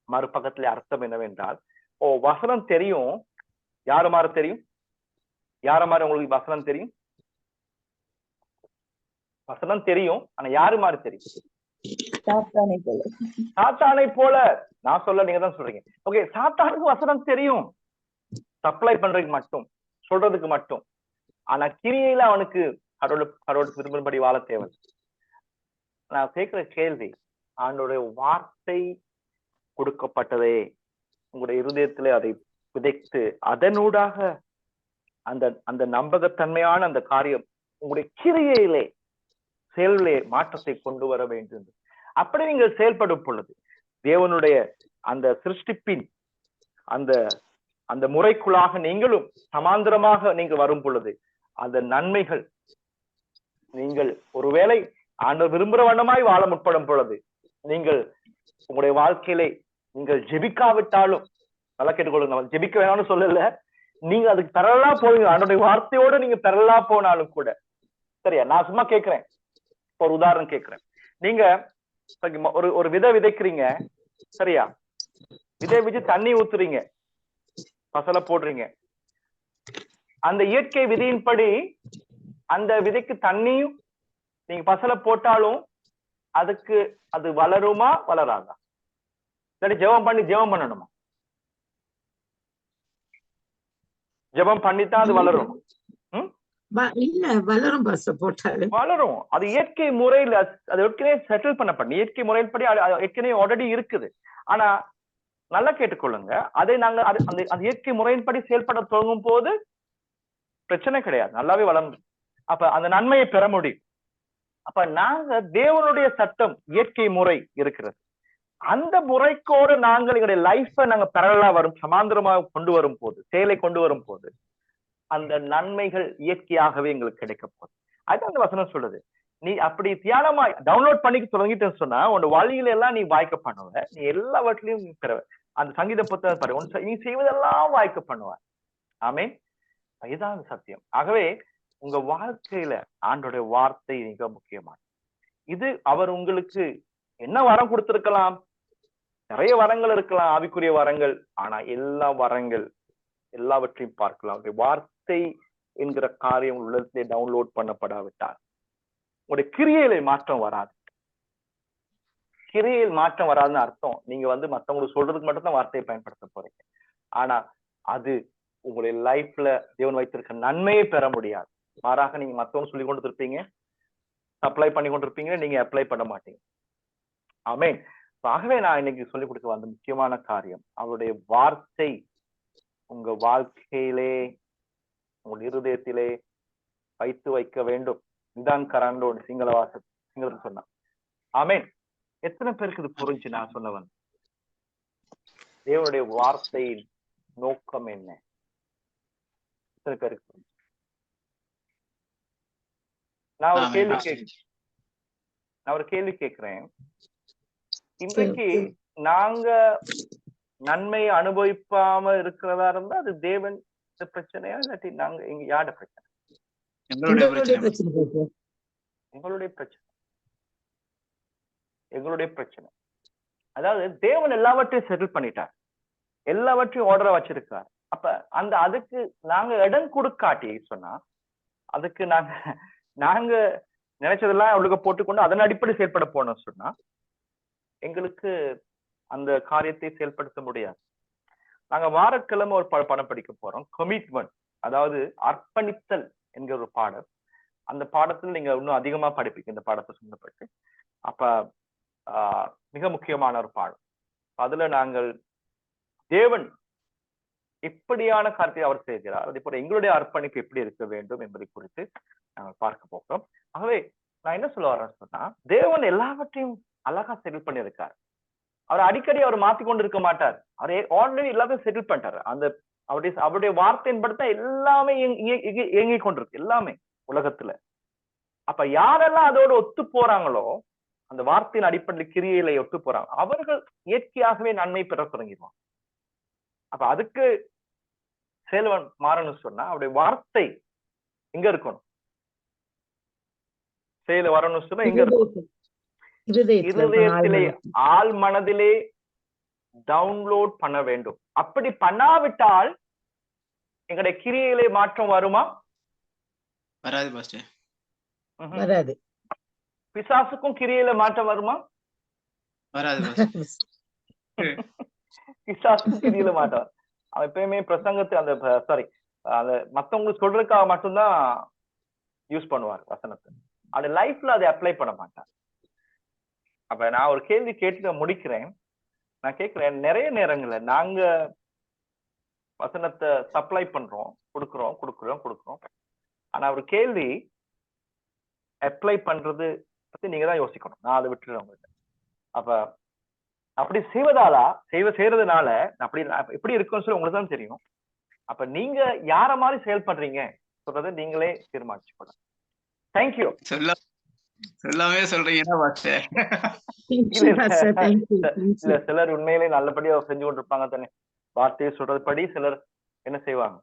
மறுபக்கத்திலே அர்த்தம் என்னவென்றால், வசனம் தெரியும், யாரு மாதிரி தெரியும், யார மாதிரி உங்களுக்கு வசனம் தெரியும், வசனம் தெரியும், ஆனா யாரு மாதிரி தெரியும்? சாத்தானை போல. சாத்தானை போல. நான் சொல்ல, நீங்க தான் சொல்றீங்க. ஓகே, சாத்தானுக்கு வசனம் தெரியும், சப்ளை பண்றதுக்கு மட்டும், சொல்றதுக்கு மட்டும். ஆனா கிரியையில அவனுக்கு கடவுள் விரும்பினபடி வாழ தேவை. நான் கேட்கிற கேள்வி, ஆண்டோடைய வார்த்தை கொடுக்கப்பட்டதே உங்களுடைய இருதயத்திலே அதை விதைத்து அதனூடாக அந்த அந்த நம்பகத்தன்மையான அந்த காரியம் உங்களுடைய கிரியையிலே செயலிலே மாற்றத்தை கொண்டு வர வேண்டும். அப்படி நீங்கள் செயல்படும் பொழுது தேவனுடைய அந்த சிருஷ்டிப்பின் அந்த அந்த முறைக்குள்ளாக நீங்களும் சமாந்தரமாக நீங்கள் வரும் பொழுது அந்த நன்மைகள் நீங்கள் ஒருவேளை ஆண்டவர் விரும்புகிற வண்ணமாய் வாழ முற்படும் பொழுது நீங்கள் உங்களுடைய வாழ்க்கையிலே நீங்கள் ஜெபிக்காவிட்டாலும், நல்லா கேட்டுக்கொள்ளுங்க, நம்ம ஜெபிக்க வேணாம்னு சொல்லல, நீங்க அதுக்கு பெறலா போவீங்க. ஆண்டவருடைய வார்த்தையோட நீங்க பெறலா போனாலும் கூட சரியா. நான் சும்மா கேட்கிறேன், ஒரு உதாரணம் கேட்கிறேன். நீங்க ஒரு விதை விதைக்கிறீங்க சரியா, விதை விதைச்சு தண்ணி ஊத்துறீங்க, பசலை போடுறீங்க. அந்த இயற்கை விதியின்படி அந்த விதைக்கு தண்ணியும் நீங்க பசலை போட்டாலும் அதுக்கு அது வளருமா வளராதா? இல்லாட்டி ஜெபம் பண்ணணுமா? ஜெபம் பண்ணித்தான் அது வளரும். வளரும். அது இயற்கை முறையில அது ஏற்கனவே செட்டில் பண்ணப்படும். இயற்கை முறையின்படி ஏற்கனவே ஆல்ரெடி இருக்குது. ஆனா நல்லா கேட்டுக்கொள்ளுங்க, அதை நாங்க அந்த இயற்கை முறையின்படி செயல்பட தொடங்கும் போது பிரச்சனை கிடையாது, நல்லாவே வளர்ந்து அப்ப அந்த நன்மையை பெற முடியும். அப்ப நாங்க தேவனுடைய சட்டம் இயற்கை முறை இருக்கிறது, அந்த முறைக்கோடு நாங்கள் எங்களுடைய லைஃபை நாங்க பெறலா வரும் சமாந்தரமாக கொண்டு வரும் போது, செயலை கொண்டு வரும் போது அந்த நன்மைகள் இயற்கையாகவே எங்களுக்கு கிடைக்க போகுது. அதுதான் அந்த வசனம் சொல்லுது. நீ அப்படி தியானமா டவுன்லோட் பண்ணிக்க தொடங்கிட்டேன்னு சொன்னா உன் வழியில எல்லாம் நீ வாய்க்க பண்ணுவ, நீ எல்லாவற்றிலையும் பெறுவ. அந்த சங்கீத புத்தகம் பாரு, நீ செய்வதெல்லாம் வாய்க்க பண்ணுவ. ஆமென். இதுதான் சத்தியம். ஆகவே உங்க வாழ்க்கையில ஆண்டோடைய வார்த்தை மிக முக்கியமானது. இது அவர் உங்களுக்கு என்ன வரம் கொடுத்திருக்கலாம், நிறைய வரங்கள் இருக்கலாம், ஆவிக்குரிய வரங்கள். ஆனா எல்லா வரங்கள் எல்லாவற்றையும் பார்க்கலாம். அவருடைய வார்த்தை என்கிற காரியம் உள்ளத்திலே டவுன்லோட் பண்ணப்படாவிட்டால் உங்களுடைய கிரியையில மாற்றம் வராது. கிரியையில் மாற்றம் வராதுன்னு அர்த்தம், நீங்க மத்தவங்களுக்கு சொல்றதுக்கு மட்டும் தான் வார்த்தையை பயன்படுத்த போறீங்க. ஆனா அது உங்களுடைய லைஃப்ல தேவன் வைத்திருக்க நன்மையை பெற முடியாது. மாறாக நீங்க மத்தவங்க சொல்லி கொண்டு இருப்பீங்க, அப்ளை பண்ணி கொண்டிருப்பீங்க, நீங்க அப்ளை பண்ண மாட்டீங்க. ஆமென். ஆகவே நான் இன்னைக்கு சொல்லிக் கொடுக்க வந்த முக்கியமான காரியம், அவருடைய வார்த்தை உங்க வாழ்க்கையிலே உங்கள் இருதயத்திலே வைத்து வைக்க வேண்டும். இதான் கராண்டோடு சிங்களத்தில் சொன்னான். ஆமென். எத்தனை பேருக்கு இது புரிஞ்சு நான் சொன்னவன்? தேவனுடைய வார்த்தையின் நோக்கம் என்ன? எத்தனை பேருக்கு புரிஞ்சு? நான் ஒரு கேள்வி கேட்கிறேன். இன்றைக்கு நாங்க நன்மை அனுபவிப்பாம இருக்கிறதா இருந்தா அது தேவன் பிரச்சனையா, இல்லாட்டி நாங்க இங்க யாரோட பிரச்சனை? எங்களுடைய பிரச்சனை. அதாவது தேவன் எல்லாவற்றையும் செட்டில் பண்ணிட்டார், எல்லாவற்றையும் ஆர்டரா வச்சிருக்கார். அப்ப அதுக்கு நாங்க இடம் கொடுக்காட்டி சொன்னா, அதுக்கு நாங்க நினைச்சதெல்லாம் அவளுக்கு போட்டுக்கொண்டு அதன் அடிப்படை செயல்பட போனோம் சொன்னா எங்களுக்கு அந்த காரியத்தை செயல்படுத்த முடியாது. நாங்க வாரக்கிழமை ஒரு படம் படிக்க போறோம், கமிட்மெண்ட், அதாவது அர்ப்பணித்தல் என்கிற ஒரு பாடம். அந்த பாடத்துல நீங்க இன்னும் அதிகமா படிப்பீங்க இந்த பாடத்தை சம்பந்தப்பட்டு. அப்ப மிக முக்கியமான ஒரு பாடம். அதுல நாங்கள் தேவன் எப்படியான காரியத்தை அவர் செய்கிறார், அதே போல எங்களுடைய அர்ப்பணிப்பு எப்படி இருக்க வேண்டும் என்பதை குறித்து நாங்கள் பார்க்க போகிறோம். ஆகவே நான் என்ன சொல்ல வரேன்னு சொன்னா, தேவன் எல்லாவற்றையும் அழகா செட்டில் பண்ணியிருக்காரு. அவர் அடிக்கடி அவர் மாத்தி கொண்டு இருக்க மாட்டார். அவர் ஆல்ரெடி எல்லாத்தையும் செட்டில் பண்ணிட்டாரு. அவருடைய வார்த்தையின் படுத்த எல்லாமே இயங்கிக் கொண்டிருக்கு, எல்லாமே உலகத்துல. அப்ப யாரெல்லாம் அதோட ஒத்து போறாங்களோ, அந்த வார்த்தையின் அடிப்படையில் கிரியையில ஒத்து போறாங்க, அவர்கள் இயற்கையாகவே நன்மை பெற தொடங்கிடுவாங்க. அப்ப அதுக்கு செயல்வன் மாறணும்னு சொன்னா அவருடைய வார்த்தை எங்க இருக்கணும், செயல வரணும்னு சொன்னா எங்க இருக்கணும்? இருதயத்திலே, ஆள் மனதிலே டவுன்லோட் பண்ண வேண்டும். அப்படி பண்ணாவிட்டால் எங்களுடைய கிரியையிலே மாற்றம் வருமா? வராது பாஸ்டர். வராது. பிசாசுக்கும் கிரியையில மாற்றம் வருமா? வராது பாஸ்டர். பிசாசுக்கும் கிரியையில மாற்றம். அவன் எப்பயுமே பிரசங்கத்தை அந்த சாரி அந்த மத்தவங்களுக்கு சொல்றதுக்காக மட்டும்தான் யூஸ் பண்ணுவார் வசனத்தை. அது லைஃப்ல அதை அப்ளை பண்ண மாட்டான். அப்ப நான் ஒரு கேள்வி கேட்டு முடிக்கிறேன். நான் கேட்கிறேன், நிறைய நேரங்கள்ல நாங்க வசனத்தை சப்ளை பண்றோம், கொடுக்குறோம். ஆனா ஒரு கேள்வி அப்ளை பண்றது பத்தி நீங்க தான் யோசிக்கணும். நான் அதை விட்டுறேன் உங்களுக்கு. அப்ப அப்படி செய்யறதுனால அப்படி எப்படி இருக்குன்னு சொல்லி உங்களுக்கு தான் தெரியும். அப்ப நீங்க யார மாதிரி செயல்படுறீங்க சொல்றதை நீங்களே தீர்மானிச்சுக்கணும். தேங்க்யூ. சொல்லாமே சொல்றீங்கன்னா பாஸ்டர். இல்ல, சிலர் உண்மையிலே நல்லபடியா செஞ்சு கொண்டிருப்பாங்க தானே. வார்த்தையை சொல்றது படி சிலர் என்ன செய்வாங்க,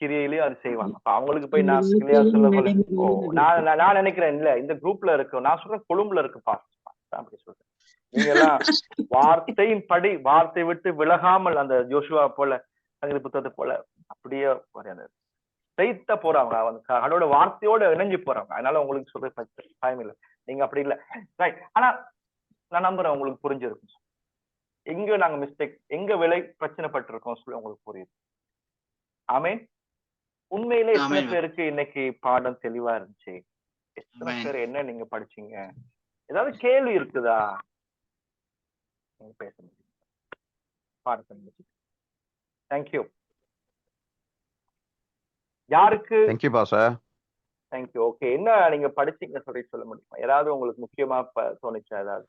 கிரியையிலயும் அது செய்வாங்க. அப்ப அவங்களுக்கு போய் நான் கிளியா சொல்ல நான் நினைக்கிறேன், இல்ல இந்த குரூப்ல இருக்கு, நான் சொல்றேன் கொழும்புல இருக்கு பாஸ்டர் அப்படி சொல்றேன். நீங்க எல்லாம் வார்த்தையின் படி வார்த்தை விட்டு விலகாமல் அந்த ஜோஷுவா போல சங்கீத புத்தகத்தை போல அப்படியே ஸ்ட்ரைட்டா போறாங்க, அதோட வார்த்தையோட இணைஞ்சு போறாங்க. அதனால உங்களுக்கு சொல்ற டைம் இல்லை, நீங்க அப்படி இல்லை. ரைட். ஆனா நான் நம்புறேன் உங்களுக்கு புரிஞ்சிருக்கும். எங்க நாங்க மிஸ்டேக், எங்க விலை பிரச்சனை பட்டிருக்கோம் சொல்லி உங்களுக்கு புரியுது. ஆமீன். உண்மையிலே எத்தனை பேருக்கு இன்னைக்கு பாடம் தெளிவா இருந்துச்சு? எத்தனை பேர் என்ன நீங்க படிச்சீங்க? ஏதாவது கேள்வி இருக்குதா? நீங்க பேச முடியும். பாடத்தை தேங்க்யூ. யாருக்கு? Thank you pastor. தேங்க்யூ. ஓகே, என்ன நீங்க படிச்சீங்க சொல்லி சொல்ல முடியுமா? ஏதாவது உங்களுக்கு முக்கியமா தோணுச்சா? ஏதாவது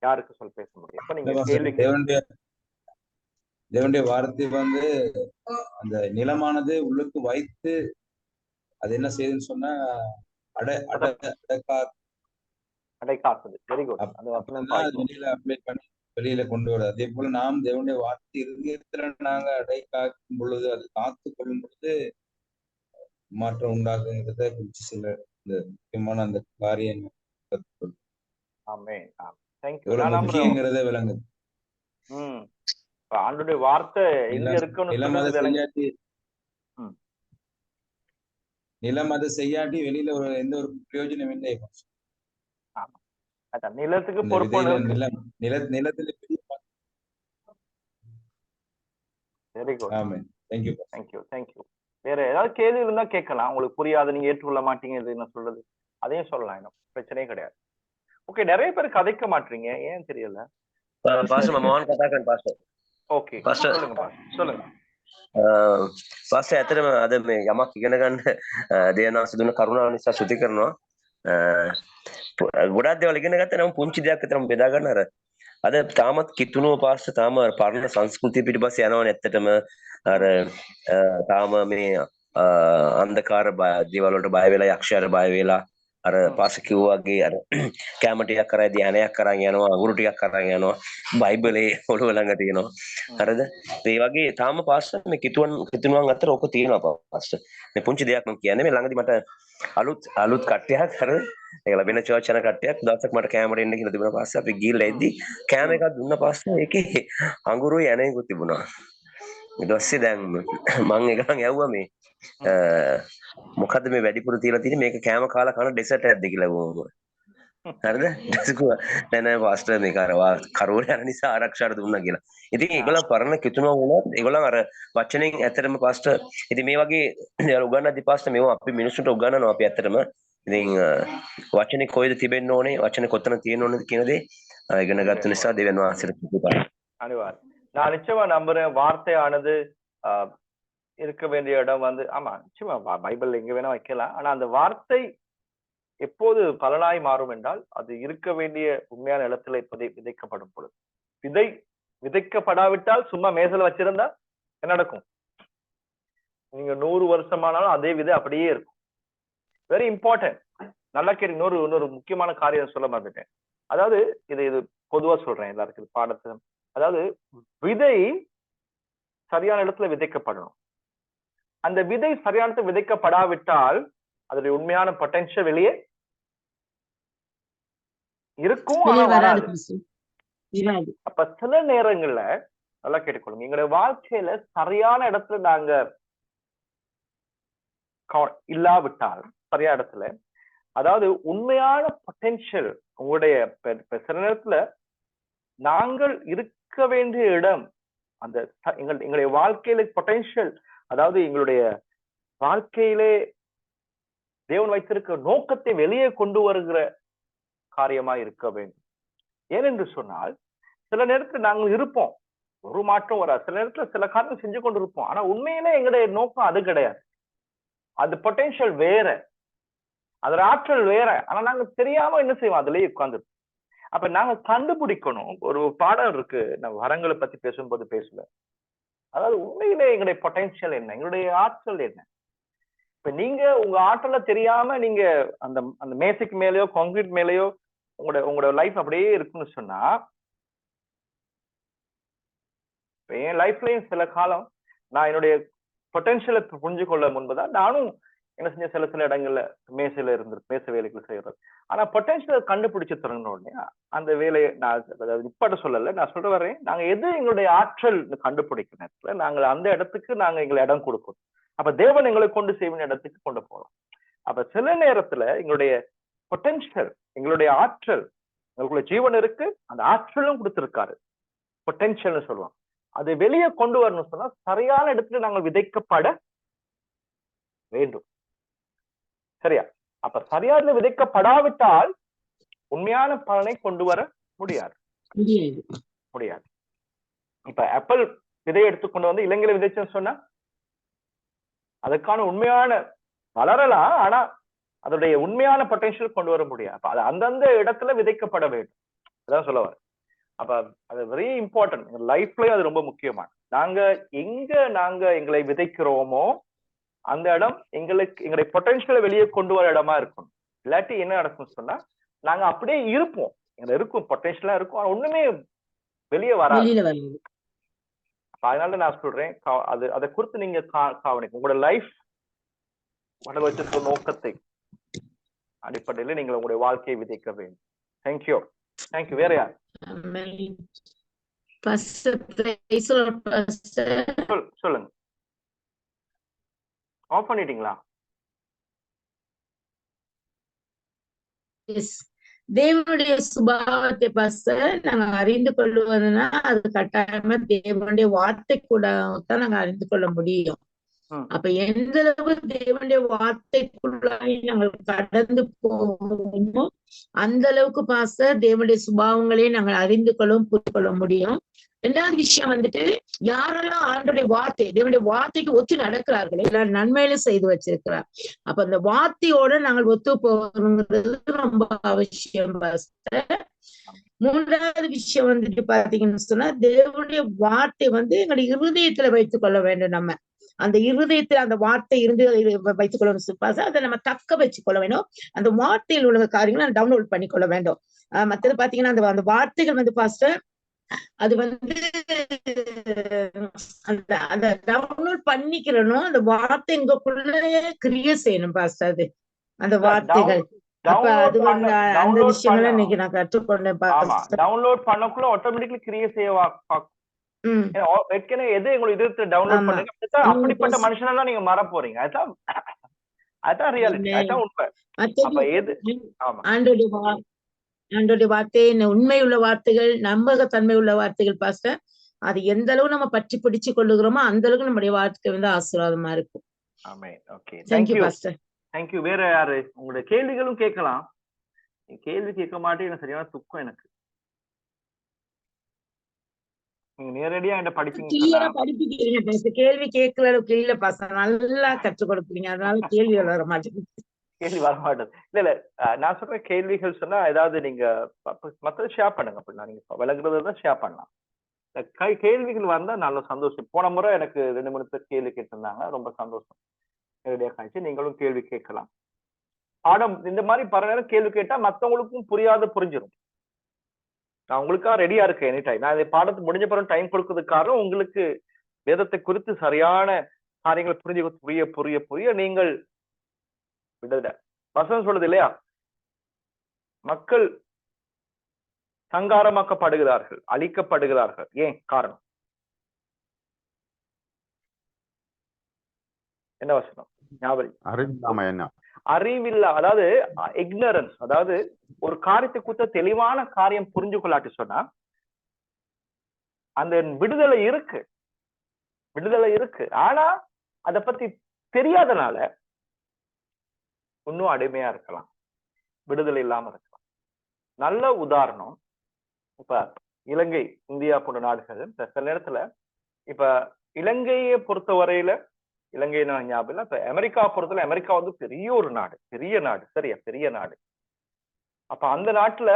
யாருக்கு சொல்ல பேச முடியும்? இப்ப நீங்க கேள்வி தேவனுடைய வார்த்தை வந்து அந்த நிலமானது உள்ளுக்கு வைத்து அது என்ன செய்யுதுன்னு சொன்னா அடைக்காக்குது. Very good. வெளியில அப்ளை பண்ணி வெளியில கொண்டு வருது. அதே போல நாம் தேவனுடைய வார்த்தை இருதயத்துல நாங்க அடைக்காக்கும் பொழுது, அது காத்து கொள்ளும் பொழுது மாற்றம் உண்டாகுங்கிறத குறிச்சு சில இந்த முக்கியமான அந்த காரியங்கள் முக்கியங்கிறத விளங்குது. ஆண்டோடைய வார்த்தை எங்க இருக்கணும், நிலம் அதை செய்யாட்டி வெளியில எந்த ஒரு பிரயோஜனம் இல்லை. நிலத்துக்கு பொறுப்பான நிலத்துல. Very good. ஆமென். தேங்க்யூ. வேற ஏதாவது கேள்வி இருந்தா கேட்கலாம். உங்களுக்கு புரியாத, நீங்க ஏற்றுக்கொள்ள மாட்டீங்க இது நான் சொல்றது, அதையும் சொல்லலாம். இன்னும் பிரச்சனையே கிடையாது. ஓகே, நிறைய பேர் கதைக்க மாட்டீங்க, ஏன் தெரியல. பாஸ்டர் மோகன் கதாகரன் பாஸ்டர். ஓகே பாஸ்டர், சொல்லுங்க. පාස්ටර් ඇත්තටම අද මේ යමක් ඉගෙන ගන්න දේවනාස දුන්න කරුණාව නිසා ස්තුති කරනවා. ගොඩක් දේවල් ඉගෙන ගත්තා නම් පුංචි දෙයක් විතරම බෙදා ගන්න අර අද තාමත් කිතුණුව පාස්ටර් තාම පරණ සංස්කෘතිය පිටිපස්සේ යනවනේ ඇත්තටම. අර තාම මේ අන්ධකාර දේවල් වලට බය වෙලා, යක්ෂයාට බය වෙලා, අර පාස්ටර් කිව්වාගේ අර කැම ටිකක් කරා ධ්‍යානයක් කරන් යනවා, අඟුරු ටිකක් කරන් යනවා, බයිබලේ ඔළුව ළඟ තියෙනවා. හරිද? ඒ වගේ තාම පාස්ටර් මේ කිතුණුවන් අතර ඔක තියෙනවා පාස්ටර්. මේ පුංචි දෙයක් මම කියන්නේ, මේ ළඟදි මට අලුත් කට්ටියක් හරිද? ඒගොල්ලෝ වෙන චර්ච් යන කට්ටියක් දවසක් මට කැමරේ එන්න කියලා තිබුණා පාස්ටර්. අපි ගිහිල්ලා එද්දි කැම එකක් දුන්නා පාස්ටර්. ඒකේ අඟුරුයි යන්නේකුත් තිබුණා. ඊට පස්සේ දැන් මම ඒකෙන් ඇහුවා මේ මොකද්ද මේ වැඩිපුර තියලා තියෙන්නේ, මේක කැම කාලා කන ඩෙසර්ට් එකක්ද කියලා වුණා. හරිද? නෑ පාස්ටර් මේක අර කරෝල යන නිසා ආරක්ෂාට දුන්නා කියලා. ඉතින් ඒගොල්ලෝ පරණ කිතුණුව වුණත් ඒගොල්ලන් අර වචනෙන් ඇත්තටම පාස්ටර් ඉතින් මේ වගේ දේවල් උගන්වද්දි පාස්ටර් මේවා අපි මිනිස්සුන්ට උගන්වනවා. අපි ඇත්තටම ඉතින් වචනේ කොයිද තිබෙන්න ඕනේ, වචනේ කොතන තියෙන්න ඕනද කියන දේ ඉගෙන ගත්ත නිසා දෙවියන් වහන්සේට ස්තුතියි. அனிவார். நான் நிச்சயமா நம்புறேன், வார்த்தையானது இருக்க வேண்டிய இடம் வந்து, ஆமா நிச்சயமா பைபிள் எங்க வேணா வைக்கலாம். ஆனா அந்த வார்த்தை எப்போது பலனாய் மாறும் என்றால், அது இருக்க வேண்டிய உண்மையான இடத்துல விதைக்கப்படும் பொழுது. விதைக்கப்படாவிட்டால் சும்மா மேசல வச்சிருந்தா என்ன நடக்கும்? நீங்க 100 வருஷமானாலும் அதே விதை அப்படியே இருக்கும். Very important. நல்லா கேட்டு இன்னொரு முக்கியமான காரியம் சொல்ல மறந்துட்டேன். அதாவது இது பொதுவா சொல்றேன் எல்லாருக்கும் பாடத்தை. அதாவது விதை சரியான இடத்துல விதைக்கப்படணும். அந்த விதை சரியான இடத்துல விதைக்கப்படாவிட்டால் அதனுடைய உண்மையான பொட்டன்ஷியல் வெளியே இருக்கும். அப்ப சில நேரங்கள்ல நல்லா கேட்டுக்கொள்ளுங்க, எங்களுடைய வாழ்க்கையில சரியான இடத்துல நாங்க இல்லாவிட்டால் சரியா இடத்துல, அதாவது உண்மையான பொட்டென்ஷியல் உங்களுடைய சில நேரத்துல நாங்கள் இருக்க வேண்டிய இடம், அந்த எங்களுடைய வாழ்க்கையில பொட்டென்ஷியல், அதாவது எங்களுடைய வாழ்க்கையிலே தேவன் வைத்திருக்க நோக்கத்தை வெளியே கொண்டு வருகிற காரியமா இருக்க வேண்டும். ஏனென்று சொன்னால் சில நேரத்துல நாங்கள் இருப்போம், ஒரு மாற்றம் வராது, சில நேரத்துல சில காரணம் செஞ்சு கொண்டு இருப்போம், ஆனா உண்மையிலே எங்களுடைய நோக்கம் அது கிடையாது. அது பொட்டென்ஷியல் வேற, அதோட ஆற்றல் வேற, ஆனா நாங்க தெரியாம என்ன செய்வோம், அதுலயே உட்கார்ந்து. அப்ப நாங்க கண்டுபிடிக்கணும். ஒரு பாடம் இருக்கு, நான் வரங்களை பத்தி பேசும்போது பேசுவேன். அதாவது உண்மையிலே எங்களுடைய பொட்டென்ஷியல் என்ன, எங்களுடைய ஆற்றல் என்ன. இப்ப நீங்க உங்க ஆற்றலை தெரியாம நீங்க அந்த அந்த மேசைக்கு மேலேயோ கான்கிரீட் மேலேயோ உங்களோட லைஃப் அப்படியே இருக்குன்னு சொன்னா, என் லைஃப்லயும் சில காலம் நான் என்னுடைய பொட்டென்ஷியலை புரிஞ்சு கொள்ள முன்பதான் நானும் என்ன செஞ்ச சில இடங்கள்ல மேசை வேலைகள் செய்யறது. ஆனா பொட்டென்ஷியலை கண்டுபிடிச்சு தரணும் உடனே அந்த வேலையை நான் இப்பட்ட சொல்லல, நான் சொல்ற வரேன், நாங்க எது எங்களுடைய ஆற்றல் கண்டுபிடிக்கிற நேரத்துல நாங்கள் அந்த இடத்துக்கு நாங்க எங்களை இடம் கொடுக்கணும். அப்ப தேவன் எங்களை கொண்டு செய்வின இடத்துக்கு கொண்டு போறோம். அப்ப சில நேரத்துல எங்களுடைய பொட்டென்ஷியல், எங்களுடைய ஆற்றல், எங்களுக்குள்ள ஜீவன் இருக்கு, அந்த ஆற்றலும் கொடுத்திருக்காரு, பொட்டென்ஷியல்னு சொல்லுவோம். அதை வெளியே கொண்டு வரணும்னு சொன்னா சரியான இடத்துல நாங்கள் விதைக்கப்பட வேண்டும். சரியா? அப்ப சரியான விதைக்கப்படாவிட்டால் உண்மையான பலனை கொண்டு வர முடியாது. இப்ப ஆப்பிள் விதையை எடுத்துக்கொண்டு வந்து இலங்கையில விதைச்சுன்னு சொன்னா அதுக்கான உண்மையான வளரலாம், ஆனா அதோடைய உண்மையான பொட்டென்ஷியல் கொண்டு வர முடியாது. அது அந்தந்த இடத்துல விதைக்கப்பட வேண்டும். அதான் சொல்ல வர. அப்ப அது வெரி இம்பார்ட்டன்ட். எங்க லைஃப்லயும் அது ரொம்ப முக்கியமான. நாங்க எங்களை விதைக்கிறோமோ அந்த இடம் எங்களுடைய பொட்டென்ஷியலை வெளியே கொண்டு வர இடமா இருக்கணும். இல்லாட்டி என்ன நடக்கும்னு சொன்னா நாங்க அப்படியே இருப்போம், இருக்கும் பொட்டென்ஷியலா இருக்கும், ஆனா ஒண்ணுமே வெளியே வராது. அதனால நான் சொல்றேன், அதை குறித்து நீங்க கவனிக்கும். உங்களோட லைஃப் வச்சிருக்க நோக்கத்தை அடிப்படையில நீங்கள் உங்களுடைய வாழ்க்கையை விதைக்க வேண்டும். தேங்க்யூ. வேற யார்? சொல்லுங்க. ஆஃப் பண்ணிட்டீங்களா? தேவனுடைய சுபாவத்தை நாங்க அறிந்து கொள்வதுன்னா அது கட்டாயமா தேவனுடைய வார்த்தை கூட தான் நாங்க அறிந்து கொள்ள முடியும். அப்ப எந்த அளவு தேவனுடைய வார்த்தைக்குள்ள நாங்கள் கடந்து போகணுமோ அந்த அளவுக்கு தேவனுடைய சுபாவங்களையும் நாங்கள் அறிந்து கொள்ளவும் புரிந்து கொள்ள முடியும். ரெண்டாவது விஷயம் வந்துட்டு, யாரெல்லாம் ஆண்டோடைய தேவனுடைய வார்த்தைக்கு ஒத்து நடக்கிறார்களோ எல்லாரும் நன்மையிலும் செய்து வச்சிருக்கிறார். அப்ப அந்த வார்த்தையோட நாங்கள் ஒத்து போகணுங்கிறது ரொம்ப அவசியம். மூன்றாவது விஷயம் வந்துட்டு பாத்தீங்கன்னு சொன்னா, தேவனுடைய வார்த்தை எங்களுடைய இருதயத்துல வைத்துக் கொள்ள வேண்டும். நம்ம அந்த இருதயத்துல அந்த வார்த்தை இருந்து வைத்துக் கொள்ளணும். அதை நம்ம தக்க வச்சு கொள்ள வேண்டும். அந்த வார்த்தையில் உள்ள காரியங்களை டவுன்லோட் பண்ணிக்கொள்ள வேண்டும். மற்றது பாத்தீங்கன்னா அந்த வார்த்தைகள் பாஸ்டர் அது அந்த டவுன்லோட் பண்ணிக்கிறணும். அந்த வார்த்தை எங்களுக்குள்ளே கிரியேட் செய்யணும் பாஸ்டர். அது அந்த வார்த்தைகள் அப்ப அது அந்த விஷயம்லாம் இன்னைக்கு நான் கற்றுக்கொண்டேன். டவுன்லோட் பண்ணக்குள்ள ஆட்டோமேட்டிக்கலி கிரியேட் செய்ய எது எங்களை இதயத்துல டவுன்லோட் பண்ணுங்க. அப்படிப்பட்ட மனுஷனெல்லாம் நீங்க மாற போறீங்க. அதான் ரியாலிட்டி, அதான் உண்மை. அப்ப எது ஆண்டோடைய வார்த்தை உண்மையுள்ள வார்த்தைகள், நம்பகத்தன்மை உள்ள வார்த்தைகள் பாஸ்டர், அது எந்த அளவு நம்ம பற்றி பிடிச்சு கொள்ளுகிறோமோ அந்த அளவுக்கு நம்முடைய வாழ்க்கை ஆசீர்வாதமா இருக்கும். Amen. Okay, thank you pastor. Thank you. வேற யாரு? உங்களுடைய கேள்விகளும் கேட்கலாம். கேள்வி கேட்க மாட்டேன், சரியான துக்கம் எனக்கு. நீங்க நேரடியா என்ன படிப்பீங்க, கேள்வி கேட்கல அளவுக்கு இல்ல பாஸ்டர், நல்லா கற்றுக் கொடுப்பீங்க, அதனால கேள்வி வர மாட்டேங்குது. கேள்வி வர மாட்டேது. இல்ல நான் சொல்ற கேள்விகள் சொன்னா ஏதாவது நீங்க மத்தத ஷேர் பண்ணுங்க. அப்படின்னா நீங்க விளங்குறதான் ஷேர் பண்ணலாம். கேள்விகள் வந்தா நல்ல சந்தோஷம். போன முறை எனக்கு 2-3 பேர் கேள்வி கேட்டிருந்தாங்க, ரொம்ப சந்தோஷம். நேரடியாக காய்ச்சி நீங்களும் கேள்வி கேட்கலாம். பாடம் இந்த மாதிரி பல நேரம் கேள்வி கேட்டா மத்தவங்களுக்கும் புரிஞ்சிடும். நான் உங்களுக்காக ரெடியா இருக்கேன் எனி டைம். நான் இந்த பாடத்தை முடிஞ்ச பிறகு டைம் கொடுக்கறதுக்காக உங்களுக்கு வேதத்தை குறித்து சரியான காரியங்கள் புரிய நீங்கள் விடுதலை. வசனம் சொல்லுது இல்லையா, மக்கள் சங்காரமாக்கப்படுகிறார்கள், அழிக்கப்படுகிறார்கள். ஏன் காரணம்? என்ன வசனம்? ஞாபகம் அறிவில்லா, அதாவது இக்னரன்ஸ், அதாவது ஒரு காரியத்தை குறித்த தெளிவான காரியம் புரிஞ்சு கொள்ளாட்டி சொன்னா அந்த விடுதலை இருக்கு, ஆனா அத பத்தி தெரியாதனால இன்னும் அடிமையா இருக்கலாம், விடுதலை இல்லாம இருக்கலாம். நல்ல உதாரணம், இப்ப இலங்கை, இந்தியா போன்ற நாடுகள் சில நேரத்துல, இப்ப இலங்கையை பொறுத்த வரையில, இலங்கை ஞாபகம் இல்ல, இப்ப அமெரிக்கா பொறுத்தவரை, அமெரிக்கா வந்து பெரிய ஒரு நாடு, சரியா, பெரிய நாடு. அப்ப அந்த நாட்டுல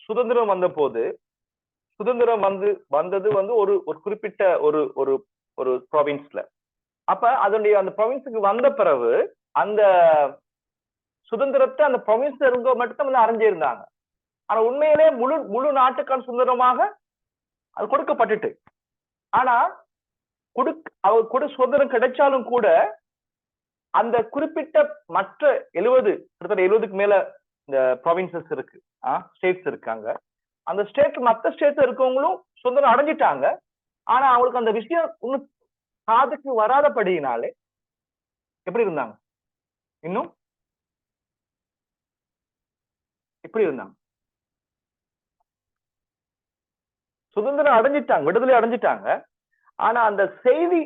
சுதந்திரம் வந்த போது, சுதந்திரம் வந்தது வந்து ஒரு குறிப்பிட்ட ஒரு ஒரு ஒரு ப்ராவின்ஸ்ல. அப்ப அதனுடைய அந்த ப்ராவின்ஸுக்கு வந்த பிறகு அந்த சுதந்திரத்தை அந்த ப்ராவின்ஸ்ல இருந்தவங்க மட்டும் வந்து அடைஞ்சிருந்தாங்க. ஆனா உண்மையிலே முழு நாட்டுக்கான சுதந்திரமாக அது கொடுக்கப்பட்டுட்டு, ஆனா சுதந்திரம் கிடைச்சாலும் கூட அந்த குறிப்பிட்ட மற்ற 70க்கு மேல இந்த ப்ராவின்சஸ் இருக்கு, ஸ்டேட்ஸ் இருக்காங்க. அந்த மற்ற ஸ்டேட்ஸ் இருக்கவங்களும் சுதந்திரம் அடைஞ்சிட்டாங்க. ஆனா அவங்களுக்கு அந்த விஷயம் இன்னும் காதுக்கு வராதபடியினாலே எப்படி இருந்தாங்க, இன்னும் எப்படி இருந்தாங்க, சுதந்திரம் அடைஞ்சிட்டாங்க, விடுதலை அடைஞ்சிட்டாங்க. ஆனா அந்த செய்தி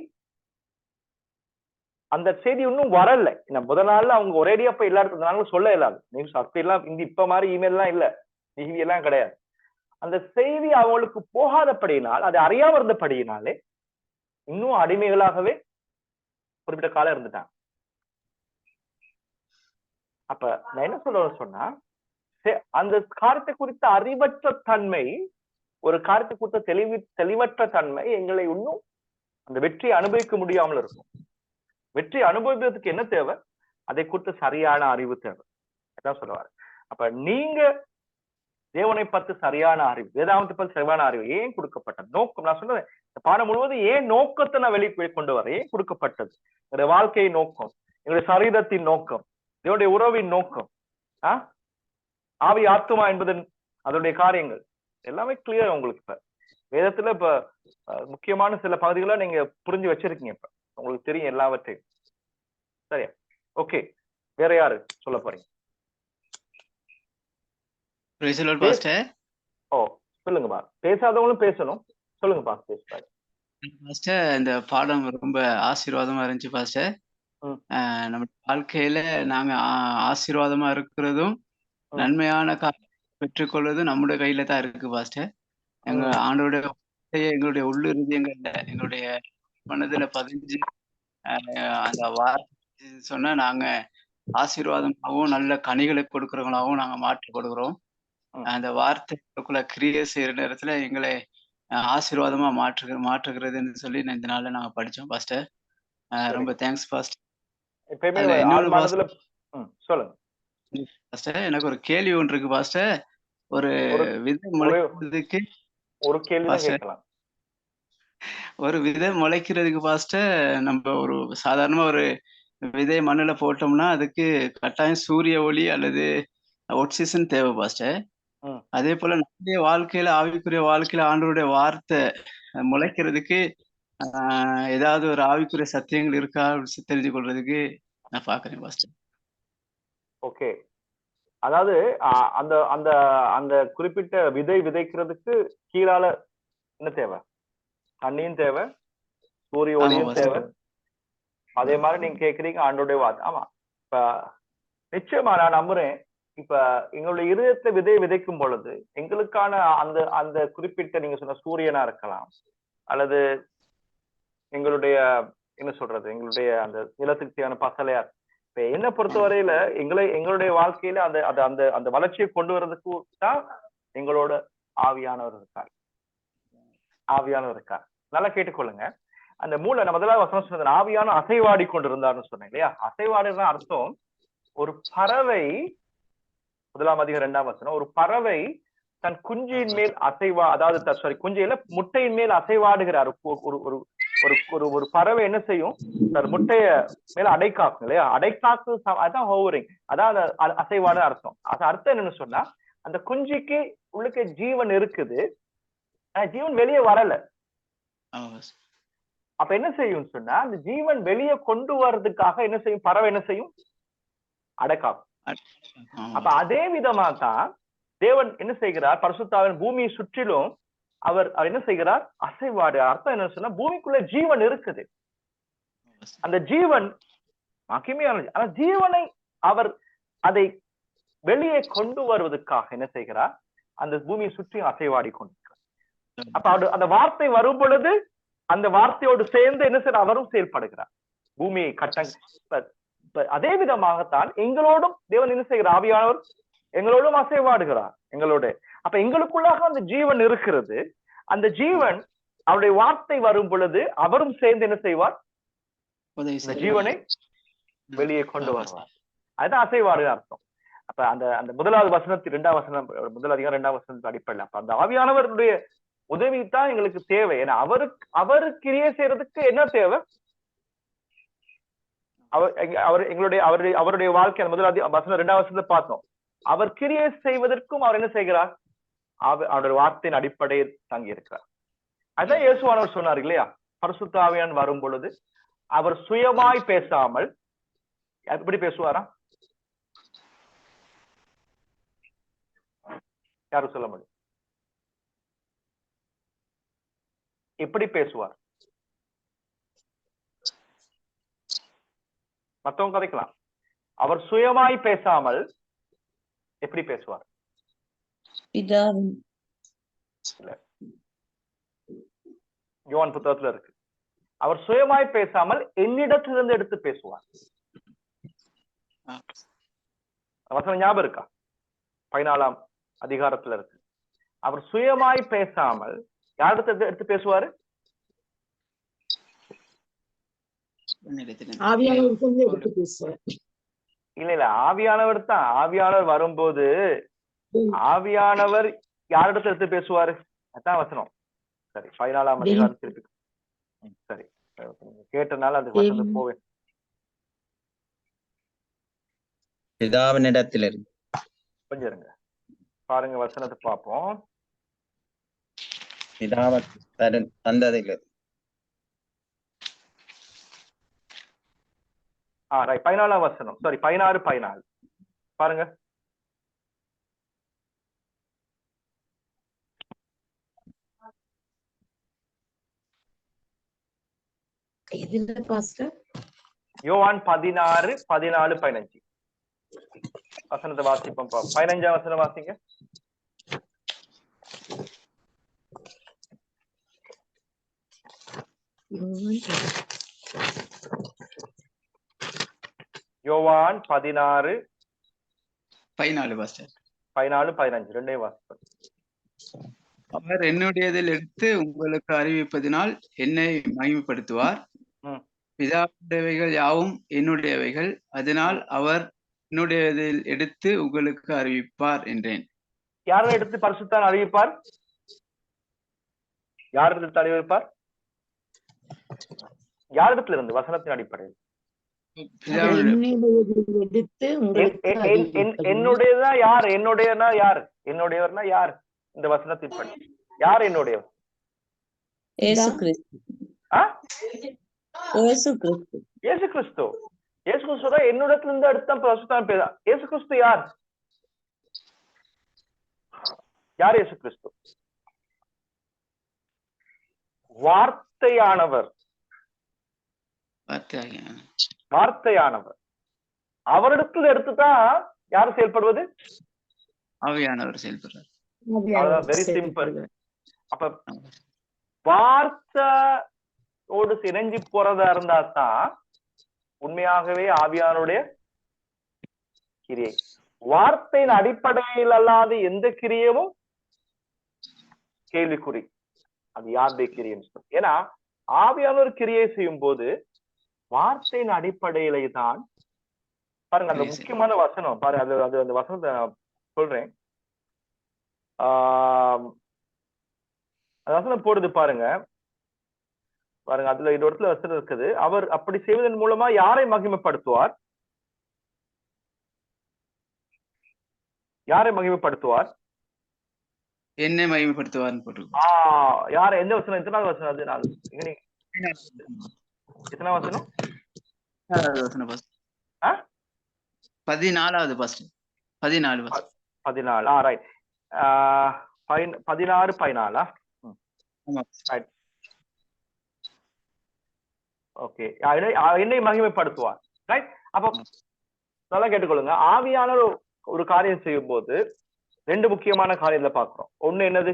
இன்னும் வரல. முதல் நாள்ல அவங்க ஒரேடியா போய் எல்லா இடத்துனாலும் சொல்ல இயலாது. நியூஸ் அப்பெல்லாம் இப்ப மாதிரி இமெயில் எல்லாம் இல்ல, டிவி எல்லாம் கிடையாது. அந்த செய்தி அவங்களுக்கு போகாதபடியினால், அதை அறியாம இருந்தபடியினாலே இன்னும் அடிமைகளாகவே குறிப்பிட்ட காலம் இருந்துட்டாங்க. அப்ப நான் என்ன சொல்ல சொன்னா, அந்த காரியத்தை குறித்த அறிவற்ற தன்மை, ஒரு காரியத்தை குறித்த தெளிவற்ற தன்மை எங்களை இன்னும் அந்த வெற்றியை அனுபவிக்க முடியாமல் இருக்கும். வெற்றி அனுபவிப்பதற்கு என்ன தேவை? அதை குறித்த சரியான அறிவு தேவை. அதான் சொல்லுவாரு. அப்ப நீங்க தேவனை பத்தி சரியான அறிவு, வேதாந்தத்தை பத்தி சரியான அறிவு ஏன் கொடுக்கப்பட்டது? நோக்கம், நான் சொல்றேன், இந்த பாடம் முழுவதும் ஏன் நோக்கத்தை நான் வெளியே கொண்டு வரேன், ஏன் கொடுக்கப்பட்டது? என்னுடைய வாழ்க்கையின் நோக்கம், என்னுடைய சரீரத்தின் நோக்கம், என்னுடைய உறவின் நோக்கம், ஆவி ஆத்துமா என்பதன் அதனுடைய காரியங்கள் எல்லாமே கிளியர் உங்களுக்கு. இப்ப வேதத்துல இப்ப முக்கியமான சில பகுதிகளை நீங்க புரிஞ்சு வச்சிருக்கீங்க, இப்ப உங்களுக்கு தெரியும் எல்லாவற்றையும். சரியா? ஓகே, வேற யாரு சொல்ல போறீங்க? சொல்லுங்கப்பா, பேசாதவங்களும் பேசணும். சொல்லுங்கப்பா, பேசுறாங்க. இந்த பாடம் ரொம்ப ஆசீர்வாதமா இருந்துச்சு பாஸ்டர். நம்ம வாழ்க்கையில நாங்க ஆசீர்வாதமா இருக்கிறதும் நன்மையான பெற்றுக்கொள்வதும் நம்முடைய கையில தான் இருக்கு பாஸ்டர். எங்க ஆண்டோட எங்களுடைய உள்ளுறுதியங்கள்ல, எங்களுடைய மனதுல பதிஞ்சு அந்த வார்த்தை சொன்னா நாங்க ஆசீர்வாதமாகவும் நல்ல கனிகளை கொடுக்கறவங்களாகவும் நாங்க மாற்றப்படுகிறோம். அந்த வார்த்தைக்குள்ள கிரியை செய்யற நேரத்துல எங்களை ஆசீர்வாதமா மாற்றுகிறதுன்னு சொல்லி இந்த நாள்ல நாங்க படிச்சோம் பாஸ்டர். ரொம்ப தேங்க்ஸ் பாஸ்டர். சொல்லுங்க பாஸ்டர். எனக்கு ஒரு கேள்வி ஒன்று இருக்கு பாஸ்டர். ஒரு விதை முளைக்கிறதுக்கு ஒரு கேள்வி கேட்கலாம். ஒரு விதை முளைக்கிறதுக்கு பாஸ்டர், நம்ம ஒரு சாதாரணமா ஒரு விதை மண்ணுல போட்டோம்னா அதுக்கு கட்டாயம் சூரிய ஒளி அல்லது ஆக்சிஜன் தேவை பாஸ்டர். அதே போல நம்முடைய வாழ்க்கையில, ஆவிக்குரிய வாழ்க்கையில ஆண்டவருடைய வார்த்தை முளைக்கிறதுக்கு ஏதாவது ஒரு ஆவிக்குரிய சத்தியங்கள் இருக்கா தெரிஞ்சு கொள்றதுக்கு நான் பாக்குறேன் பாஸ்டர். ஓகே, அதாவது அந்த அந்த அந்த குறிப்பிட்ட விதை விதைக்கிறதுக்கு கீழால என்ன தேவை? தண்ணியும் தேவை, சூரிய ஒளியும் தேவை. அதே மாதிரி நீங்க கேக்குறீங்க ஆண்டோடைய வார்த்தை. ஆமா, இப்ப நிச்சயமா நான் நம்புறேன். இப்ப எங்களுடைய இருதயத்தை விதை விதைக்கும் பொழுது எங்களுக்கான அந்த அந்த குறிப்பிட்ட நீங்க சொன்ன சூரியனா இருக்கலாம், அல்லது எங்களுடைய என்ன சொல்றது, எங்களுடைய அந்த நிலத்துக்கு தேவையான பசலையா. இப்ப என்னை பொறுத்தவரையில எங்களுடைய வாழ்க்கையில அந்த அந்த அந்த வளர்ச்சியை கொண்டு வர்றதுக்கு தான் எங்களோட ஆவியானவர் இருக்கார். நல்லா கேட்டுக்கொள்ளுங்க. அந்த நான் முதலாவது வசனம் சொன்னது ஆவியான அசைவாடி கொண்டு இருந்தார்னு சொன்னேன் இல்லையா? அசைவாடுதான் அர்த்தம், ஒரு பறவை, 1 அதிகாரம் 2 வசனம், ஒரு பறவை தன் குஞ்சின் மேல் அதாவது குஞ்சியில முட்டையின் மேல் அசைவாடுகிறார். ஒரு பறவை என்ன செய்யும்? தன் முட்டைய மேல அடைக்காக்கும் இல்லையா? அடைக்காக்கு அதான் ஹோவரிங், அதான் அசைவாடு அர்த்தம். அது அர்த்தம் என்னன்னு சொன்னா, அந்த குஞ்சிக்கு உள்ளுக்கு ஜீவன் இருக்குது, ஆனா ஜீவன் வெளியே வரல. அப்ப என்ன செய்யும் சொன்னா அந்த ஜீவன் வெளியே கொண்டு வர்றதுக்காக என்ன செய்யும்? பறவை என்ன செய்யும்? அடக்காகும். அப்ப அதே விதமா தான் தேவன் என்ன செய்கிறார்? பரிசுத்தாவின் பூமியை சுற்றிலும் அவர் என்ன செய்கிறார்? அசைவாடு. அர்த்தம் என்ன சொன்னா பூமிக்குள்ள ஜீவன் இருக்குது. அந்த ஜீவன் மகிமையானது. ஆனா ஜீவனை அவர் அதை வெளியே கொண்டு வருவதற்காக என்ன செய்கிறார்? அந்த பூமியை சுற்றி அசைவாடி கொண்டிருக்கிறார். அப்ப அந்த வார்த்தை வரும் பொழுது அந்த வார்த்தையோடு சேர்ந்து என்ன செய்ய அவரும் செயல்படுகிறார். பூமியை கட்ட அதே விதமாகத்தான் எங்களோடும் தேவன் என்ன செய்கிறார்? ஆவியானவர் எங்களோடும் அசைவாடுகிறார் எங்களோட. அப்ப எங்களுக்குள்ளாக அந்த ஜீவன் இருக்கிறது. அந்த ஜீவன் அவருடைய வார்த்தை வரும் பொழுது அவரும் சேர்ந்து என்ன செய்வார்? அந்த ஜீவனை வெளியே கொண்டு வருவார். அதுதான் அசைவாடு அர்த்தம். அப்ப அந்த முதலாவது வசனத்தில் 2ஆம் வசனம், முதல் அதிகாரம் 2ஆம் வசனத்தின் அடிப்படையில் அப்ப அந்த ஆவியானவருடைய உதவி தான் எங்களுக்கு தேவை. ஏன்னா அவருக்கு கிரியை செய்யறதுக்கு என்ன தேவை? அவருடைய வாழ்க்கை அந்த முதல் வசனம் 2ஆம் வசனத்தை பார்த்தோம். அவர் கிரியை செய்வதற்கும் அவர் என்ன செய்கிறார்? அவருடைய வார்த்தையின் அடிப்படையில் தங்கி இருக்கிறார். அதான் இயேசுவானவர் சொன்னார் இல்லையா? பரிசுத்த ஆவியானவர் வரும் பொழுது அவர் சுயமாய் பேசாமல் எப்படி பேசுவாரா? யாரும் சொல்ல முடியும்? எப்படி பேசுவார்? மத்தவங்க கதைக்கலாம். அவர் சுயமாய் பேசாமல் எப்படி பேசுவார்? யோவான் புத்தகத்துல இருக்கு. அவர் சுயமாய் பேசாமல் என்னிடத்திலிருந்து எடுத்து பேசுவார். வசனம் ஞாபகம் இருக்கா? 14ஆம் அதிகாரத்துல இருக்கு. அவர் சுயமாய் பேசாமல் யாரிடத்துல எடுத்து பேசுவாரு? இல்ல ஆவியானவர் தான். ஆவியானவர் வரும்போது ஆவியானவர் யாரிடத்துல எடுத்து பேசுவாரு? அதான் வசனம். சரி, 14ஆம் அதிகாரத்திற்கு சரி கேட்டனால அது வசனத்துக்கு போவேன். பிதாவினிடத்தில் இருந்து கொஞ்சம் இருங்க, பாருங்க வசனத்தை பார்ப்போம். பிதாவை தந்ததில் 14ஆம் வசனம், சாரி 16 பாருங்க. யோவான் 16, 14, 15 வசனத்தை வாசிப்போம். 15ஆம் வசனம் வாசிங்க. யோவான் 16, 14 14, 15 ரெண்டையும் வாசிப்போம். அவர் என்னுடையதில் எடுத்து உங்களுக்கு அறிவிப்பதினால் என்னை மகிமைப்படுத்துவார். பிதாவுடையவைகள் யாவும் என்னுடையவைகள், அதனால் அவர் என்னுடையதில் எடுத்து உங்களுக்கு அறிவிப்பார் என்றேன். யாரை எடுத்து பரிசுத்தான் அறிவிப்பார்? யாரிடத்தில் அறிவிப்பார்? யாரிடத்துல இருந்து? வசனத்தின் அடிப்படையில் என்னுடையதா யார்? என்னுடையனா யார்? என்னுடையவர்னா யார்? இந்த வசனத்தின் படி யார் என்னுடையவர்? இயேசு கிறிஸ்து. இயேசு கிறிஸ்து தான் என்னிடத்துல இருந்து எடுத்த பரிசுத்தம் பேச. இயேசு கிறிஸ்து யார்? யார் இயேசு கிறிஸ்து? வார்த்தையானவர். அவரிடத்துல எடுத்துதான் யாரு செயல்படுவது? ஆவியானவர் செயல்படுறார். Very simple. அப்ப வார்த்தையோடு இணைஞ்சு போறதா இருந்தா தான் உண்மையாகவே ஆவியானுடைய கிரியை. வார்த்தையின் அடிப்படையில் அல்லாத எந்த கிரியமும் கேள்விக்குறி. அது யாருடைய கிரியம்? ஏன்னா ஆவியானவர் கிரியை செய்யும் போது வார்த்தையின் அடிப்படையிலே தான். பாருங்க அந்த முக்கியமான வசனம் பாருங்க, அது அந்த வசனத்தை நான் சொல்றேன். வசனம் போடுது பாருங்க. அதுல இந்த இடத்துல வசனம் இருக்குது. அவர் அப்படி செய்வதன் மூலமா யாரை மகிமைப்படுத்துவார்? யாரை மகிமைப்படுத்துவார்? என்னை மகிமைப்படுத்துவார். யார? எந்த வசனம்? எத்தனாவது வசனம் அது? எத்தனை வசனம்? 14வது வசனம் பாஸ்டர். 14வது பாஸ்டர். 14 ரைட். 16 14 ரைட். ஓகே, என்னை மகிமைப்படுத்துவார். ரைட். அப்ப நல்லா கேட்டுக்கொள்ளுங்க. ஆவியானவர் ஒரு காரியம் செய்யும் போது 2 முக்கியமான காரியத்தை பார்க்கிறோம். ஒண்ணு என்னது?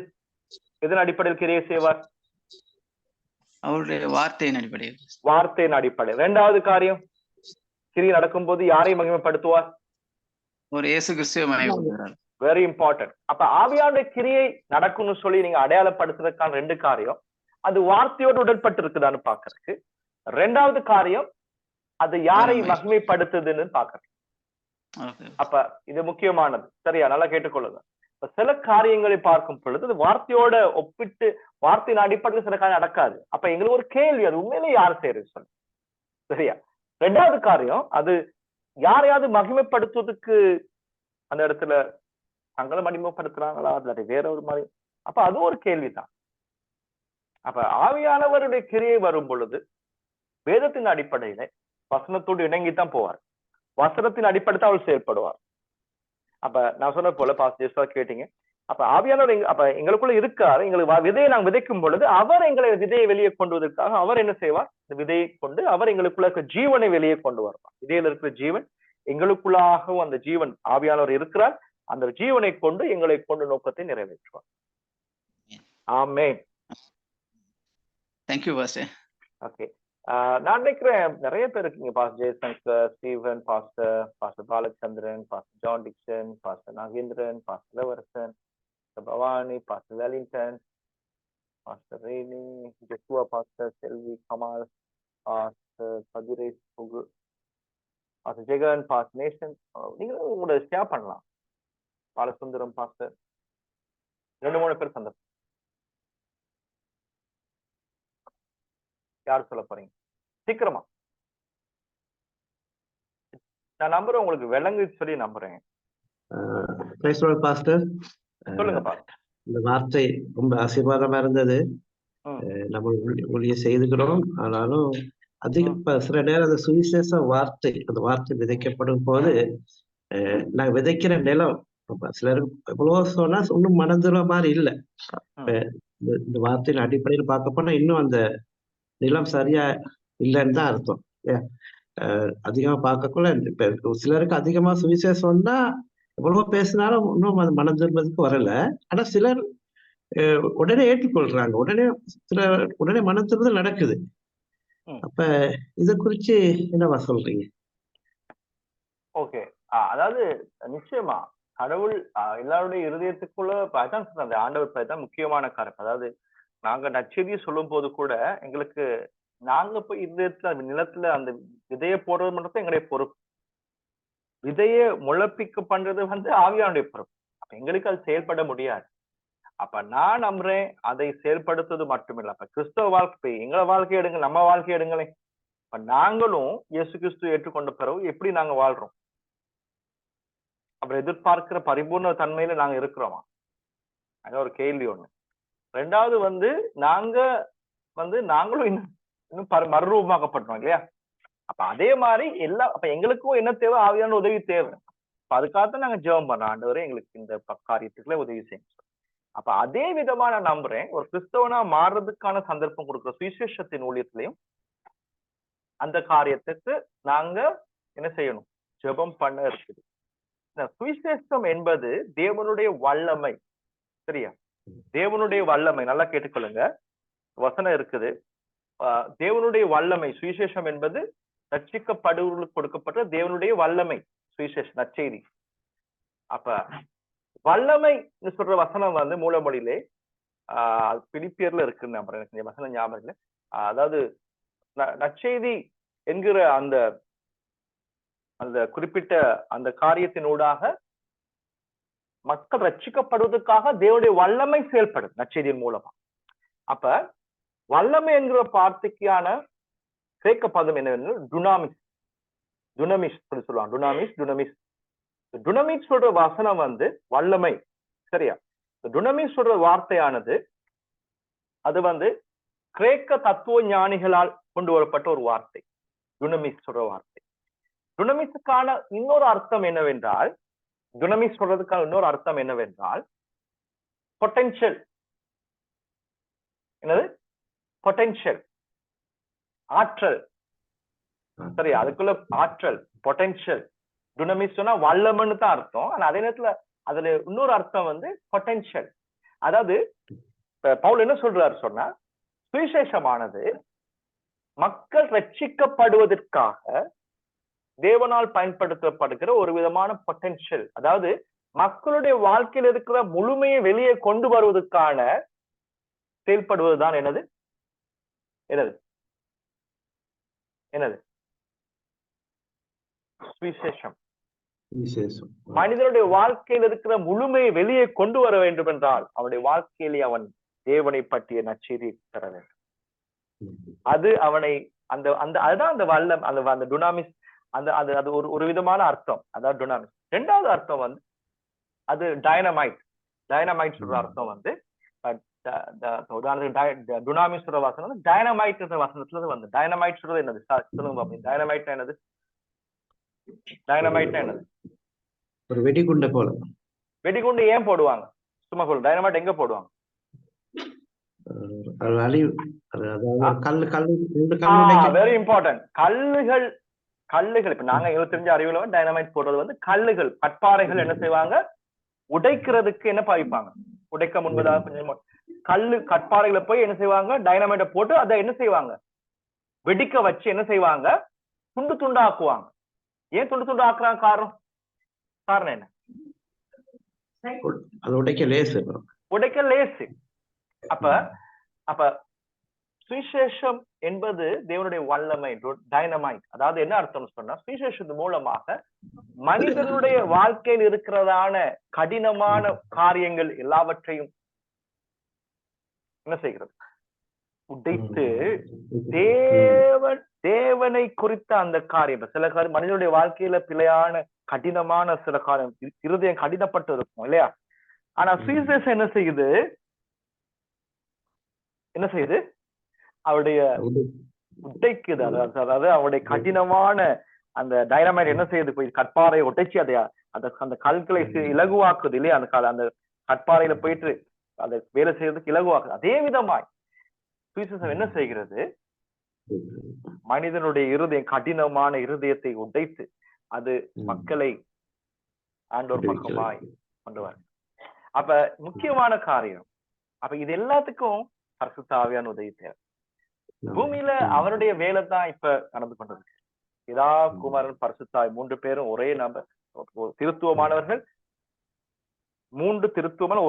எதன் அடிப்படையில் கிரியை செய்வார்? அவருடைய வார்த்தையின் அடிப்படையில். வார்த்தையின் அடிப்படையில். 2வது காரியம், கிரியை நடக்கும் போது யாரை மகிமைப்படுத்துவார்? ஒரு இயேசு கிறிஸ்துவை மகிமைப்படுத்துவார். Very important. அப்ப ஆவியானுடைய கிரியை நடக்கும்னு சொல்லி நீங்க அடையாளப்படுத்துறதுக்கான 2 காரியம், அது வார்த்தையோடு உடன்பட்டு இருக்குதான்னு பாக்குறதுக்கு. 2வது காரியம், அது யாரை மகிமைப்படுத்துதுன்னு பாக்குறது. அப்ப இது முக்கியமானது. சரியா? நல்லா கேட்டுக்கொள்ளுங்க. சில காரியங்களை பார்க்கும் பொழுது அது வார்த்தையோட ஒப்பிட்டு வார்த்தையின் அடிப்படையில் சில காரியம் நடக்காது. அப்ப எங்களுக்கு ஒரு கேள்வி, அது உண்மையிலே யார் செய்யறது சொல்லு. சரியா? 2வது காரியம், அது யாரையாவது மகிமைப்படுத்துவதற்கு அந்த இடத்துல தங்களை மகிமைப்படுத்துறாங்களா, அது வேற ஒரு மாதிரி. அப்ப அது ஒரு கேள்விதான். அப்ப ஆவியானவருடைய கிரியை வரும் பொழுது வேதத்தின் அடிப்படையில வசனத்தோடு இணங்கித்தான் போவார். வசனத்தின் அடிப்படையில் அவர் செயல்படுவார். அப்ப நான் சொன்ன போல பாஸ்டர் கேட்டீங்க. அப்ப ஆவியானவர் அப்ப எங்களுக்குள்ள இருக்காரு. எங்களுக்கு விதையை நாங்கள் விதைக்கும் பொழுது அவர் எங்களை விதையை வெளியே கொண்டு வருவதற்காக அவர் என்ன செய்வார்? இந்த விதையை கொண்டு அவர் எங்களுக்குள்ள இருக்க ஜீவனை வெளியே கொண்டு வருவார். விதையில இருக்கிற ஜீவன் எங்களுக்குள்ளாகவும் அந்த ஜீவன் ஆவியானவர் இருக்கிறார். அந்த ஜீவனை கொண்டு எங்களை கொண்டு நோக்கத்தை நிறைவேற்றுவார். ஆமென். Thank you pastor. ஓகே, நான் நினைக்கிறேன் நிறைய பேர் இருக்கீங்க. Pastor Jayashankar, Steven, pastor Balachandran, pastor John Dixon, pastor Nagendran, pastor Ilavarasan, Bhavani, pastor Wellington, pastor Reni, Jeshua, pastor Selvi, Kamal, pastor Pathiresh, pastor Jagan, pastor Nation. நீங்களும் உங்களோட ஷேர் பண்ணலாம். பாலசுந்தரம் பாஸ்டர், 2-3 பேர் சந்தர்ப்பம். யார் சொல்ல போறீங்க? சீக்கிரமா. நான் நம்புறேன் உங்களுக்கு விளங்கு சொல்லி நம்புறேன். பாஸ்டர், சொல்லுங்க பாஸ்டர். இந்த வார்த்தை ரொம்ப ஆசீர்வாதமா இருந்தது. நம்ம ஊழிய செய்துக்கிறோம். ஆனாலும் அதிக சில நேரம் அந்த சுவிசேஷ வார்த்தை, அந்த வார்த்தை விதைக்கப்படும் போது நாங்க விதைக்கிற நிலம் சிலருக்கு எவ்வளவு சொன்னா ஒன்னும் மணந்துற மாதிரி இல்லை. இந்த வார்த்தையின் அடிப்படையில் பார்க்க போனா இன்னும் அந்த நிலம் சரியா இல்லைன்னு தான் அர்த்தம். அதிகமா பார்க்கக்குள்ள இப்ப சிலருக்கு அதிகமா சுவிசேஷம்னா எவ்வளவோ பேசினாலும் இன்னும் அது மனம் திரும்பதுக்கு வரல. ஆனா சிலர் உடனே ஏற்றுக்கொள்றாங்க, உடனே மனம் திரும்புதல் நடக்குது. அப்ப இத குறிச்சு என்னவா சொல்றீங்க? ஓகே, அதாவது நிச்சயமா கடவுள் எல்லாருடைய இருதயத்துக்குள்ள அந்த ஆண்டவர் தான் முக்கியமான காரணம். அதாவது நாங்க நற்செய்தியை சொல்லும் போது கூட எங்களுக்கு நாங்க போய் இருதயத்துல நிலத்துல அந்த விதையை போடுறது மட்டும் எங்களுடைய பொறுப்பு. விதையை முளைப்பிக்க பண்றது ஆவியானுடைய பொறுப்பு. அப்ப எங்களுக்கு அது செயல்பட முடியாது. அப்ப நான் நம்புறேன் அதை செயல்படுத்துவது மட்டுமில்லை. அப்ப கிறிஸ்தவ வாழ்க்கை, எங்களை வாழ்க்கை எடுங்க, நம்ம வாழ்க்கை எடுங்களேன். இப்ப நாங்களும் இயேசு கிறிஸ்து ஏற்றுக்கொண்ட பிறகு எப்படி நாங்க வாழ்றோம்? அப்புறம் எதிர்பார்க்கிற பரிபூர்ண தன்மையில நாங்க இருக்கிறோமா? அது ஒரு கேள்வி ஒண்ணு. 2வது நாங்களும் இன்னும் மறுரூபமாக்கப்பட்டோம் இல்லையா? அப்ப அதே மாதிரி அப்ப எங்களுக்கும் என்ன தேவை? ஆவியான உதவி தேவை. அப்ப அதுக்காகத்தான் நாங்க ஜெபம் பண்றோம், ஆண்டவரே எங்களுக்கு இந்த காரியத்துக்குள்ள உதவி செய்யும். அப்ப அதே விதமா நான் நம்புறேன், ஒரு கிறிஸ்தவனா மாறுறதுக்கான சந்தர்ப்பம் கொடுக்குற சுவிசேஷத்தின் ஊழியத்திலையும் அந்த காரியத்துக்கு நாங்க என்ன செய்யணும்? ஜெபம் பண்ண இருக்குது. சுவிசேஷம் என்பது தேவனுடைய வல்லமை. சரியா? தேவனுடைய வல்லமை. நல்லா கேட்டுக்கொள்ளுங்க, வசனம் இருக்குது. தேவனுடைய வல்லமை. சுவிசேஷம் என்பது ரட்சிக்கப்படுவர்களுக்கு கொடுக்கப்பட்ட தேவனுடைய வல்லமை. சுவிசேஷம், நற்செய்தி. அப்ப வல்லமை சொல்ற வசனம் மூலமொழியிலே பிலிப்பியர்ல இருக்குன்னு நம்புறேன். எனக்கு வசனம் ஞாபகம் இல்லை. அதாவது நற்செய்தி என்கிற அந்த குறிப்பிட்ட அந்த காரியத்தினூடாக மக்கள் ரட்சிக்கப்படுவதற்காக தேவனுடைய வல்லமை செயல்படும் நற்செய்தியின் மூலமா. அப்ப வல்லமை என்கிற வார்த்தைக்கான கிரேக்க பதம் என்னவென்று டுனாமிஸ் சொல்லி சொல்லுவாங்க. டுனாமிஸ் சொல்ற வசனம் வல்லமை. சரியா? டுனாமிஸ் சொல்ற வார்த்தையானது அது கிரேக்க தத்துவ ஞானிகளால் கொண்டு வரப்பட்ட ஒரு வார்த்தை, டுனமிஸ் சொல்ற வார்த்தை. டுனமிஸுக்கான இன்னொரு அர்த்தம் என்னவென்றால், டுனமிஸ் சொல்றதுக்கான இன்னொரு அர்த்தம் என்னவென்றால் பொட்டென்ஷியல். என்னது? பொட்டென்ஷியல், ஆற்றல். சரி, அதுக்குள்ள ஆற்றல், பொட்டென்ஷியல். டுனமிஸ் சொன்னா வல்லமன்னு தான் அர்த்தம். ஆனா அதே நேரத்துல அதுல இன்னொரு அர்த்தம் வந்து பொட்டென்ஷியல். அதாவது பவுல் என்ன சொல்றாரு சொன்னா, சுவிசேஷமானது மக்கள் ரட்சிக்கப்படுவதற்காக தேவனால் பயன்படுத்தப்படுகிற ஒரு விதமான பொட்டென்ஷியல். அதாவது மக்களுடைய வாழ்க்கையில் இருக்கிற முழுமையை வெளியே கொண்டு வருவதற்கான செயல்படுவதுதான் என்னது என்னது என்னது சுவிசேஷம். மனிதனுடைய வாழ்க்கையில் இருக்கிற முழுமையை வெளியே கொண்டு வர வேண்டும் என்றால் அவனுடைய வாழ்க்கையிலே அவன் தேவனை பற்றிய நற்செய்தி தர வேண்டும். அது அவனை அந்த அந்த அதுதான் அந்த வல்லம், அந்த அந்த டுனாமிஸ், அந்த அது அது ஒரு விதமான அர்த்தம். அதாவது டுனாமிஸ். ரெண்டாவது அர்த்தம் வந்து அது டைனமைட். டைனமைட் சொல்ற அர்த்தம் வந்து டுனாமிஸ் சொல்ற வாசனம் வந்து டைனமைட் வசனத்துல வந்து. டைனமைட் சொல்றது என்னது சொல்லுங்க பாப்பீங்க. டைனமைட் என்னது? டைனமைட் என்னது? ஒரு வெடிகுண்டை போல. வெடிகுண்டு ஏன் போடுவாங்க? சும்மா சொல்லு, டைனமைட் எங்க போடுவாங்க? Very important. கல்லுகள் கல்லுகள் இப்ப நாங்க எங்களுக்கு தெரிஞ்ச அறிவுல டைனமைட் போடுறது வந்து கல்லுகள், கற்பாறைகள் என்ன செய்வாங்க, உடைக்கிறதுக்கு என்ன பாவிப்பாங்க, உடைக்க முன்பதாக கொஞ்சம் கல்லு கற்பாறைகளை போய் என்ன செய்வாங்க, டைனமைட்டை போட்டு அதை என்ன செய்வாங்க, வெடிக்க வச்சு என்ன செய்வாங்க, துண்டு துண்டு ஆக்குவாங்க. ஏன் துண்டு துண்டு ஆக்குறாங்க? காரணம் என்ன? உடைக்க லேசு. அப்ப சுவிசேஷம் என்பது தேவனுடைய வல்லமை, டைனமைட். அதாவது என்ன அர்த்தம் சொன்னா, சுவிசேஷத்தின் மூலமாக மனிதனுடைய வாழ்க்கையில் இருக்கிறதான கடினமான காரியங்கள் எல்லாவற்றையும் என்ன செய்கிறது, உடைத்து தேவனை குறித்த அந்த காரியம். சில காரியம் மனிதனுடைய வாழ்க்கையில பிழையான கடினமான சில காரியம், இருதயம் கடினப்பட்டு இருக்கும் இல்லையா? ஆனா சுவிசேஷம் என்ன செய்யுது, அவருடைய உடைக்குது. அதாவது அவருடைய கடினமான அந்த டைனமைட் என்ன செய்யுது, போய் கற்பாறையை உடைச்சு அதை அந்த கற்களை இலகுவாக்குது இல்லையா? அந்த கற்பாறையில போயிட்டு அதை வேலை செய்யறதுக்கு இலகுவாக்குது. அதே விதமாய் சுவிசேஷம் என்ன செய்கிறது, மனிதனுடைய இருதயம், கடினமான இருதயத்தை உடைத்து அது மக்களை ஆண்டோர் பக்கமாய் கொண்டு வர. அப்ப முக்கியமான காரியம். அப்ப இது எல்லாத்துக்கும் பரிசுத்த ஆவியான உதவி தேவை. பூமியில அவருடைய வேலை தான் இப்ப நடந்து கொண்டிருக்கு. பிதா, குமாரன், பரிசுத்தாய் 3 பேரும் ஒரே நபர், திருத்துவமானவர்கள். 3 திருத்துவமான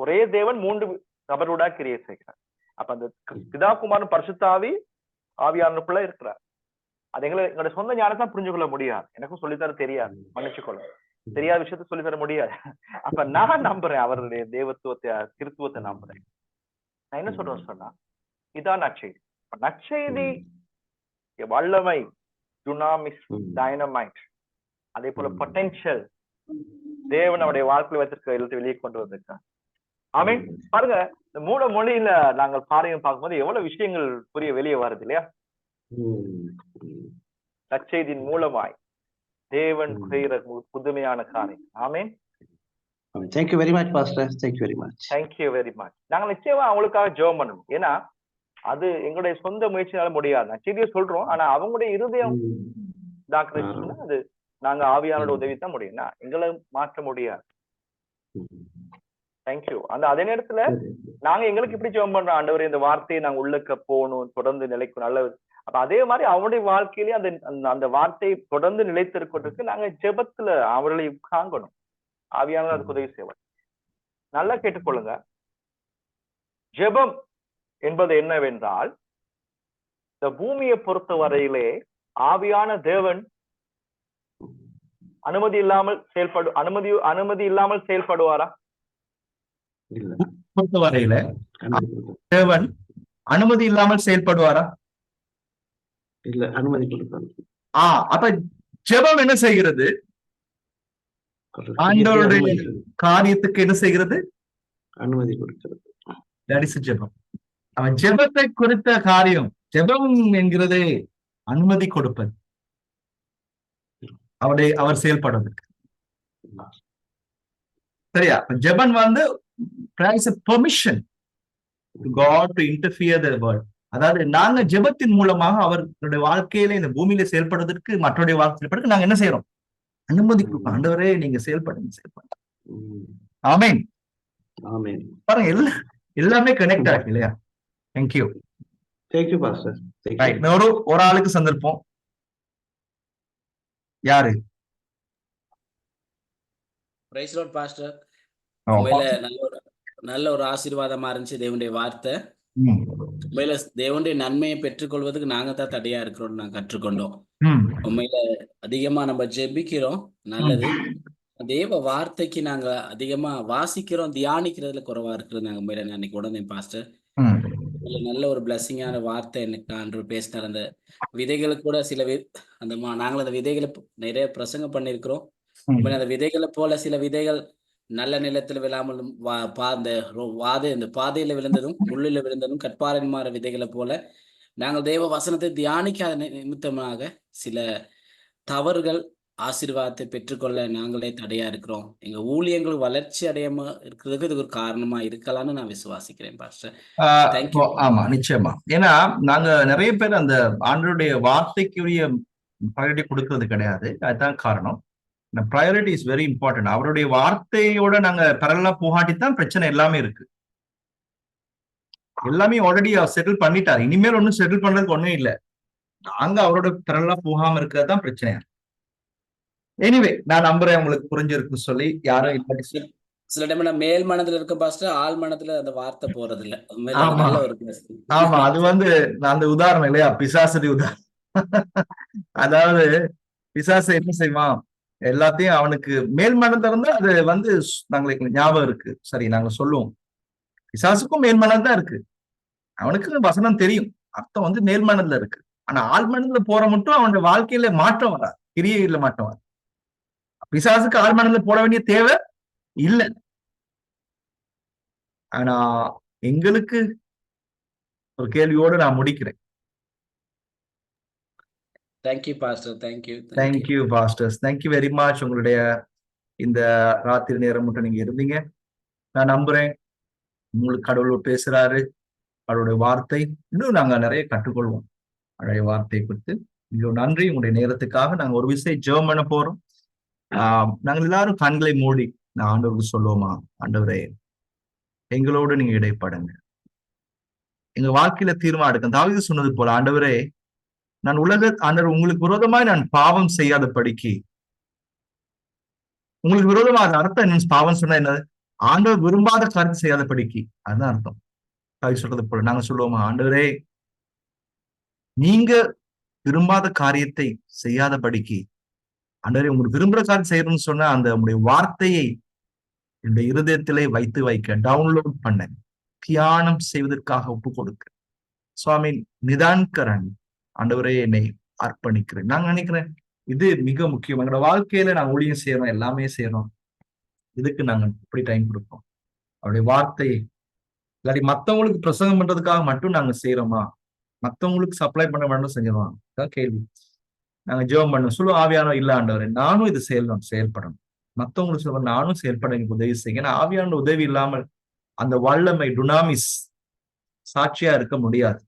ஒரே தேவன் 3 நபரோட கிரியை செய்கிறார். அப்ப அந்த பிதா, குமாரன், பரிசுத்தாவி ஆவியானவருக்குள்ள இருக்கிறார். அது எங்களுடைய சொந்த ஞானத்தான் புரிஞ்சு கொள்ள முடியாது. எனக்கும் சொல்லித்தர தெரியாது, மன்னிச்சுக்கொள்ள, தெரியாத விஷயத்த சொல்லித்தர முடியாது. அப்ப நான் நம்புறேன் அவருடைய தேவத்துவத்தை, திருத்துவத்தை நம்புறேன். நான் என்ன சொல்றேன் சொன்னா, இதான் நற்செய்தி. நற்செய்தி வல்லமை, டுனாமிஸ், டைனமைட், அதே போல பொட்டென்ஷியல், தேவன் அவருடைய வாழ்க்கையில் வச்சிருக்க எல்லாத்தையும் வெளியே கொண்டு வந்திருக்காங்க. ஆமீன். பாருங்க, இந்த மூல மொழியில நாங்கள் பாருங்க பார்க்கும்போது எவ்வளவு விஷயங்கள் புரிய வெளியே வருது இல்லையா? நற்செய்தியின் மூலமாய் தேவன் செய்கிற புதுமையான காரியம். ஆமீன். Thank you very much, Pastor. Thank you very much. Thank you very much. நாங்க நிச்சயமா அவங்களுக்காக ஜெபம் பண்ணணும். ஏன்னா அது எங்களுடைய சொந்த முயற்சியால முடியாது. நற்செய்தியை சொல்றோம், ஆனா அவங்களுடைய இருதயம் டாக்டர் அது நாங்க ஆவியானோட உதவி தான் முடியும். எங்களை மாற்ற முடியாது. தேங்க்யூ. அதே நேரத்துல நாங்க எங்களுக்கு இப்படி ஜெபம் பண்றோம், ஆண்டவரே இந்த வார்த்தையை நாங்க உள்ளக்க போகணும், தொடர்ந்து நிலைக்கும். நல்ல அப்ப அதே மாதிரி அவருடைய வாழ்க்கையிலேயே அந்த வார்த்தையை தொடர்ந்து நிலைத்திருக்கிறதுக்கு நாங்க ஜெபத்துல அவர்களை காங்கணும். ஆவியானவர் அதுக்கு உதவி செய்வார். நல்லா கேட்டுக்கொள்ளுங்க. ஜெபம் என்பது என்னவென்றால், இந்த பூமியை பொறுத்த வரையிலே ஆவியான தேவன் அனுமதி இல்லாமல் செயல்படுவாரா? பொறுத்த வரையில தேவன் அனுமதி இல்லாமல் செயல்படுவாரா? இல்ல, அனுமதி கொடுப்பாங்க. அப்ப ஜெபம் என்ன செய்கிறது? ஆண்டவருடைய காரியத்துக்கு என்ன செய்கிறது? அனுமதி கொடுக்கிறது. That is ஜெபம். அவன் ஜெபத்தை குறித்த காரியம், ஜெபம் என்கிறது அனுமதி கொடுப்பது, அவர் செயல்படுவதற்கு. சரியா? ஜெபன் வந்து permission God to interfere the word. அதாவது நாங்க ஜெபத்தின் மூலமாக அவர்களுடைய வாழ்க்கையில இந்த பூமியில செயல்படுவதற்கு, மற்றவருடைய வாழ்க்கை செயல்படுறதுக்கு நாங்க என்ன செய்யறோம்? அனுமதி கொடுப்போம். ஆண்டவரே நீங்க செயல்படுங்க. ஆமென். ஆமென். பாருங்க, எல்லாமே கனெக்ட் ஆகுது இல்லையா? தேங்க்யூ. Thank you pastor. ஒரு ஆளுக்கு சந்தர்ப்பம். யாரு? Praise Lord pastor. உண்மையில நல்ல ஒரு ஆசீர்வாதமா இருந்துச்சு தேவனுடைய வார்த்தை. உண்மையில தேவனுடைய நன்மையை பெற்றுக்கொள்வதற்கு நாங்க தான் தடையா இருக்கிறோம் நாங்க கற்றுக்கொண்டோம். உண்மையில அதிகமா நம்ம ஜெபிக்கிறோம், நல்லது. தேவ வார்த்தைக்கு நாங்க அதிகமா வாசிக்கிறோம், தியானிக்கிறதுல குறைவா இருக்கிறது நாங்க உண்மையில அன்னைக்கு உடனே பாஸ்டர் நல்ல ஒரு பிளஸிங்கான வார்த்தை எனக்கு ஆண்டு பேசினார். அந்த விதைகளுக்கு கூட சில நாங்கள் அந்த விதைகளை நிறைய பிரசங்கம் பண்ணிருக்கிறோம். அந்த விதைகளை போல சில விதைகள் நல்ல நிலத்துல விழாமல் இந்த பாதையில விழுந்ததும் முள்ளில விழுந்ததும் கற்பாரன்மார விதைகளை போல நாங்கள் தேவ வசனத்தை தியானிக்காத நிமித்தமாக சில தவறுகள் ஆசீர்வாதத்தை பெற்றுக்கொள்ள நாங்களே தடையா இருக்கிறோம். எங்க ஊழியங்கள் வளர்ச்சி அடையாம இருக்கிறதுக்கு இது ஒரு காரணமா இருக்கலாம்னு நான் விசுவாசிக்கிறேன் பாஸ்டர். ஆமா, நிச்சயமா. ஏன்னா நாங்க நிறைய பேர் அந்த ஆண்டவருடைய வார்த்தைக்குரிய ப்ரையாரிட்டி கொடுக்கறது கிடையாது. அதுதான் காரணம். Priority is very important. அவருடைய வார்த்தையோட நாங்க பரலா போகாட்டித்தான் பிரச்சனை எல்லாமே இருக்கு. எல்லாமே ஆல்ரெடி செட்டில் பண்ணிட்டாரு. இனிமேல் ஒன்னும் செட்டில் பண்றதுக்கு ஒண்ணும் இல்லை. நாங்க அவரோட பரலா போகாம இருக்கிறது தான் பிரச்சனையா. எனிவே, நான் நம்புறேன் உங்களுக்கு புரிஞ்சிருக்கு சொல்லி. யாரும் சில டைம் மேல் மனதுல இருக்க பாஸ்டர், ஆள் மனதுல அந்த வார்த்தை போறது இல்ல. ஆமா, அது வந்து அந்த உதாரணம் இல்லையா, பிசாசடி உதாரணம். அதாவது பிசாசு என்ன செய்வான், எல்லாத்தையும் அவனுக்கு மேல் மனதில் இருந்தா அது வந்து நாங்களுக்கு ஞாபகம் இருக்கு. சரி, நாங்க சொல்லுவோம் பிசாசுக்கும் மேல் மனது தான் இருக்கு. அவனுக்கு வசனம் தெரியும், அர்த்தம் வந்து மேல் மனதுல இருக்கு. ஆனா ஆள் மனதுல போற மட்டும் அவனுடைய வாழ்க்கையில மாற்றம் வராது, கிரியையில மாற்றம் வராது. பிசாசுக்கு ஆள் மனதுல போட வேண்டிய தேவை இல்லை. ஆனா எங்களுக்கு ஒரு கேள்வியோடு நான் முடிக்கிறேன். Thank you pastor. Thank you pastors. Thank you very much. உங்களுடைய இந்த ராத்திரி நேரம் மட்டும் நீங்க இருந்தீங்க. நான் நம்புறேன் உங்களுக்கு கடவுள் பேசுறாரு. அவருடைய வார்த்தை இன்னும் நாங்க நிறைய கற்றுக்கொள்வோம். அவருடைய வார்த்தை குறித்து மிகவும் நன்றி. உங்களுடைய நேரத்துக்காக நாங்க ஒரு விஷயம் ஜெபம் பண்ண போறோம். நாங்கள் எல்லாரும் கண்களை மூடி நான் ஆண்டவருக்கு சொல்லுவோமா, ஆண்டவரே எங்களோடு நீங்க இடைப்படுங்க, எங்க வாழ்க்கையில தீர்மானம் எடுக்க. தாவீது சொன்னது போல, ஆண்டவரே நான் ஆண்டவர் உங்களுக்கு விரோதமாய் நான் பாவம் செய்யாத படிக்கு. உங்களுக்கு விரோதமாக அர்த்தம் என்ன? பாவம் சொன்னா என்னது? ஆண்டவர் விரும்பாத காரியத்தை செய்யாத படிக்கு, அதுதான் அர்த்தம். தாவீது சொல்றது போல நாங்க சொல்லுவோமா, ஆண்டவரே நீங்க விரும்பாத காரியத்தை செய்யாத படிக்கு, ஆண்டவரே உங்களுக்கு விரும்புற காரியம் செய்யணும்னு சொன்னா அந்த உங்களுடைய வார்த்தையை என்னுடைய இருதயத்திலே வைக்க டவுன்லோட் பண்ண தியானம் செய்வதற்காக ஒப்பு கொடுக்க சுவாமி நிதான்கரன் ஆண்டவரே என்னை அர்ப்பணிக்கிறேன். நான் நினைக்கிறேன் இது மிக முக்கியம். எங்களோட வாழ்க்கையில நாங்க ஊழியம் செய்யறோம், எல்லாமே செய்யறோம், இதுக்கு நாங்க இப்படி டைம் கொடுப்போம். அவருடைய வார்த்தையை இல்லாட்டி மத்தவங்களுக்கு பிரசங்கம் பண்றதுக்காக மட்டும் நாங்க செய்யறோமா, மத்தவங்களுக்கு சப்ளை பண்ண வேண்டும் செஞ்சிருவோம்? அதான் கேள்வி. நாங்க ஜெபம் பண்ணோம், சொல்லுவோம் ஆவியானவர் இல்ல ஆண்டவரே நானும் இது செயல்படணும், மத்தவங்களுக்கு சொல்ல நானும் செயல்பட எனக்கு உதவி செய்யுங்க. ஏன்னா ஆவியான உதவி இல்லாமல் அந்த வல்லமை டுனாமிஸ் சாட்சியா இருக்க முடியாது.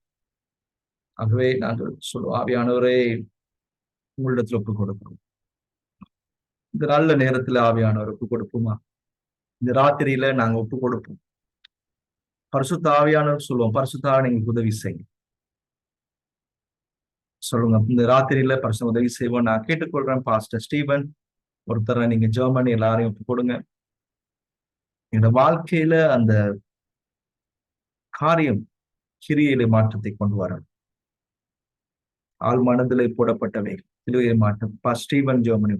ஆகவே நாங்கள் சொல்லுவோம் ஆவியானவரே உங்களிடத்துல ஒப்பு கொடுக்கிறோம். இந்த நல்ல நேரத்துல ஆவியானவர் ஒப்பு கொடுப்போமா? இந்த ராத்திரியில நாங்க ஒப்பு கொடுப்போம். பரிசுத்த ஆவியானவர் சொல்லுவோம், பரிசுத்த நீங்க உதவி செய்யுங்க சொல்லுங்க. இந்த ராத்திரியில பரிசுத்த உதவி செய்வோம். நான் கேட்டுக்கொள்றேன் பாஸ்டர் ஸ்டீவன் ஒருத்தரை நீங்க ஜெர்மனி எல்லாரையும் ஒப்பு கொடுங்க. இந்த வாழ்க்கையில அந்த காரியம் கிரியையிலே மாற்றத்தை கொண்டு வரணும். ஆள் மனதிலே போடப்பட்டவை சிலுவையை மாற்றம். ஸ்டீவன் ஜெர்மனி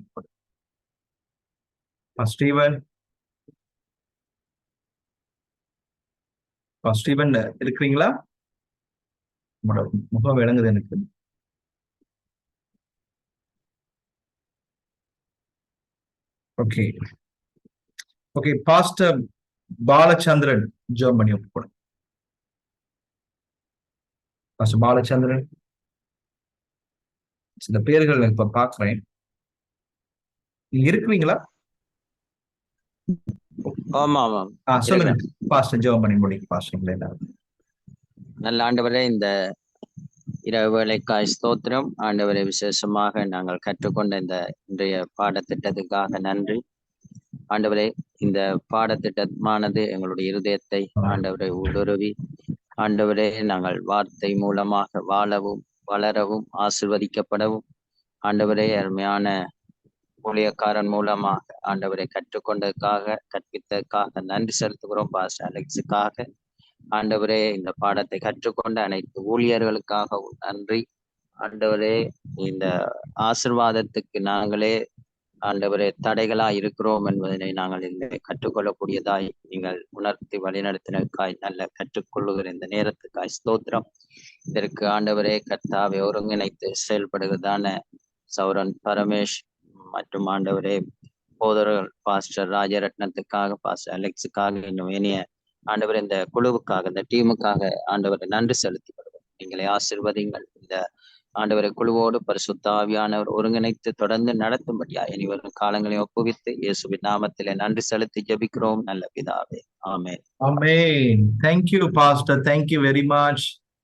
ஸ்டீவன் இருக்கிறீங்களா? உங்களோட முகம் விளங்குது எனக்கு. Okay okay pastor Balachandran Germany ஒப்புக்கொடு. பாஸ்டர் பாலச்சந்திரன், சில பேர்கள் இப்ப பாக்குறேன். நீங்க இருக்கிறீங்களா? ஆமா ஆமா சொல்லுங்க பாஸ்டர். ஜெபம் பண்ணி முடிக்க பாஸ்டர். எல்லாரும் நல்ல ஆண்டவரே, இந்த இரவு வேளைக்காய் ஸ்தோத்திரம். ஆண்டவரை விசேஷமாக நாங்கள் கற்றுக்கொண்ட இந்த இன்றைய பாடத்திட்டத்துக்காக நன்றி ஆண்டவரே. இந்த பாடத்திட்டமானது எங்களுடைய இருதயத்தை ஆண்டவரை ஊடுருவி ஆண்டவரே நாங்கள் வார்த்தை மூலமாக வாழவும் வளரவும் ஆசிர்வதிக்கப்படவும் ஆண்டவரே அருமையான ஊழியக்காரன் மூலமாக ஆண்டவரை கற்றுக்கொண்டதுக்காக கற்பித்ததுக்காக நன்றி செலுத்துகிறோம். பாஸ்டர் அலெக்ஸுக்காக ஆண்டவரே, இந்த பாடத்தை கற்றுக்கொண்ட அனைத்து ஊழியர்களுக்காகவும் நன்றி ஆண்டவரே. இந்த ஆசிர்வாதத்துக்கு நாங்களே ஆண்டவரே தடைகளா இருக்கிறோம் என்பதனை நாங்கள் கற்றுக்கொள்ளக்கூடியதாய் நீங்கள் உணர்த்தி வழிநடத்தினருக்காய் நல்ல கற்றுக்கொள்ளுகிற இந்த நேரத்துக்காய் ஸ்தோத்திரம். இதற்கு ஆண்டவரே கர்த்தாவை ஒருங்கிணைத்து செயல்படுகிறதான சௌரன் பரமேஷ் மற்றும் ஆண்டவரே போதர்கள் பாஸ்டர் ராஜரத்னத்துக்காக பாஸ்டர் அலெக்ஸுக்காக இன்னும் இனிய ஆண்டவர் இந்த குழுவுக்காக இந்த டீமுக்காக ஆண்டவரை நன்றி செலுத்திப்படுவோம். நீங்களை ஆசிர்வதிங்கள். இந்த ஆண்டவரை குழுவோடு பரிசுத்த ஆவியானவர் ஒருங்கிணைத்து தொடர்ந்து நடத்தும்படியா இனிவரும் காலங்களை ஒப்புவித்து இயேசுவின் நாமத்திலே நன்றி செலுத்தி ஜெபிக்கிறோம் நல்ல பிதாவே. ஆமென். ஆமென். Thank you, Pastor. Thank you very much.